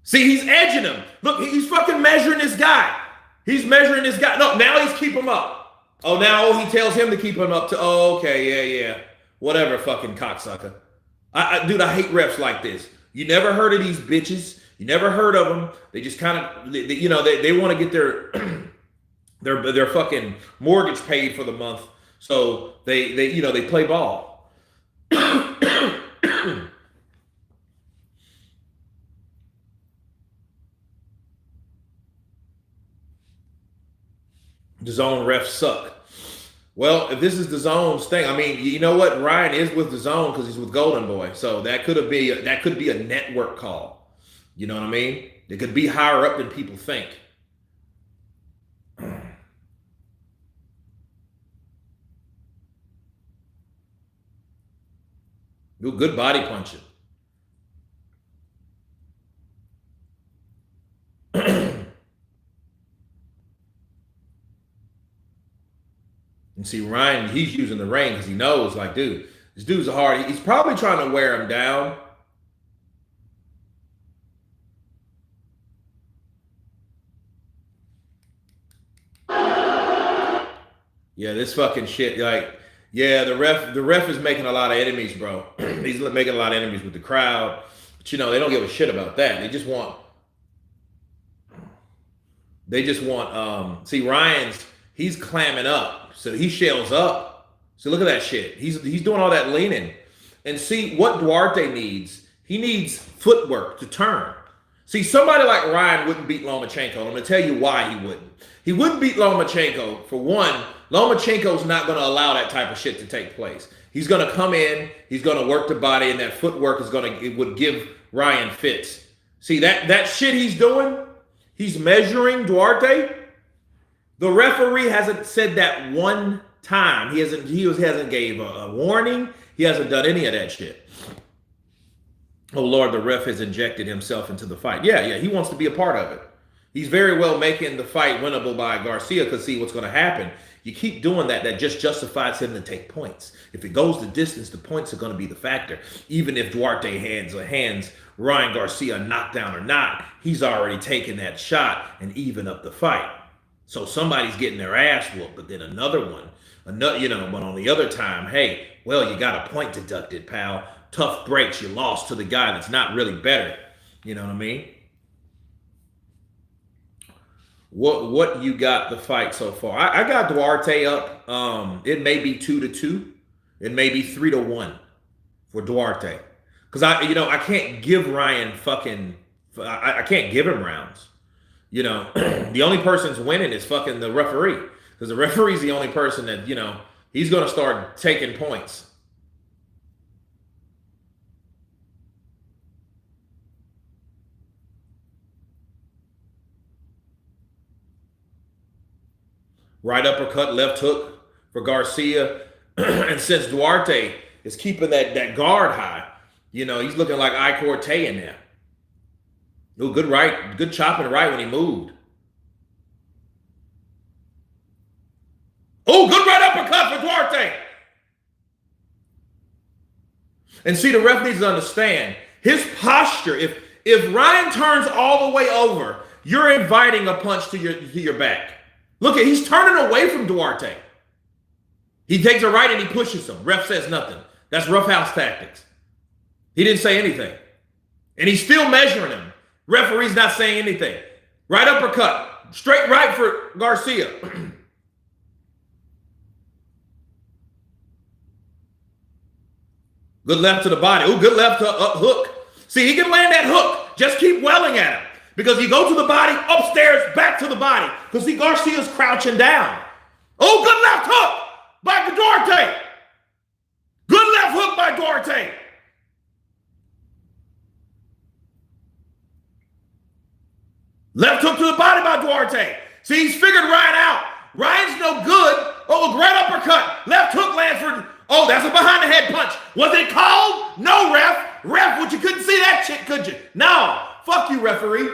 S1: See, he's edging him. Look, he's fucking measuring this guy. He's measuring this guy. No, now he's keep him up. Oh, now he tells him to keep him up. Okay, yeah. Whatever, fucking cocksucker. Dude, I hate refs like this. You never heard of these bitches. You never heard of them. They just kind of, they want to get their... their fucking mortgage paid for the month, so they play ball. DAZN refs suck. Well, if this is DAZN's thing, I mean, you know what? Ryan is with DAZN because he's with Golden Boy, so that could be a network call. You know what I mean? It could be higher up than people think. Good body punching. And see, Ryan, he's using the ring because he knows, like, dude, this dude's a hard. He's probably trying to wear him down. Yeah, this fucking shit, like, yeah, the ref is making a lot of enemies, bro. He's making a lot of enemies with the crowd. But you know, they don't give a shit about that. They just want see, he's clamming up. So he shells up. So look at that shit. He's doing all that leaning. And see what Duarte needs. He needs footwork to turn. See, somebody like Ryan wouldn't beat Lomachenko. I'm going to tell you why he wouldn't. He wouldn't beat Lomachenko. For one, Lomachenko's not going to allow that type of shit to take place. He's going to come in, he's going to work the body, and that footwork it would give Ryan fits. See, that shit he's doing, he's measuring Duarte. The referee hasn't said that one time. He hasn't gave a warning. He hasn't done any of that shit. Oh Lord, the ref has injected himself into the fight. Yeah, he wants to be a part of it. He's very well making the fight winnable by Garcia because see what's going to happen. You keep doing that just justifies him to take points. If it goes the distance, the points are going to be the factor. Even if Duarte hands Ryan Garcia a knockdown or not, he's already taken that shot and even up the fight. So somebody's getting their ass whooped, but then but on the other time, hey, well, you got a point deducted, pal. Tough breaks. You lost to the guy that's not really better. You know what I mean? What you got the fight so far? I got Duarte up. It may be 2-2. It may be 3-1 for Duarte. Because I can't give Ryan I can't give him rounds. You know, the only person's winning is fucking the referee. Because the referee's the only person that, he's going to start taking points. Right uppercut, left hook for Garcia. And since Duarte is keeping that guard high, he's looking like I Corte in there. Oh, good right, good chopping right when he moved. Oh, good right uppercut for Duarte. And see, the ref needs to understand his posture. If Ryan turns all the way over, you're inviting a punch to your back. Look he's turning away from Duarte. He takes a right and he pushes him. Ref says nothing. That's roughhouse tactics. He didn't say anything. And he's still measuring him. Referee's not saying anything. Right uppercut. Straight right for Garcia. Good left to the body. Oh, good left hook. See, he can land that hook. Just keep welling at him. Because you go to the body, upstairs, back to the body. Because see, Garcia's crouching down. Oh, good left hook by Duarte. Good left hook by Duarte. Left hook to the body by Duarte. See, he's figured Ryan out. Ryan's no good. Oh, look, right uppercut. Left hook lands for... Oh, that's a behind-the-head punch. Was it called? No, ref. Ref, you couldn't see that shit, could you? No. Fuck you, referee.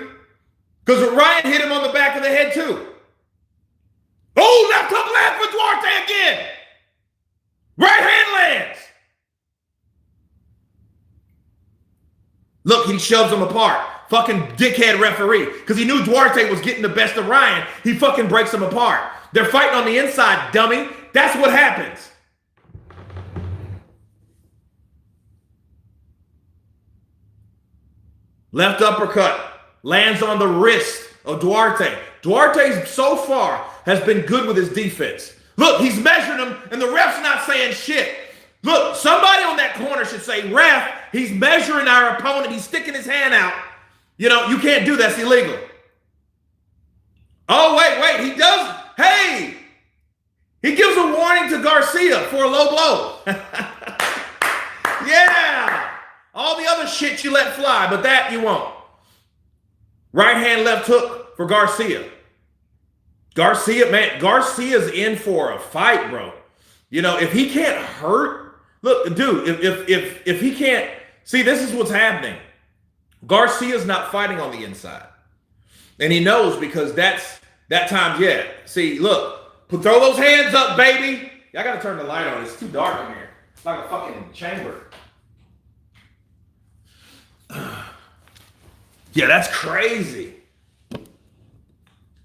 S1: Because Ryan hit him on the back of the head, too. Oh, left hook lands for Duarte again. Right hand lands. Look, he shoves him apart. Fucking dickhead referee. Because he knew Duarte was getting the best of Ryan. He fucking breaks him apart. They're fighting on the inside, dummy. That's what happens. Left uppercut lands on the wrist of Duarte. Duarte so far has been good with his defense. Look, he's measuring him, and the ref's not saying shit. Look, somebody on that corner should say, ref, he's measuring our opponent. He's sticking his hand out. You can't do that. It's illegal. Oh, wait. He does. Hey, he gives a warning to Garcia for a low blow. Yeah. All the other shit you let fly, but that you won't. Right hand, left hook for Garcia. Garcia, man, Garcia's in for a fight, bro. You know, if he can't hurt, look, dude, if he can't, see, this is what's happening. Garcia's not fighting on the inside. And he knows because that time, yeah. See, look, throw those hands up, baby. I gotta turn the light on. It's too dark in here. It's like a fucking chamber. Yeah, that's crazy.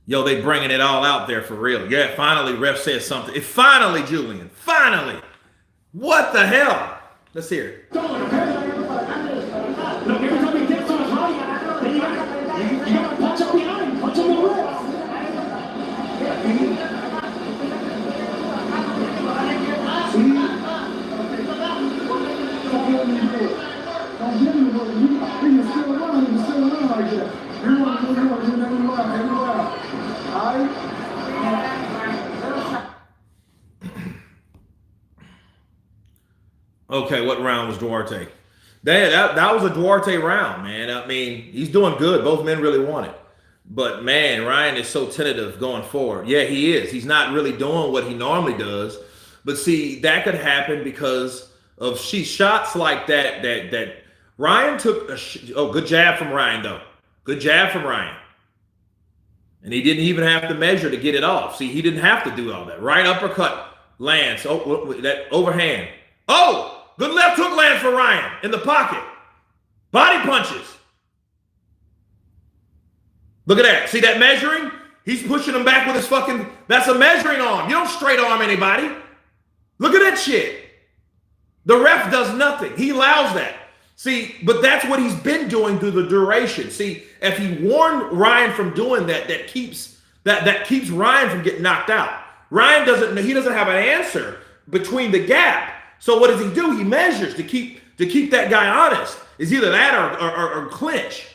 S1: Yo, they bringing it all out there for real. Yeah, finally, ref says something. Finally, Julian. Finally. What the hell? Let's hear it.
S2: Look, every time he gets on his body, then you gotta punch up behind, punch him in the ribs.
S3: Don't give him the word. He can still run like that. You want to do every lap. All right?
S1: Okay, what round was Duarte? That was a Duarte round, man. I mean, he's doing good. Both men really want it. But, man, Ryan is so tentative going forward. Yeah, he is. He's not really doing what he normally does. But, see, that could happen because of shots like that Ryan took good jab from Ryan, though. Good jab from Ryan. And he didn't even have to measure to get it off. See, he didn't have to do all that. Right uppercut lands. Oh, that overhand. Oh, good left hook lands for Ryan in the pocket. Body punches. Look at that. See that measuring? He's pushing him back with his fucking, that's a measuring arm. You don't straight arm anybody. Look at that shit. The ref does nothing. He allows that. See, but that's what he's been doing through the duration. See, if he warned Ryan from doing that, that keeps Ryan from getting knocked out. Ryan doesn't have an answer between the gap. So what does he do? He measures to keep that guy honest. It's either that or clinch.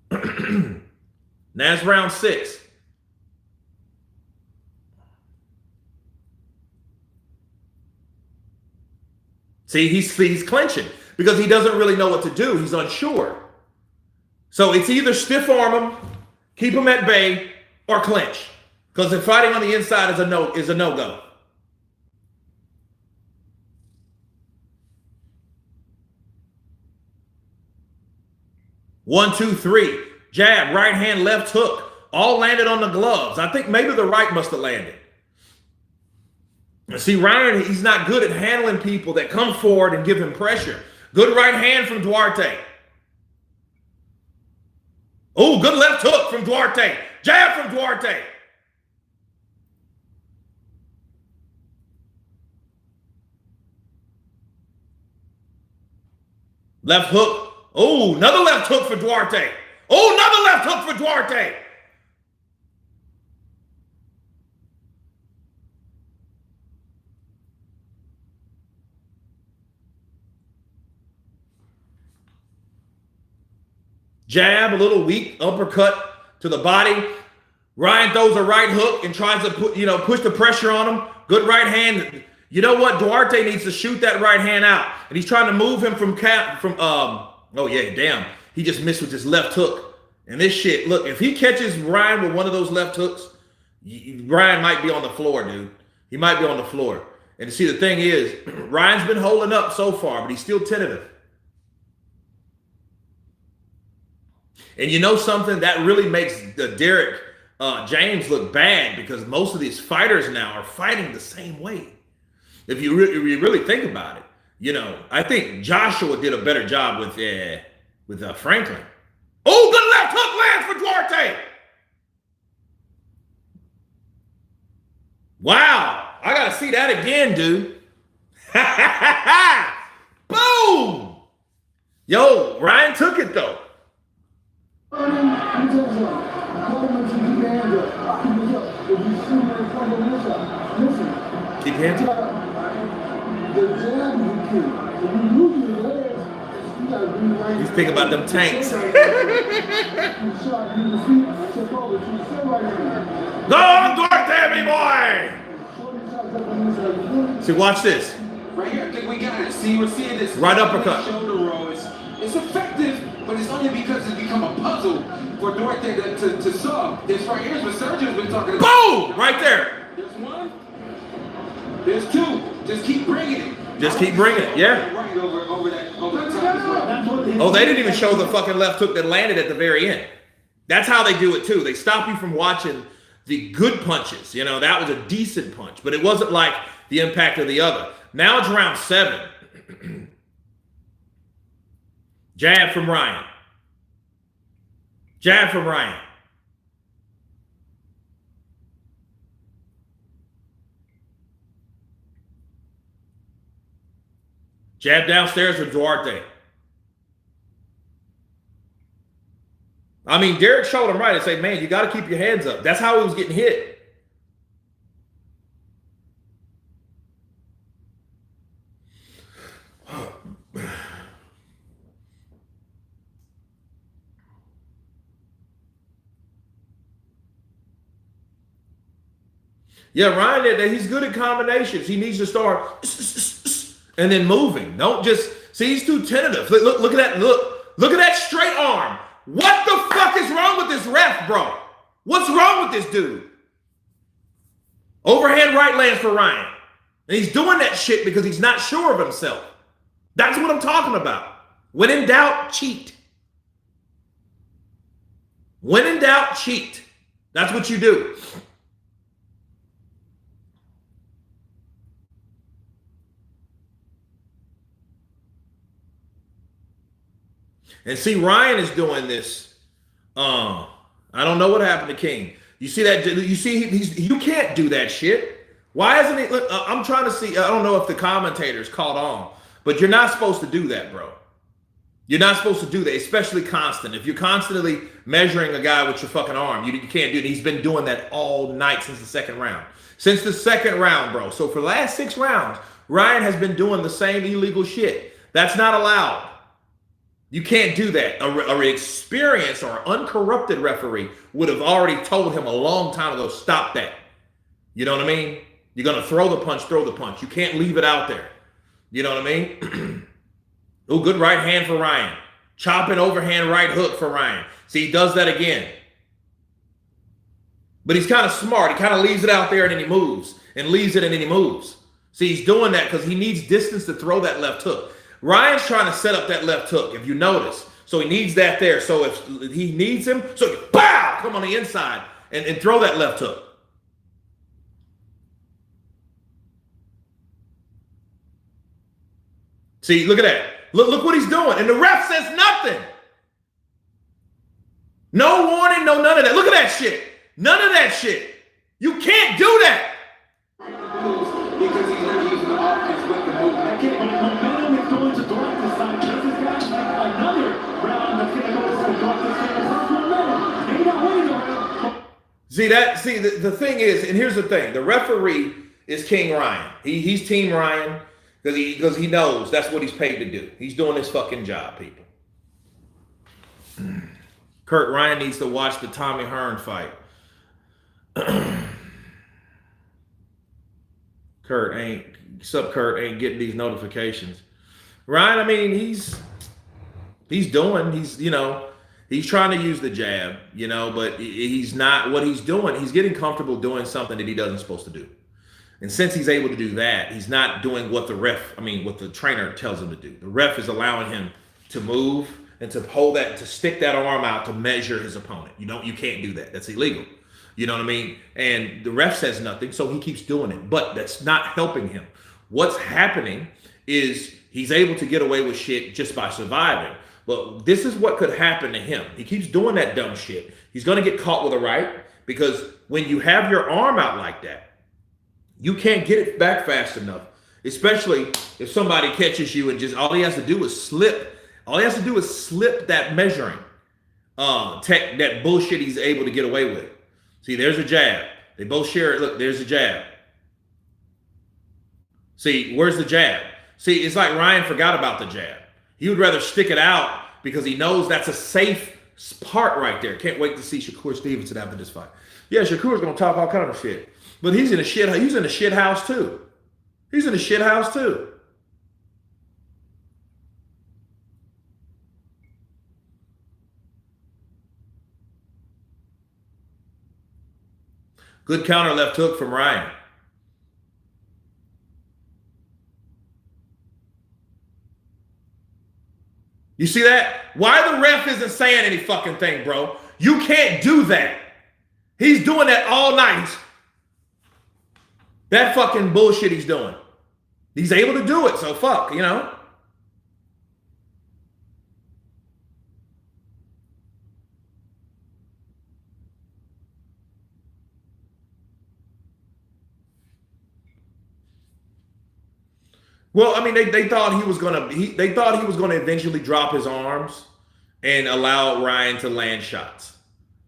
S1: Now it's round 6. See, he's clinching because he doesn't really know what to do. He's unsure. So it's either stiff arm him, keep him at bay, or clinch. Because if fighting on the inside is a no-go. One, two, three. Jab, right hand, left hook. All landed on the gloves. I think maybe the right must have landed. See, Ryan, he's not good at handling people that come forward and give him pressure. Good right hand from Duarte. Oh, good left hook from Duarte. Jab from Duarte. Left hook. Oh, another left hook for Duarte. Oh, another left hook for Duarte. Jab, a little weak uppercut to the body. Ryan throws a right hook and tries to push the pressure on him. Good right hand. You know what? Duarte needs to shoot that right hand out. And he's trying to move him oh yeah, damn. He just missed with his left hook. And this shit, look, if he catches Ryan with one of those left hooks, Ryan might be on the floor, dude. He might be on the floor. And see, the thing is, Ryan's been holding up so far, but he's still tentative. And you know something? That really makes the Derek James look bad because most of these fighters now are fighting the same way. If you really think about it, I think Joshua did a better job with Franklin. Oh, good left hook lands for Duarte. Wow, I gotta see that again, dude. Boom. Yo, Ryan took it though. Keep hands up.
S3: The jab is the key. If you move your legs,
S1: He's thinking about them tanks. Go on, Duarte, me boy! See, watch this.
S6: Right here, I think we got it. See, we're seeing this
S1: right uppercut.
S6: Shoulder roll. It's effective, but it's only because it's become a puzzle for Duarte to solve. This right here is what Sergio's been talking about.
S1: Boom! Right there.
S6: There's one. There's two. Just keep bringing it.
S1: Just keep bringing it, yeah.
S6: Right over that time as well.
S1: Oh, they didn't even show the fucking left hook that landed at the very end. That's how they do it too. They stop you from watching the good punches. You know, that was a decent punch, but it wasn't like the impact of the other. Now it's round 7. Jab from Ryan. Jab from Ryan. Jab downstairs with Duarte. I mean, Derek showed him right and said, man, you got to keep your hands up. That's how he was getting hit. Yeah, Ryan, he's good at combinations. He needs to start and then moving. Don't just see, he's too tentative. Look at that. Look at that straight arm. What the fuck is wrong with this ref, bro? What's wrong with this dude? Overhand right lands for Ryan. And he's doing that shit because he's not sure of himself. That's what I'm talking about. When in doubt, cheat. When in doubt, cheat. That's what you do. And see, Ryan is doing this. I don't know what happened to King. You see that? You see, you can't do that shit. Why isn't he? Look, I'm trying to see. I don't know if the commentators caught on, but you're not supposed to do that, bro. You're not supposed to do that, especially constant. If you're constantly measuring a guy with your fucking arm, you can't do it. He's been doing that all night since the second round. Since the second round, bro. So for the last 6 rounds, Ryan has been doing the same illegal shit. That's not allowed. You can't do that. A experienced or uncorrupted referee would have already told him a long time ago, stop that. You know what I mean? You're going to throw the punch, throw the punch. You can't leave it out there. You know what I mean? Oh, good right hand for Ryan. Chopping overhand right hook for Ryan. See, he does that again. But he's kind of smart. He kind of leaves it out there and then he moves. And leaves it and then he moves. See, he's doing that because he needs distance to throw that left hook. Ryan's trying to set up that left hook, if you notice. So he needs that there. So if he needs him, so pow, come on the inside and throw that left hook. See, look at that. Look what he's doing. And the ref says nothing. No warning, no none of that. Look at that shit. None of that shit. You can't do that.
S6: Because he's not using the offense with the movement.
S2: Momentum is going to Duarte's side. This is got another round that's going to go to Duarte's side. Momentum. Maybe not winning the round.
S1: See, the thing is, and here's the thing, the referee is King Ryan. He's Team Ryan because he knows that's what he's paid to do. He's doing his fucking job, people. Kurt Ryan needs to watch the Tommy Hearn fight. Kurt ain't getting these notifications. Ryan, I mean, he's trying to use the jab, but he's not, what he's doing, he's getting comfortable doing something that he doesn't supposed to do. And since he's able to do that, he's not doing what what the trainer tells him to do. The ref is allowing him to move and to hold that, to stick that arm out to measure his opponent. You can't do that. That's illegal. You know what I mean? And the ref says nothing, so he keeps doing it. But that's not helping him. What's happening is he's able to get away with shit just by surviving. But this is what could happen to him. He keeps doing that dumb shit. He's going to get caught with a right, because when you have your arm out like that, you can't get it back fast enough, especially if somebody catches you and just all he has to do is slip. All he has to do is slip that measuring that bullshit he's able to get away with. See, there's a jab. They both share it. Look, there's a jab. See, where's the jab? See, it's like Ryan forgot about the jab. He would rather stick it out because he knows that's a safe part right there. Can't wait to see Shakur Stevenson after this fight. Yeah, Shakur's gonna talk all kind of shit, but he's in the shit. He's in the shit house too. He's in the shit house too. Good counter left hook from Ryan. You see that? Why the ref isn't saying any fucking thing, bro? You can't do that. He's doing that all night. That fucking bullshit he's doing. He's able to do it, so fuck, you know? Well, I mean, they thought he was gonna eventually drop his arms and allow Ryan to land shots.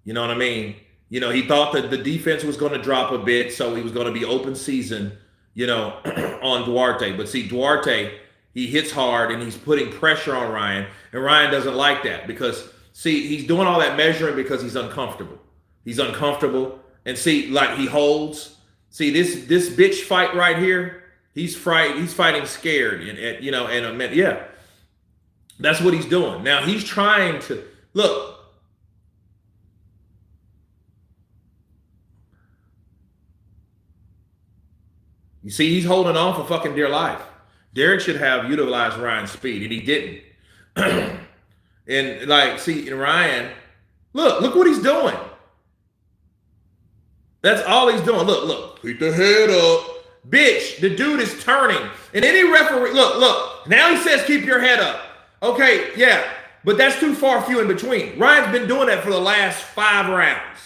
S1: You know what I mean? You know, he thought that the defense was going to drop a bit, so he was going to be open season, you know, on Duarte. But see, Duarte, he hits hard and he's putting pressure on Ryan, and Ryan doesn't like that because, see, he's doing all that measuring because he's uncomfortable. He's uncomfortable, and see, like he holds. See, this bitch fight right here. He's fighting scared, and you know, and yeah, that's what he's doing. Now he's trying to look. You see, he's holding on for fucking dear life. Derek should have utilized Ryan's speed, and he didn't. And like, see, and Ryan, look what he's doing. That's all he's doing. Look, keep the head up. Bitch, the dude is turning. And any referee, look. Now he says keep your head up. Okay, yeah, but that's too far few in between. Ryan's been doing that for the last 5 rounds.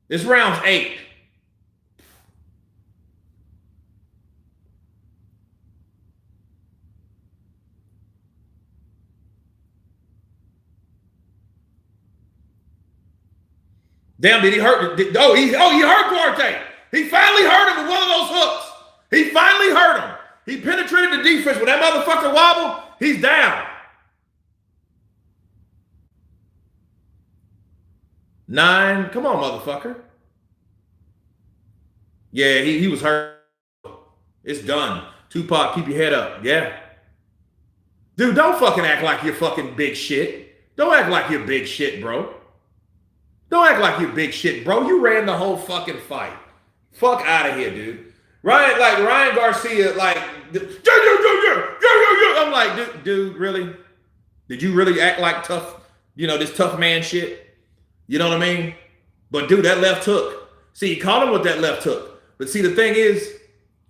S1: This round's 8. Damn, did he hurt? He hurt Duarte. He finally hurt him with one of those hooks. He finally hurt him. He penetrated the defense. When that motherfucker wobbled, he's down. 9. Come on, motherfucker. Yeah, he was hurt. It's done. Tupac, keep your head up. Yeah. Dude, don't fucking act like you're fucking big shit. Don't act like you're big shit, bro. Don't act like you're big shit, bro. You ran the whole fucking fight. Fuck out of here, dude. Ryan Garcia, like, I'm like, dude, really? Did you really act like tough, you know, this tough man shit? You know what I mean? But dude, that left hook. See, he caught him with that left hook. But see, the thing is,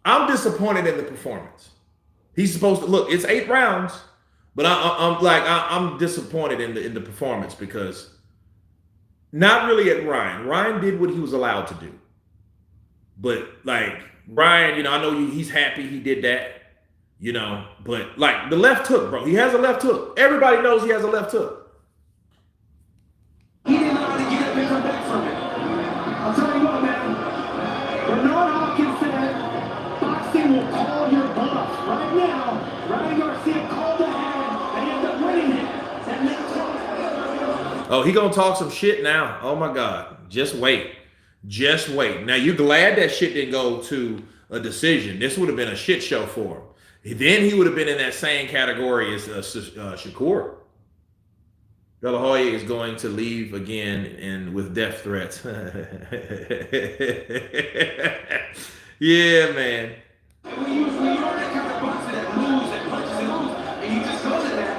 S1: I'm disappointed in the performance. He's supposed to look. It's 8 rounds, but I'm disappointed in the performance because not really at Ryan. Ryan did what he was allowed to do. But like Ryan, you know, I know he's happy he did that, you know, but like the left hook, bro. He has a left hook. Everybody knows he has a left hook.
S2: He didn't know how to get up and come back from it. I'll tell you what, man. Bernard Hopkins said boxing will call your bluff. Right now, Ryan Garcia called ahead and he ended up winning it.
S1: Oh, he gonna talk some shit now. Oh my God. Just wait. Just wait. Now, you're glad that shit didn't go to a decision. This would have been a shit show for him. Then he would have been in that same category as Shakur. De La Hoya is going to leave again and with death threats. Yeah, man.
S6: We usually are that kind of boxer that moves and punches and moves, and you just go to that.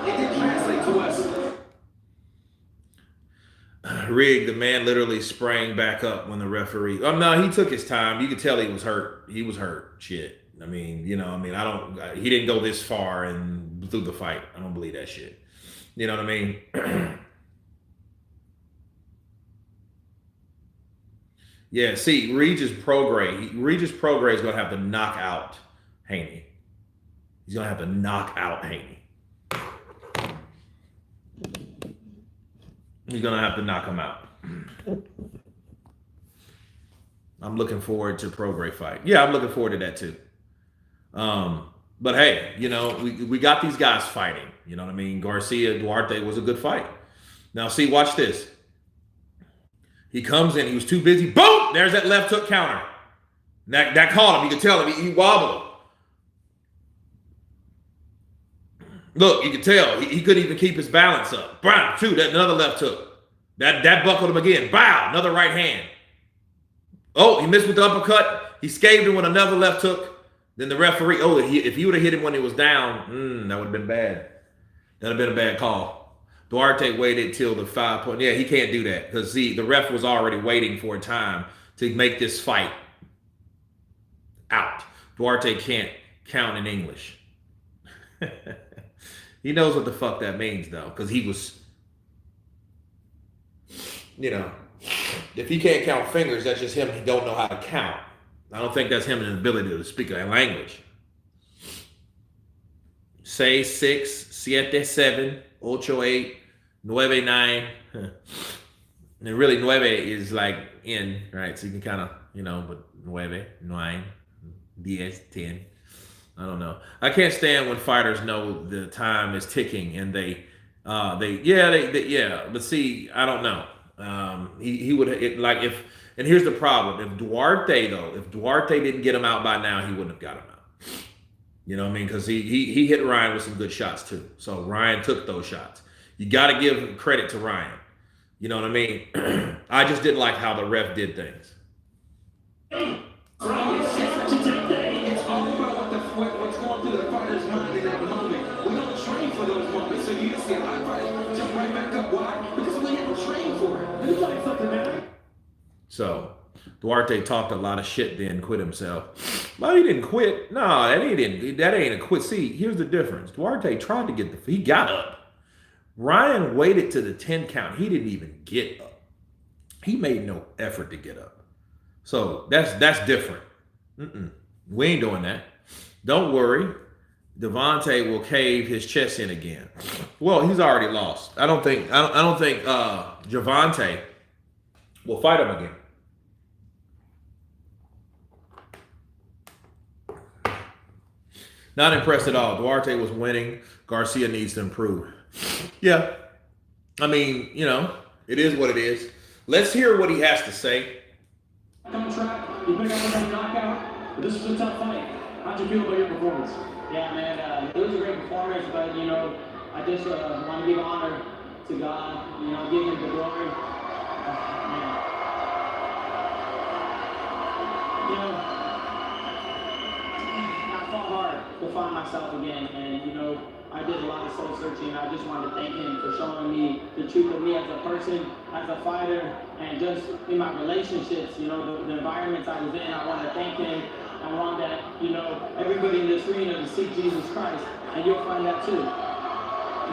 S6: It didn't translate to us.
S1: Rig, the man literally sprang back up when the referee. No, he took his time. You could tell he was hurt. He was hurt. Shit. I mean, you know, he didn't go this far and through the fight. I don't believe that shit. You know what I mean? Yeah, see, Regis Prograis is going to have to knock out Haney. He's going to have to knock out Haney. He's going to have to knock him out. I'm looking forward to Prograis fight. Yeah, I'm looking forward to that too. But hey, you know, we got these guys fighting. You know what I mean? Garcia, Duarte was a good fight. Now, see, watch this. He comes in. He was too busy. Boom! There's that left hook counter. That caught him. You could tell him. He wobbled. Look, you could tell. He couldn't even keep his balance up. Bow, too. That another left hook. That buckled him again. Bow! Another right hand. Oh, he missed with the uppercut. He scathed him with another left hook. Then the referee, if he would have hit him when he was down, that would have been bad. That would have been a bad call. Duarte waited till the 5 point. Yeah, he can't do that because the ref was already waiting for a time to make this fight out. Duarte can't count in English. He knows what the fuck that means though, because he was, you know, if he can't count fingers, that's just him. He don't know how to count. I don't think that's him and his ability to speak that language. 6, 7, 7, 8, 8, 9, 9. And really 9 is like in, right? So you can kind of, you know, but 9, 9, 10. I don't know. I can't stand when fighters know the time is ticking and they but see, I don't know. He would like if, and here's the problem. If Duarte didn't get him out by now, he wouldn't have got him out. You know what I mean? Because he hit Ryan with some good shots too. So Ryan took those shots. You got to give credit to Ryan. You know what I mean? I just didn't like how the ref did things.
S6: It's all about what's going through the fighter's mind in that moment. We don't train for those moments, so you see a lot of fighters jump right back up. Why? Because we haven't trained for it. You like something, man.
S1: So Duarte talked a lot of shit, then quit himself. Well, he didn't quit. No, that ain't a quit. See, here's the difference. Duarte tried to get he got up. Ryan waited to the 10 count. He didn't even get up. He made no effort to get up. So that's different. We ain't doing that. Don't worry. Devontae will cave his chest in again. Well, he's already lost. I don't think Javante will fight him again. Not impressed at all. Duarte was winning. Garcia needs to improve. Yeah. I mean, you know, it is what it is. Let's hear what he has to say.
S2: Contract, you pick up another knockout, but this was a tough fight. How'd you feel about your performance?
S5: Yeah, man, it was a great performance, but, you know, I just want to give honor to God, you know, give him the glory. Man. You know, I fought hard to find myself again, and, you know, I did a lot of soul searching. I just wanted to thank him for showing me the truth of me as a person, as a fighter, and just in my relationships, you know, the environments I was in. I want to thank him. I want that, you know, everybody in this arena to seek Jesus Christ, and you'll find that too.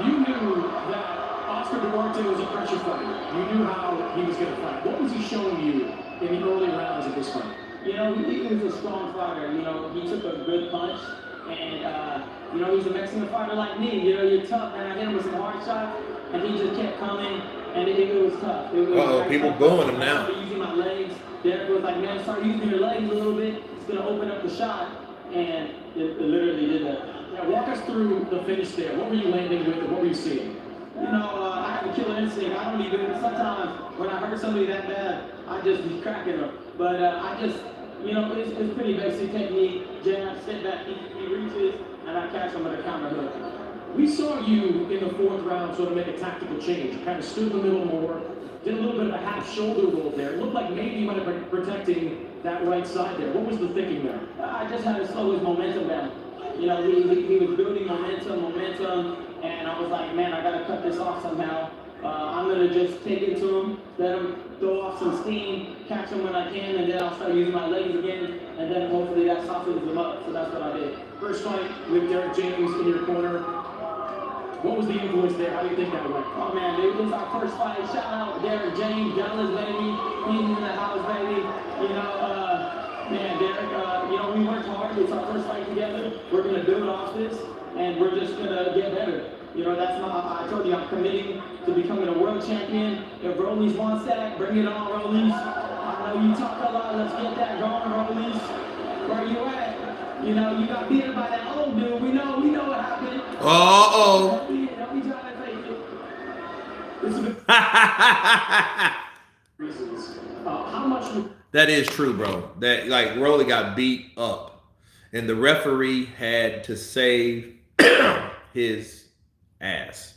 S2: You knew that Oscar Duarte was a pressure fighter. You knew how he was going to fight. What was he showing you in the early rounds of this fight?
S5: You know, he was a strong fighter. You know, he took a good punch, and, you know, he's a Mexican fighter like me. You know, you're tough, and I hit him with some hard shots, and he just kept coming, and it was tough.
S1: People booing him now.
S5: I started using my legs. Derek was like, man, start using your legs a little bit. It's going to open up the shot, and it literally did that.
S2: Now, walk us through the finish there. What were you landing with, and what were you seeing?
S5: You know, I have a killer instinct. I don't even, sometimes when I hurt somebody that bad, I just be cracking them. But I just, you know, it's pretty basic technique. Jab, step back, he reaches, and I catch him with a counter hook.
S2: We saw you in the fourth round sort of make a tactical change. Kind of stood in the middle more, did a little bit of a half shoulder roll there. It looked like maybe you might have been protecting that right side there. What was the thinking there?
S5: I just had to slow his momentum down. You know, he was building momentum, and I was like, man, I got to cut this off somehow. I'm going to just take it to him, let him throw off some steam, catch him when I can, and then I'll start using my legs again, and then hopefully that softens him up. So that's what I did.
S2: First fight with Derek James in your corner. What was the influence there? How do you think that went?
S5: Oh man, it was our first fight. Shout out Derek James, Dallas, baby. He's in the house, baby. You know, man, Derek, you know, we worked hard. It's our first fight together. We're going to build off this, and we're just going to get better. You know, that's I told you, I'm committing to becoming a world champion. If Rollies wants that, bring it on, Rollies. I know you talk a lot. Let's get that going, Rollies. Where you at?
S2: You know, you got beaten by that old dude. We know what happened.
S1: Uh-oh.
S2: Don't be trying to fake it. This is the reasons. How much?
S1: That is true, bro. That like Rolly got beat up, and the referee had to save his ass.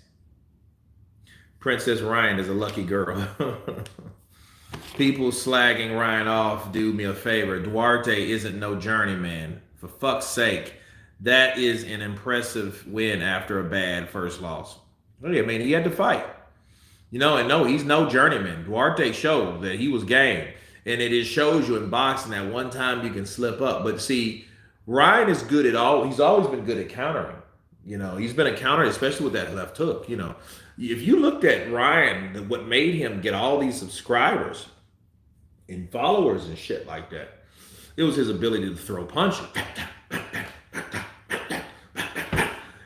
S1: Princess Ryan is a lucky girl. People slagging Ryan off, do me a favor. Duarte isn't no journeyman. For fuck's sake, that is an impressive win after a bad first loss. I mean, he had to fight. You know, and no, he's no journeyman. Duarte showed that he was game. And it just shows you in boxing that one time you can slip up. But see, Ryan is good at all. He's always been good at countering. You know, he's been a counter, especially with that left hook. You know, if you looked at Ryan, what made him get all these subscribers and followers and shit like that, it was his ability to throw punches.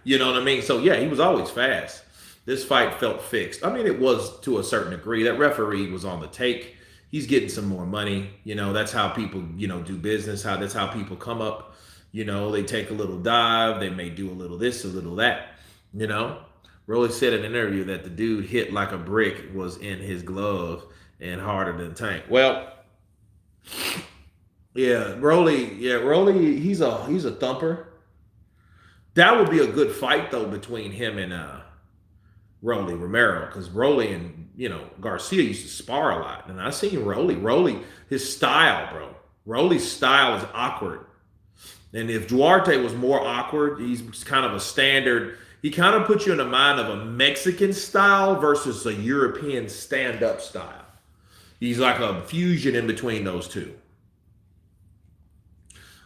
S1: You know what I mean? So, yeah, he was always fast. This fight felt fixed. I mean, it was to a certain degree. That referee was on the take. He's getting some more money. You know, that's how people, you know, do business. That's how people come up. You know, they take a little dive. They may do a little this, a little that. You know, Rolly said in an interview that the dude hit like a brick was in his glove and harder than Tank. Well, Rolly, he's a thumper. That would be a good fight though between him and Rolly Romero, because Rolly and, you know, Garcia used to spar a lot. And I seen Rolly, his style, bro. Rolly's style is awkward. And if Duarte was more awkward, he's kind of a standard. He kind of puts you in the mind of a Mexican style versus a European stand-up style. He's like a fusion in between those two.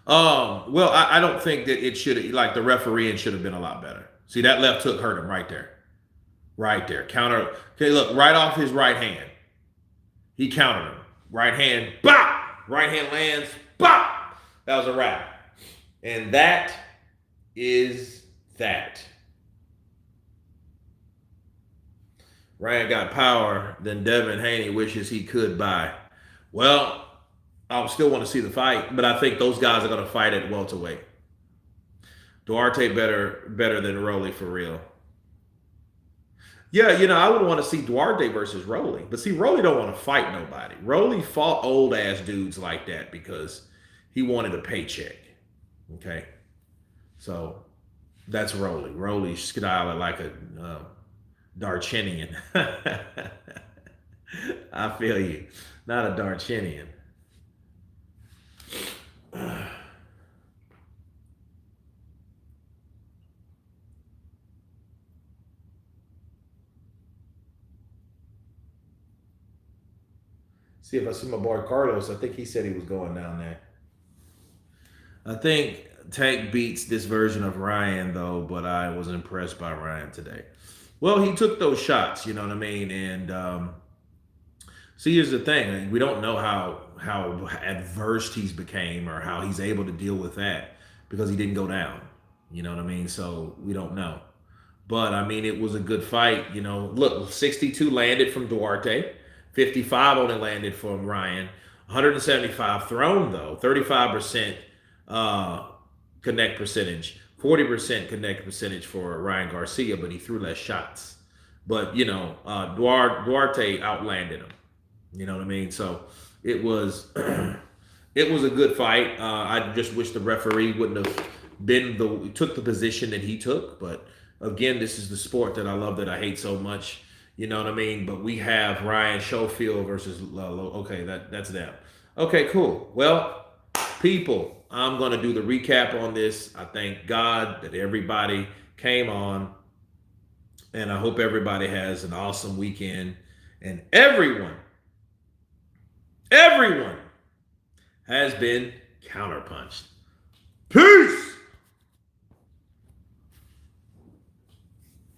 S1: Well, I don't think that it should, like the refereeing should have been a lot better. See, that left hook hurt him right there. Right there. Counter. Okay, look, right off his right hand. He countered him. Right hand, bop! Right hand lands, bop! That was a wrap. And that is that. Ryan got power, then Devin Haney wishes he could buy. Well, I still want to see the fight, but I think those guys are going to fight at welterweight. Duarte better than Rolly for real. Yeah, you know, I would want to see Duarte versus Rolly. But see, Rolly don't want to fight nobody. Rolly fought old-ass dudes like that because he wanted a paycheck. Okay? So, that's Rolly. Rolly's style like a Darchinian. I feel you. Not a Darchinian. See if I see my boy Carlos. I think he said he was going down there. I think Tank beats this version of Ryan, though, but I was impressed by Ryan today. Well, he took those shots, you know what I mean? And see, here's the thing. We don't know how adverse he's became or how he's able to deal with that because he didn't go down. You know what I mean? So we don't know. But, I mean, it was a good fight. You know, look, 62 landed from Duarte. 55 only landed from Ryan. 175 thrown, though. 35% connect percentage. 40% connect percentage for Ryan Garcia, but he threw less shots. But, you know, Duarte outlanded him. You know what I mean? So it was it was a good fight. I just wish the referee wouldn't have took the position that he took. But, again, this is the sport that I love that I hate so much. You know what I mean? But we have Ryan Scofield versus okay, that's them. Okay, cool. Well, people, I'm going to do the recap on this. I thank God that everybody came on. And I hope everybody has an awesome weekend. And everyone has been counterpunched. Peace!